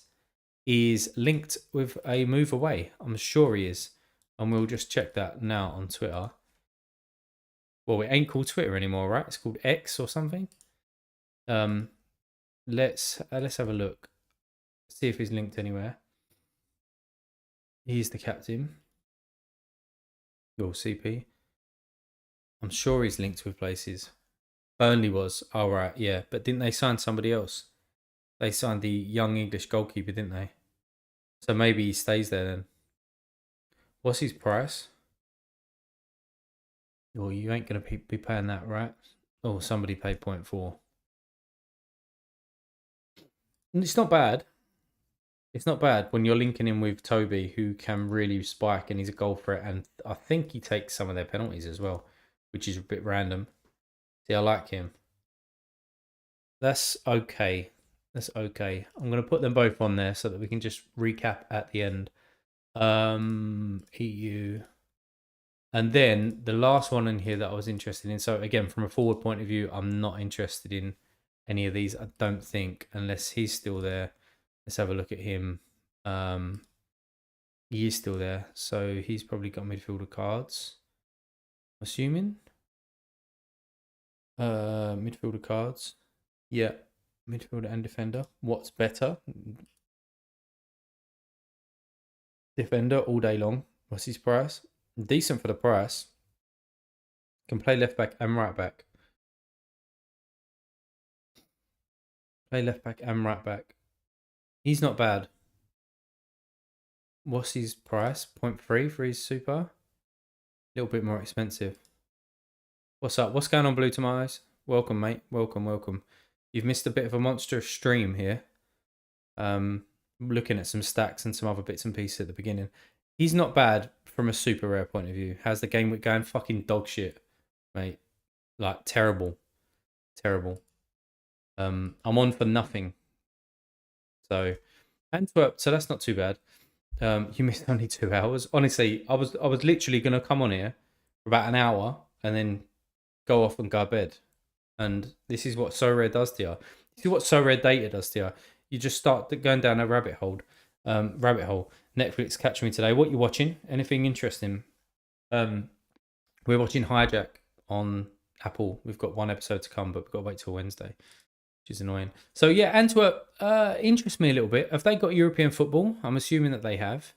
is linked with a move away. I'm sure he is, and we'll just check that now on Twitter. Well, it ain't called Twitter anymore, right? It's called X or something. Let's have a look. See if he's linked anywhere. He's the captain. Your CP. I'm sure he's linked with places. Burnley was. Oh, right, yeah. But didn't they sign somebody else? They signed the young English goalkeeper, didn't they? So maybe he stays there then. What's his price? Well, you ain't going to be paying that, right? Oh, somebody paid 0.4. It's not bad. It's not bad when you're linking him with Toby, who can really spike and he's a goal threat. And I think he takes some of their penalties as well, which is a bit random. See, I like him. That's okay. That's okay. I'm going to put them both on there so that we can just recap at the end. EU. And then the last one in here that I was interested in. So again, from a forward point of view, I'm not interested in any of these. I don't think, unless he's still there. Let's have a look at him. He is still there, so he's probably got midfielder cards. Assuming. Midfielder cards. Yeah, midfielder and defender. What's better? Defender all day long. What's his price? Decent for the price. Can play left back and right back. Play left back and right back. He's not bad. What's his price? 0.3 for his super. A little bit more expensive. What's up? What's going on, Blue Tomatoes? Welcome, mate. Welcome, welcome. You've missed a bit of a monstrous stream here. Looking at some stacks and some other bits and pieces at the beginning. He's not bad from a super rare point of view. How's the game week going? Fucking dog shit, mate. Like terrible. Terrible. I'm on for nothing. So Antwerp, so that's not too bad. You missed only 2 hours. Honestly, I was literally gonna come on here for about an hour and then go off and go to bed. And this is what Sorare does to you. This is what Sorare data does to you. You just start going down a rabbit hole. Netflix catch me today. What you watching? Anything interesting? We're watching Hijack on Apple. We've got 1 episode to come, but we've got to wait till Wednesday, which is annoying. So yeah, Antwerp interests me a little bit. Have they got European football? I'm assuming that they have.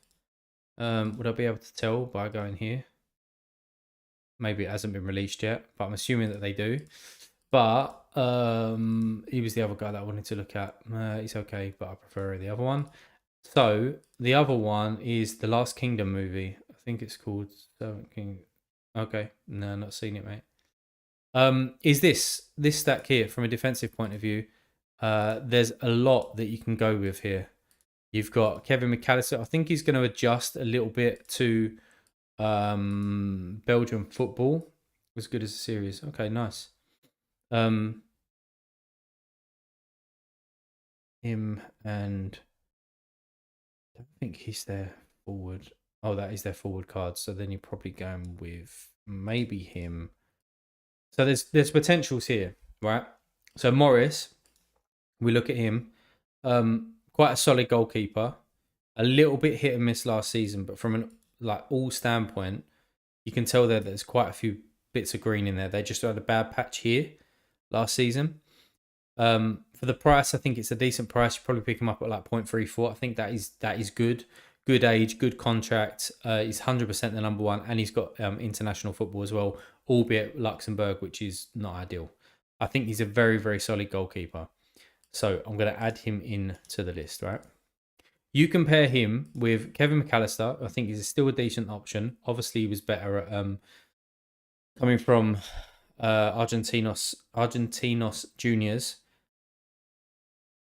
Would I be able to tell by going here? Maybe it hasn't been released yet, but I'm assuming that they do. But he was the other guy that I wanted to look at. He's okay, but I prefer the other one. So the other one is the Last Kingdom movie. I think it's called Servant King. Okay, no, not seen it, mate. Is this stack here from a defensive point of view? There's a lot that you can go with here. You've got Kevin McAllister. I think he's going to adjust a little bit to Belgium football. As good as a series. Okay, nice. Him and I don't think he's there forward. Oh, that is their forward card. So then you're probably going with maybe him. So there's potentials here, right? So Morris, we look at him, quite a solid goalkeeper, a little bit hit and miss last season, but from an like all standpoint, you can tell there that there's quite a few bits of green in there. They just had a bad patch here last season. For the price, I think it's a decent price. You probably pick him up at like 0.34. I think that is good. Good age, good contract. He's 100% the number one, and he's got international football as well, albeit Luxembourg, which is not ideal. I think he's a very, very solid goalkeeper. So I'm going to add him in to the list, right? You compare him with Kevin McAllister. I think he's still a decent option. Obviously, he was better at coming from Argentinos Juniors.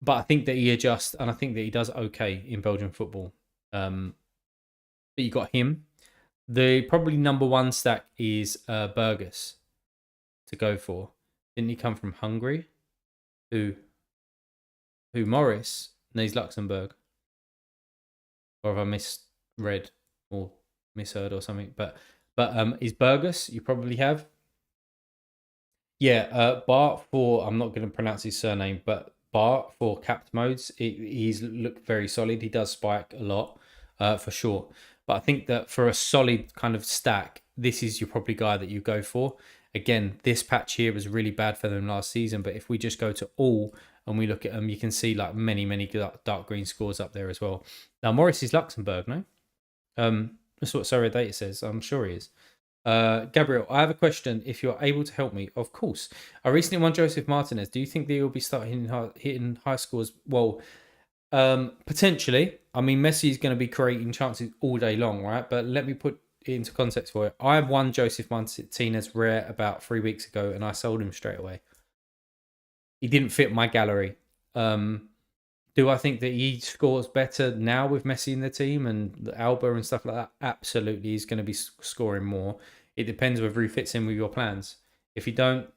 But I think that he adjusts, and I think that he does okay in Belgian football. But you got him. The probably number one stack is Burgess to go for. Didn't he come from Hungary? Who Morris? No, he's Luxembourg. Or have I misread or misheard or something? But is Burgess? You probably have. Yeah, Bart for I'm not going to pronounce his surname, but Bart for capped modes, he's looked very solid. He does spike a lot, for sure. But I think that for a solid kind of stack, this is your probably guy that you go for. Again, this patch here was really bad for them last season, but if we just go to all and we look at them, you can see like many dark green scores up there as well. Now Morris is Luxembourg, no? That's what Sorare Data says. I'm sure he is. Gabriel, I have a question. If you're able to help me, of course. I recently won Joseph Martinez. Do you think that he'll be starting hitting high scores? Well, potentially. I mean, Messi is going to be creating chances all day long, right? But let me put it into context for you. I won Joseph Martinez rare about 3 weeks ago, and I sold him straight away. He didn't fit my gallery. Do I think that he scores better now with Messi in the team and Alba and stuff like that? Absolutely, he's going to be scoring more. It depends whether he fits in with your plans. If he don't,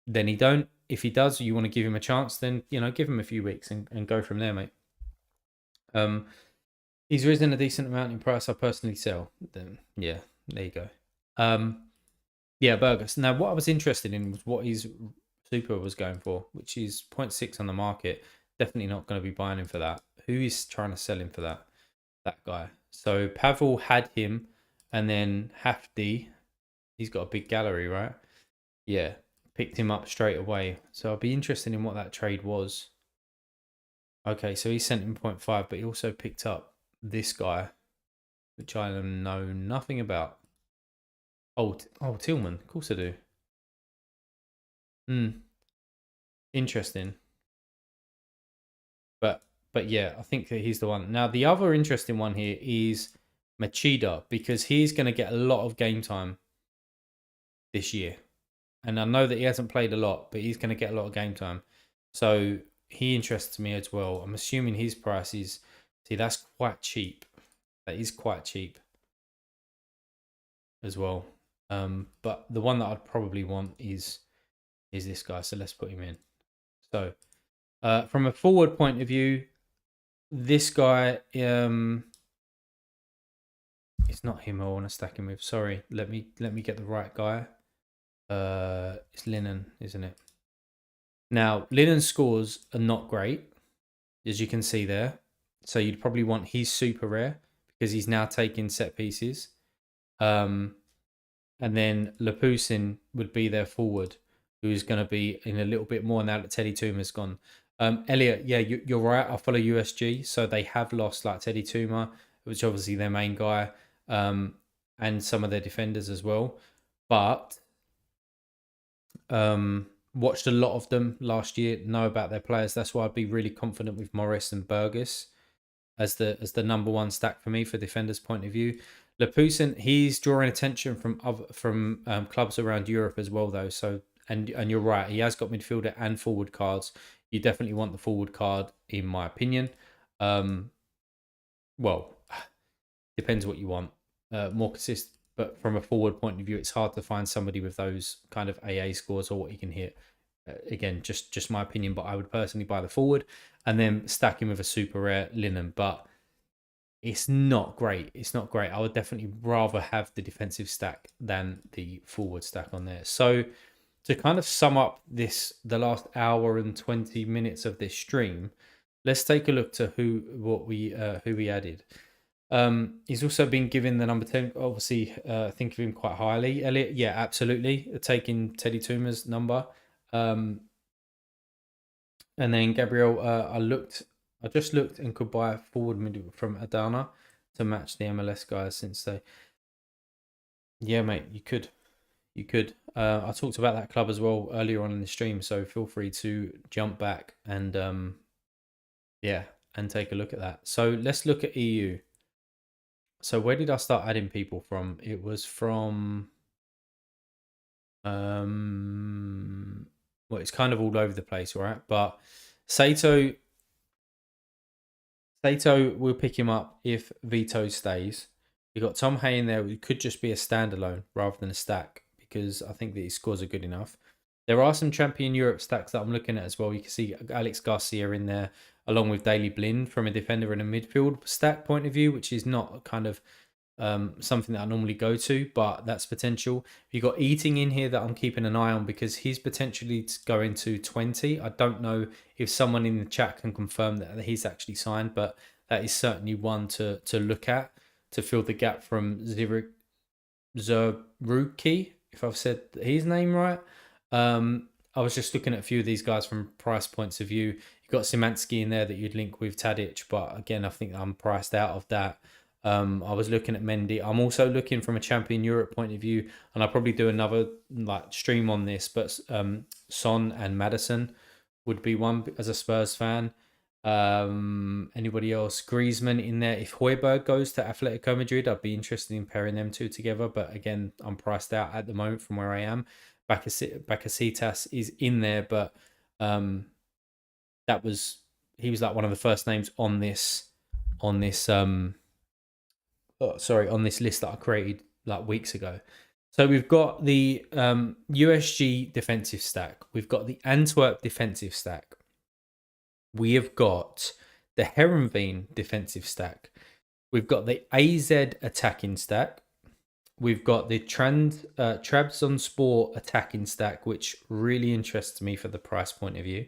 then he don't. If he does, you want to give him a chance, then give him a few weeks and go from there, mate. He's risen a decent amount in price. I personally sell. Then yeah, there you go. Yeah, Burgers. Now, what I was interested in was what his super was going for, which is 0.6 on the market. Definitely not going to be buying him for that. Who is trying to sell him for that? That guy. So Pavel had him, and then Hafti, he's got a big gallery, right? Yeah, picked him up straight away. So I'll be interested in what that trade was. Okay, so he sent him 0.5, but he also picked up this guy, which I know nothing about. Oh, Tillman. Of course I do. Interesting. But yeah, I think that he's the one. Now, the other interesting one here is Machida, because he's going to get a lot of game time this year. And I know that he hasn't played a lot, but he's going to get a lot of game time. So he interests me as well. I'm assuming his price is... See, that's quite cheap. That is quite cheap as well. But the one that I'd probably want is this guy. So let's put him in. So from a forward point of view, this guy, it's not him I want to stack him with. Sorry, let me get the right guy. It's Linen, isn't it? Now, Linen's scores are not great, as you can see there. So you'd probably want his super rare because he's now taking set pieces. And then Lapusin would be their forward, who's going to be in a little bit more now that Teddy Tuma's gone. Elliot, yeah, you're right. I follow USG, so they have lost like Teddy Tuma, which obviously their main guy, and some of their defenders as well. But watched a lot of them last year, know about their players. That's why I'd be really confident with Morris and Burgess as the number one stack for me for defenders' point of view. Lapusin, he's drawing attention from clubs around Europe as well, though. So and you're right, he has got midfielder and forward cards. You definitely want the forward card, in my opinion. Well, depends what you want. More consistent, but from a forward point of view, it's hard to find somebody with those kind of AA scores or what he can hit. Again, just my opinion, but I would personally buy the forward and then stack him with a super rare Linen. But It's not great. It's not great. I would definitely rather have the defensive stack than the forward stack on there. So to kind of sum up the last hour and 20 minutes of this stream, let's take a look to who we added. He's also been given the number 10. Obviously, think of him quite highly. Elliot, yeah, absolutely. Taking Teddy Tuma's number. And then Gabriel, I just looked and could buy a forward mid from Adana to match the MLS guys since they. Yeah, mate, you could. I talked about that club as well earlier on in the stream, so feel free to jump back and yeah, and take a look at that. So let's look at EU. So where did I start adding people from? It was from well, it's kind of all over the place, right? But Sato we'll pick him up if Vito stays. You got Tom Hay in there, who could just be a standalone rather than a stack because I think that his scores are good enough. There are some Champion Europe stacks that I'm looking at as well. You can see Alex Garcia in there, along with Daley Blind from a defender and a midfield stack point of view, which is not kind of something that I normally go to, but that's potential. You got Eating in here that I'm keeping an eye on because he's potentially going to 20. I don't know if someone in the chat can confirm that he's actually signed, but that is certainly one to look at to fill the gap from Zeruki, if I've said his name right. I was just looking at a few of these guys from price points of view. You got Simansky in there that you'd link with Tadic, but again, I think I'm priced out of that. I was looking at Mendy. I'm also looking from a Champion Europe point of view, and I'll probably do another like stream on this. But Son and Madison would be one as a Spurs fan. Anybody else? Griezmann in there. If Højbjerg goes to Atletico Madrid, I'd be interested in pairing them two together. But again, I'm priced out at the moment from where I am. Bakasetas is in there, but he was like one of the first names on this on this on this list that I created like weeks ago. So we've got the USG defensive stack. We've got the Antwerp defensive stack. We have got the Herenveen defensive stack. We've got the AZ attacking stack. We've got the Trabzonspor attacking stack, which really interests me for the price point of view.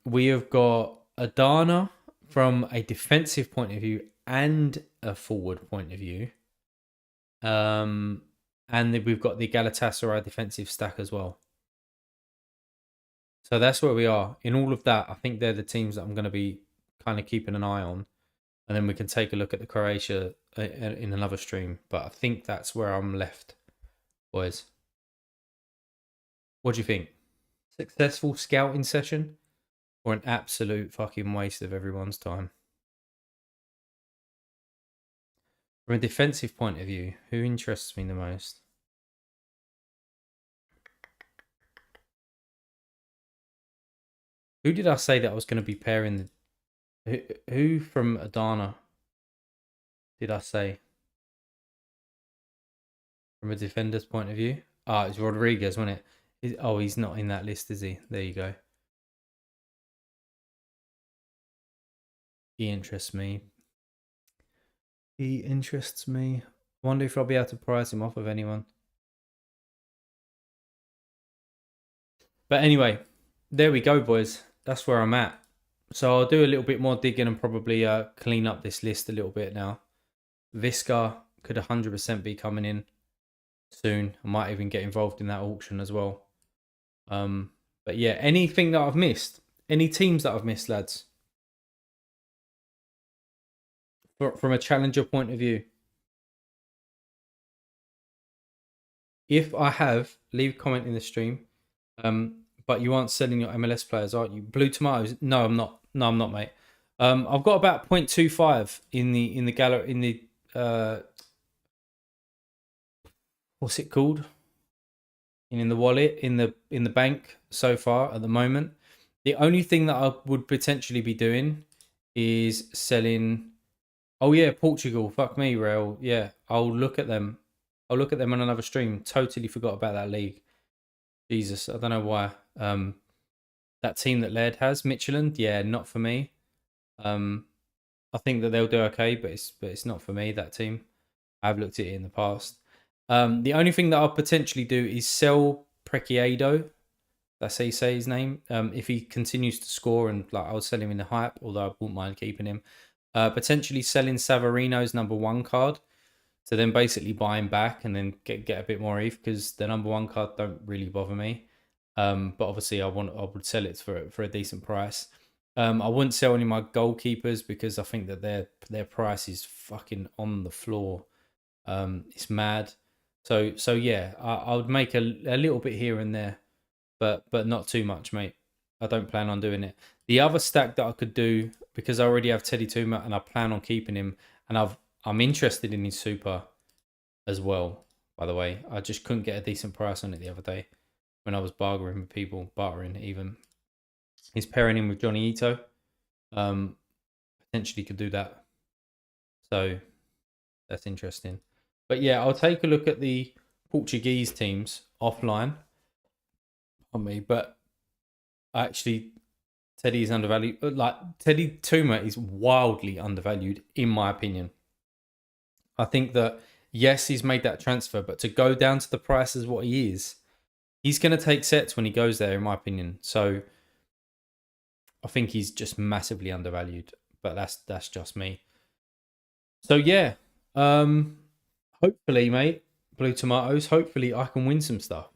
We have got Adana from a defensive point of view and a forward point of view. And then we've got the Galatasaray defensive stack as well. So that's where we are. In all of that, I think they're the teams that I'm going to be kind of keeping an eye on. And then we can take a look at the Croatia in another stream. But I think that's where I'm left, boys. What do you think? Successful scouting session or an absolute fucking waste of everyone's time? From a defensive point of view, who interests me the most? Who did I say that I was going to be pairing? Who from Adana did I say? From a defender's point of view? Ah, it's Rodriguez, wasn't it? Oh, he's not in that list, is he? There you go. He interests me. He interests me. I wonder if I'll be able to price him off of anyone. But anyway, there we go, boys. That's where I'm at. So I'll do a little bit more digging and probably clean up this list a little bit now. Visca could 100% be coming in soon. I might even get involved in that auction as well. But yeah, anything that I've missed? Any teams that I've missed, lads? From a challenger point of view. If I have, leave a comment in the stream. But you aren't selling your MLS players, aren't you? Blue Tomatoes? No, I'm not. No, I'm not, mate. I've got about 0.25 in the gallery in the what's it called? In the wallet in the bank so far at the moment. The only thing that I would potentially be doing is selling. Oh yeah, Portugal. Fuck me, Rail. Yeah, I'll look at them. I'll look at them on another stream. Totally forgot about that league. Jesus, I don't know why. That team that Laird has, Michelin, yeah, not for me. I think that they'll do okay, but it's not for me, that team. I've looked at it in the past. The only thing that I'll potentially do is sell Preciodo. That's how you say his name. If he continues to score, and like I would sell him in the hype, although I wouldn't mind keeping him. Potentially selling Savarino's #1 card. So then basically buy him back and then get a bit more ETH, because the #1 card don't really bother me. But obviously I would sell it for a decent price. I wouldn't sell any of my goalkeepers because I think that their price is fucking on the floor. It's mad. So yeah, I would make a little bit here and there, but not too much, mate. I don't plan on doing it. The other stack that I could do, because I already have Teddy Tuma and I plan on keeping him, and I'm interested in his super as well. By the way, I just couldn't get a decent price on it the other day when I was bartering with people, even. He's pairing him with Johnny Ito. Potentially could do that. So that's interesting. But yeah, I'll take a look at the Portuguese teams offline on me. But actually, Teddy is undervalued. Like, Teddy Tuma is wildly undervalued, in my opinion. I think that, yes, he's made that transfer, but to go down to the price as what he is, he's going to take sets when he goes there, in my opinion. So I think he's just massively undervalued, but that's just me. So yeah, hopefully, mate, Blue Tomatoes. Hopefully, I can win some stuff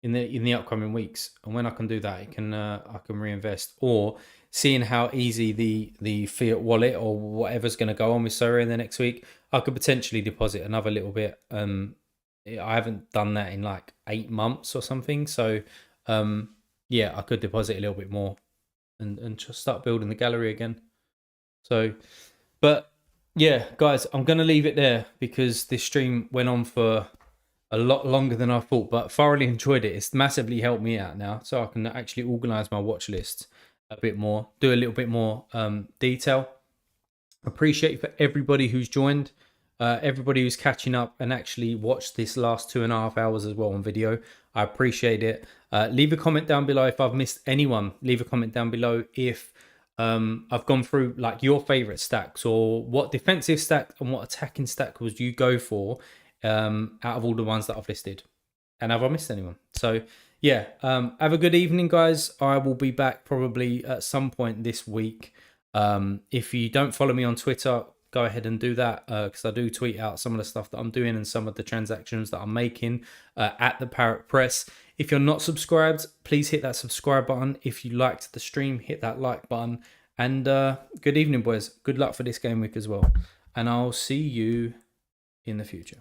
in the upcoming weeks, and when I can do that, I can reinvest. Or seeing how easy the fiat wallet or whatever's going to go on with Sorare in the next week, I could potentially deposit another little bit. I haven't done that in like 8 months or something, so yeah, I could deposit a little bit more and just start building the gallery again. So, but yeah, guys, I'm going to leave it there because this stream went on for a lot longer than I thought, but thoroughly enjoyed it. It's massively helped me out now, so I can actually organize my watch list a bit more, do a little bit more detail. Appreciate for everybody who's joined, everybody who's catching up and actually watched this last 2.5 hours as well on video. I appreciate it. Leave a comment down below if I've missed anyone. Leave a comment down below if I've gone through like your favorite stacks, or what defensive stack and what attacking stack was you go for out of all the ones that I've listed, and have I missed anyone? So yeah, have a good evening, guys. I will be back probably at some point this week. If you don't follow me on Twitter, go ahead and do that, because I do tweet out some of the stuff that I'm doing and some of the transactions that I'm making at the Parrot Press. If you're not subscribed, please hit that subscribe button. If you liked the stream, hit that like button. And good evening, boys. Good luck for this game week as well. And I'll see you in the future.